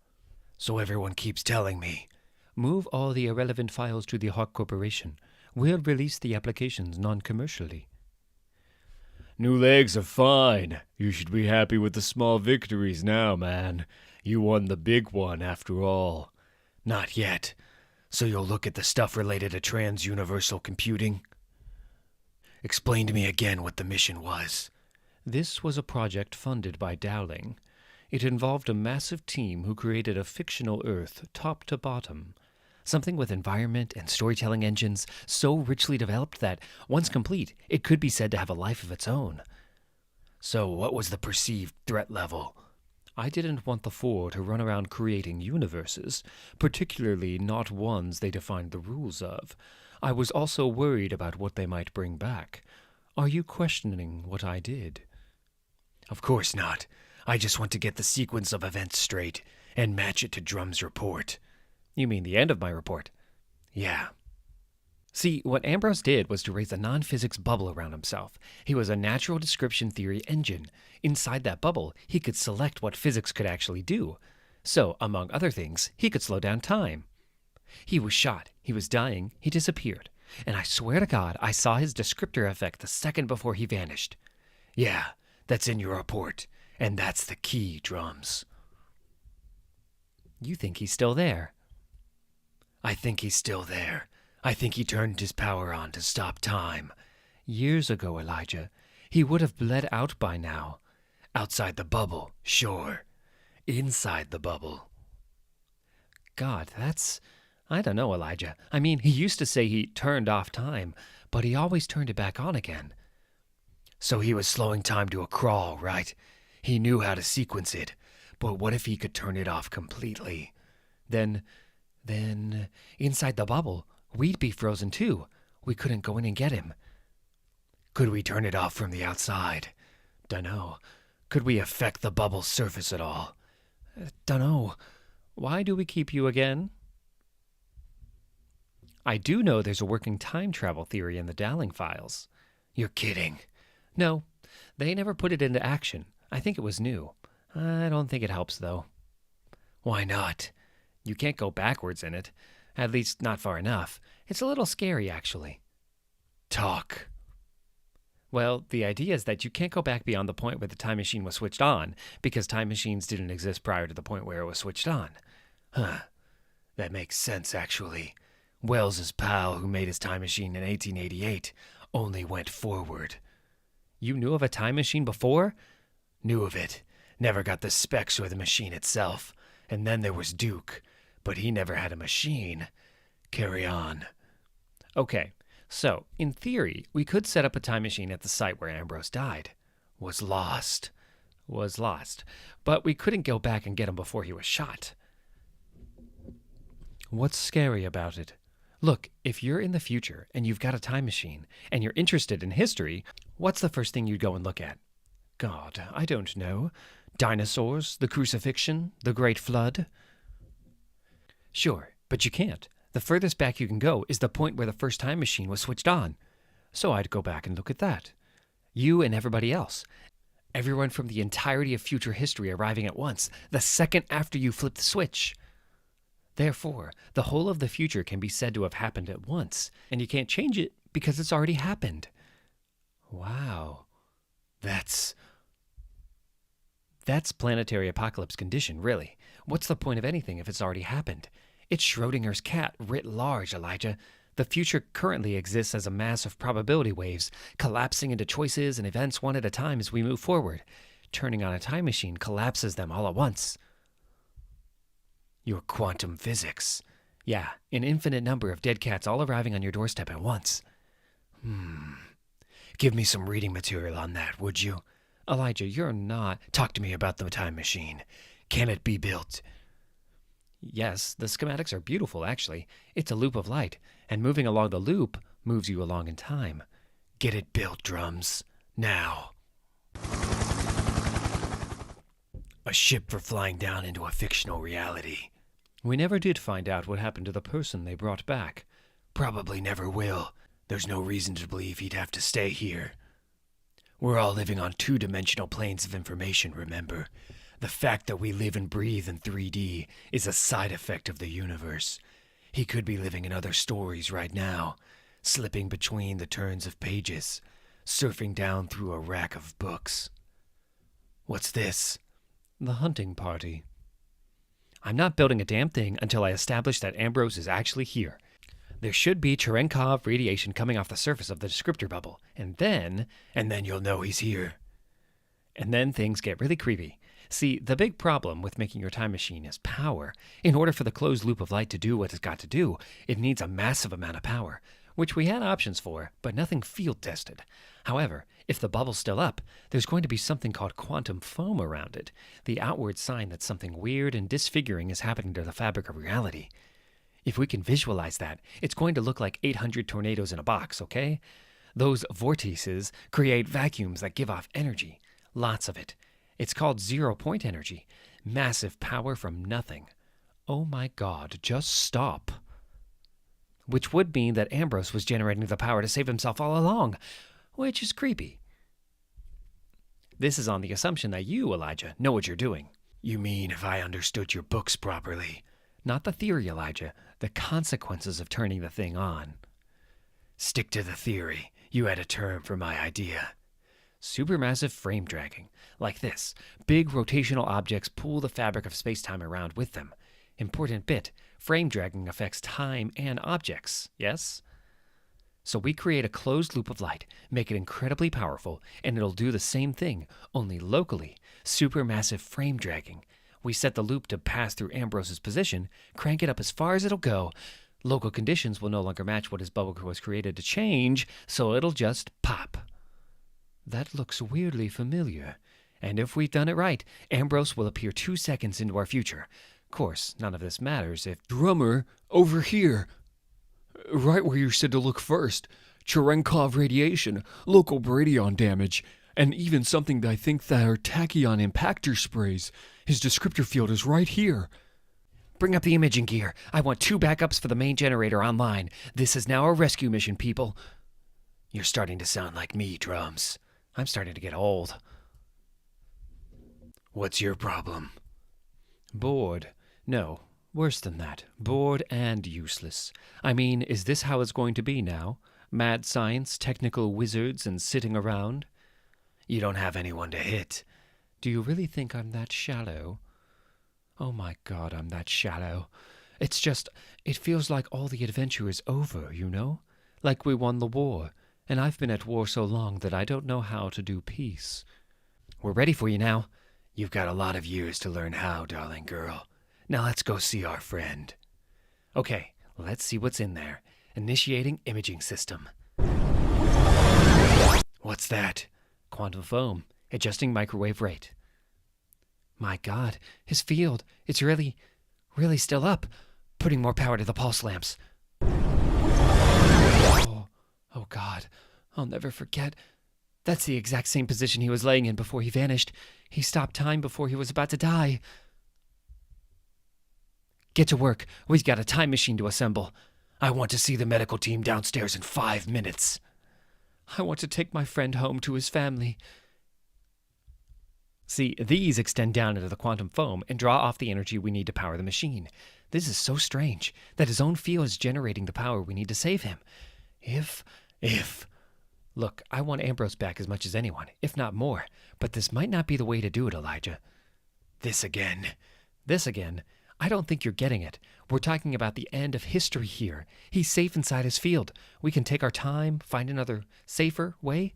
So everyone keeps telling me. Move all the irrelevant files to the Hawk Corporation. We'll release the applications non-commercially. New legs are fine. You should be happy with the small victories now, man. You won the big one, after all. Not yet. So you'll look at the stuff related to trans-universal computing? Explain to me again what the mission was. This was a project funded by Dowling. It involved a massive team who created a fictional Earth, top to bottom. Something with environment and storytelling engines so richly developed that, once complete, it could be said to have a life of its own. So what was the perceived threat level? I didn't want the Four to run around creating universes, particularly not ones they defined the rules of. I was also worried about what they might bring back. Are you questioning what I did? Of course not. I just want to get the sequence of events straight and match it to Drum's report. You mean the end of my report? Yeah. See, what Ambrose did was to raise a non-physics bubble around himself. He was a natural description theory engine. Inside that bubble, he could select what physics could actually do. So, among other things, he could slow down time. He was shot. He was dying. He disappeared. And I swear to God, I saw his descriptor effect the second before he vanished. Yeah, that's in your report. And that's the key, Drums. You think he's still there? I think he's still there. I think he turned his power on to stop time. Years ago, Elijah. He would have bled out by now. Outside the bubble, sure. Inside the bubble. God, I don't know, Elijah. I mean, he used to say he turned off time, but he always turned it back on again. So he was slowing time to a crawl, right? He knew how to sequence it. But what if he could turn it off completely? Then, inside the bubble, we'd be frozen too. We couldn't go in and get him. Could we turn it off from the outside? Dunno. Could we affect the bubble's surface at all? Dunno. Why do we keep you again? I do know there's a working time travel theory in the Dowling files. You're kidding. No, they never put it into action. I think it was new. I don't think it helps, though. Why not? You can't go backwards in it. At least not far enough. It's a little scary, actually. Talk. Well, the idea is that you can't go back beyond the point where the time machine was switched on, because time machines didn't exist prior to the point where it was switched on. Huh. That makes sense, actually. Wells's pal, who made his time machine in 1888, only went forward. You knew of a time machine before? Knew of it. Never got the specs or the machine itself. And then there was Duke. But he never had a machine. Carry on. Okay, so, in theory, we could set up a time machine at the site where Ambrose died. Was lost. But we couldn't go back and get him before he was shot. What's scary about it? Look, if you're in the future and you've got a time machine and you're interested in history, what's the first thing you'd go and look at? God, I don't know. Dinosaurs, the crucifixion, the Great Flood? Sure, but you can't. The furthest back you can go is the point where the first time machine was switched on. So I'd go back and look at that. You and everybody else. Everyone from the entirety of future history arriving at once, the second after you flip the switch. Therefore, the whole of the future can be said to have happened at once, and you can't change it because it's already happened. Wow. That's planetary apocalypse condition, really. What's the point of anything if it's already happened? It's Schrodinger's cat writ large, Elijah. The future currently exists as a mass of probability waves, collapsing into choices and events one at a time as we move forward. Turning on a time machine collapses them all at once. Your quantum physics. Yeah, an infinite number of dead cats all arriving on your doorstep at once. Give me some reading material on that, would you? Elijah, you're not... Talk to me about the time machine. Can it be built? Yes, the schematics are beautiful, actually. It's a loop of light, and moving along the loop moves you along in time. Get it built, Drums. Now. A ship for flying down into a fictional reality. We never did find out what happened to the person they brought back. Probably never will. There's no reason to believe he'd have to stay here. We're all living on two-dimensional planes of information, remember? The fact that we live and breathe in 3D is a side effect of the universe. He could be living in other stories right now, slipping between the turns of pages, surfing down through a rack of books. What's this? The hunting party. I'm not building a damn thing until I establish that Ambrose is actually here. There should be Cherenkov radiation coming off the surface of the descriptor bubble, and then you'll know he's here. And then things get really creepy. See, the big problem with making your time machine is power. In order for the closed loop of light to do what it's got to do, it needs a massive amount of power, which we had options for, but nothing field-tested. However, if the bubble's still up, there's going to be something called quantum foam around it, the outward sign that something weird and disfiguring is happening to the fabric of reality. If we can visualize that, it's going to look like 800 tornadoes in a box, okay? Those vortices create vacuums that give off energy. Lots of it. It's called zero-point energy. Massive power from nothing. Oh my God, just stop. Which would mean that Ambrose was generating the power to save himself all along, which is creepy. This is on the assumption that you, Elijah, know what you're doing. You mean if I understood your books properly? Not the theory, Elijah. The consequences of turning the thing on. Stick to the theory. You had a term for my idea. Supermassive frame dragging. Like this. Big rotational objects pull the fabric of space-time around with them. Important bit. Frame dragging affects time and objects, yes? So we create a closed loop of light, make it incredibly powerful, and it'll do the same thing, only locally. Supermassive frame dragging. We set the loop to pass through Ambrose's position, crank it up as far as it'll go. Local conditions will no longer match what his bubble was created to change, so it'll just pop. That looks weirdly familiar. And if we've done it right, Ambrose will appear 2 seconds into our future. Of course, none of this matters if... Drummer, over here. Right where you said to look first. Cherenkov radiation, local bradyon damage, and even something that I think that are tachyon impactor sprays. His descriptor field is right here. Bring up the imaging gear. I want 2 backups for the main generator online. This is now a rescue mission, people. You're starting to sound like me, Drums. I'm starting to get old. What's your problem? Bored. No, worse than that. Bored and useless. I mean, is this how it's going to be now? Mad science, technical wizards, and sitting around? You don't have anyone to hit. Do you really think I'm that shallow? Oh my God, I'm that shallow. It's just, it feels like all the adventure is over, you know? Like we won the war, and I've been at war so long that I don't know how to do peace. We're ready for you now. You've got a lot of years to learn how, darling girl. Now let's go see our friend. Okay, let's see what's in there. Initiating imaging system. What's that? Quantum foam. Adjusting microwave rate. My God, his field. It's really still up. Putting more power to the pulse lamps. Oh God, I'll never forget. That's the exact same position he was laying in before he vanished. He stopped time before he was about to die. Get to work. We've got a time machine to assemble. I want to see the medical team downstairs in 5 minutes. I want to take my friend home to his family. See, these extend down into the quantum foam and draw off the energy we need to power the machine. This is so strange that his own field is generating the power we need to save him. If... Look, I want Ambrose back as much as anyone, if not more, but this might not be the way to do it, Elijah. This again. I don't think you're getting it. We're talking about the end of history here. He's safe inside his field. We can take our time, find another, safer way.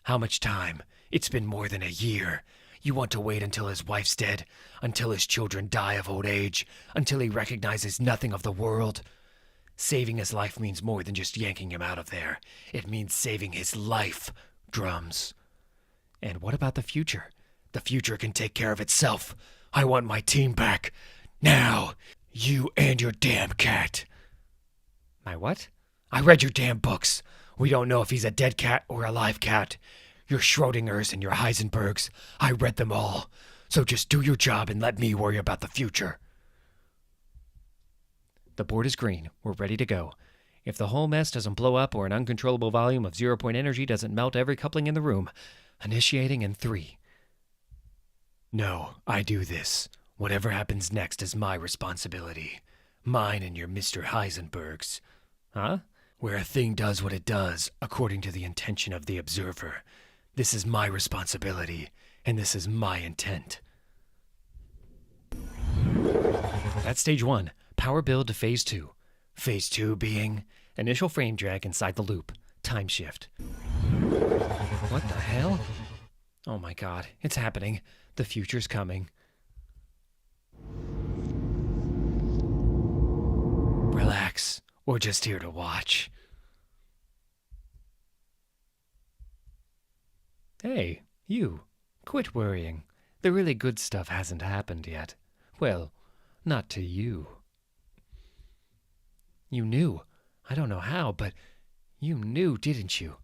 How much time? It's been more than a year. You want to wait until his wife's dead, until his children die of old age, until he recognizes nothing of the world? Saving his life means more than just yanking him out of there. It means saving his life, Drums. And what about the future? The future can take care of itself. I want my team back. Now, you and your damn cat. My what? I read your damn books. We don't know if he's a dead cat or a live cat. Your Schrodingers and your Heisenbergs, I read them all. So just do your job and let me worry about the future. The board is green. We're ready to go. If the whole mess doesn't blow up or an uncontrollable volume of 0-point energy doesn't melt every coupling in the room, initiating in 3. No, I do this. Whatever happens next is my responsibility. Mine and your Mr. Heisenberg's. Huh? Where a thing does what it does, according to the intention of the observer. This is my responsibility, and this is my intent. That's stage 1. Power build to phase 2. Phase 2 being initial frame drag inside the loop. Time shift. What the hell? Oh my god, it's happening. The future's coming. Relax. We're just here to watch. Hey, you. Quit worrying. The really good stuff hasn't happened yet. Well, not to you. You knew. I don't know how, but you knew, didn't you?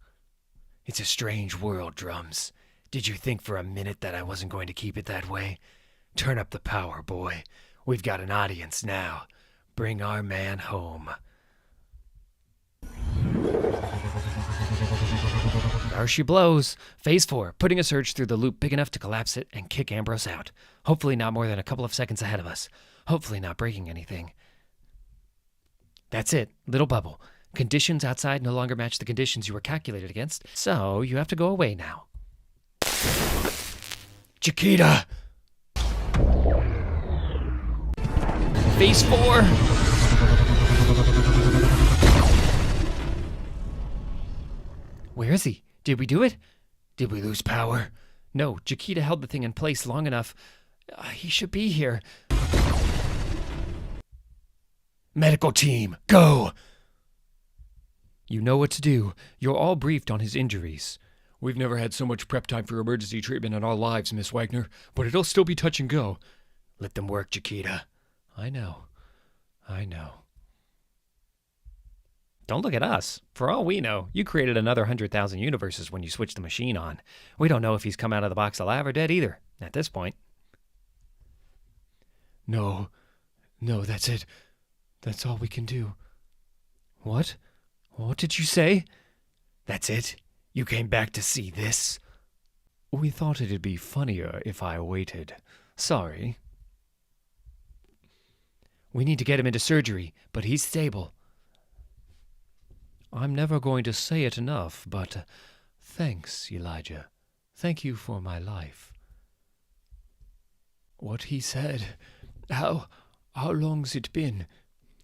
It's a strange world, Drums. Did you think for a minute that I wasn't going to keep it that way? Turn up the power, boy. We've got an audience now. Bring our man home. There she blows. Phase 4, putting a surge through the loop big enough to collapse it and kick Ambrose out. Hopefully not more than a couple of seconds ahead of us. Hopefully not breaking anything. That's it. Little bubble. Conditions outside no longer match the conditions you were calculated against, so you have to go away now. Jakita! Phase 4! Where is he? Did we do it? Did we lose power? No, Jakita held the thing in place long enough. He should be here. Medical team, go! You know what to do. You're all briefed on his injuries. We've never had so much prep time for emergency treatment in our lives, Miss Wagner, but it'll still be touch and go. Let them work, Jakita. I know. Don't look at us. For all we know, you created another 100,000 universes when you switched the machine on. We don't know if he's come out of the box alive or dead either, at this point. No, that's it. That's all we can do. What? What did you say? That's it? You came back to see this? We thought it'd be funnier if I waited. Sorry. We need to get him into surgery, but he's stable. I'm never going to say it enough, but thanks, Elijah. Thank you for my life. What he said. How long's it been?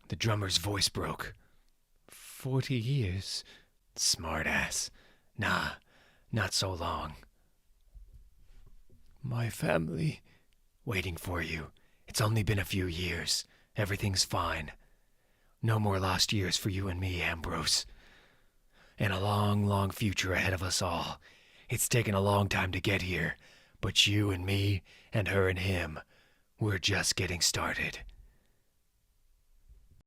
The drummer's voice broke. 40 years. Smartass. Nah, not so long. My family. Waiting for you. It's only been a few years. Everything's fine. No more lost years for you and me, Ambrose. And a long, long future ahead of us all. It's taken a long time to get here, but you and me and her and him, we're just getting started.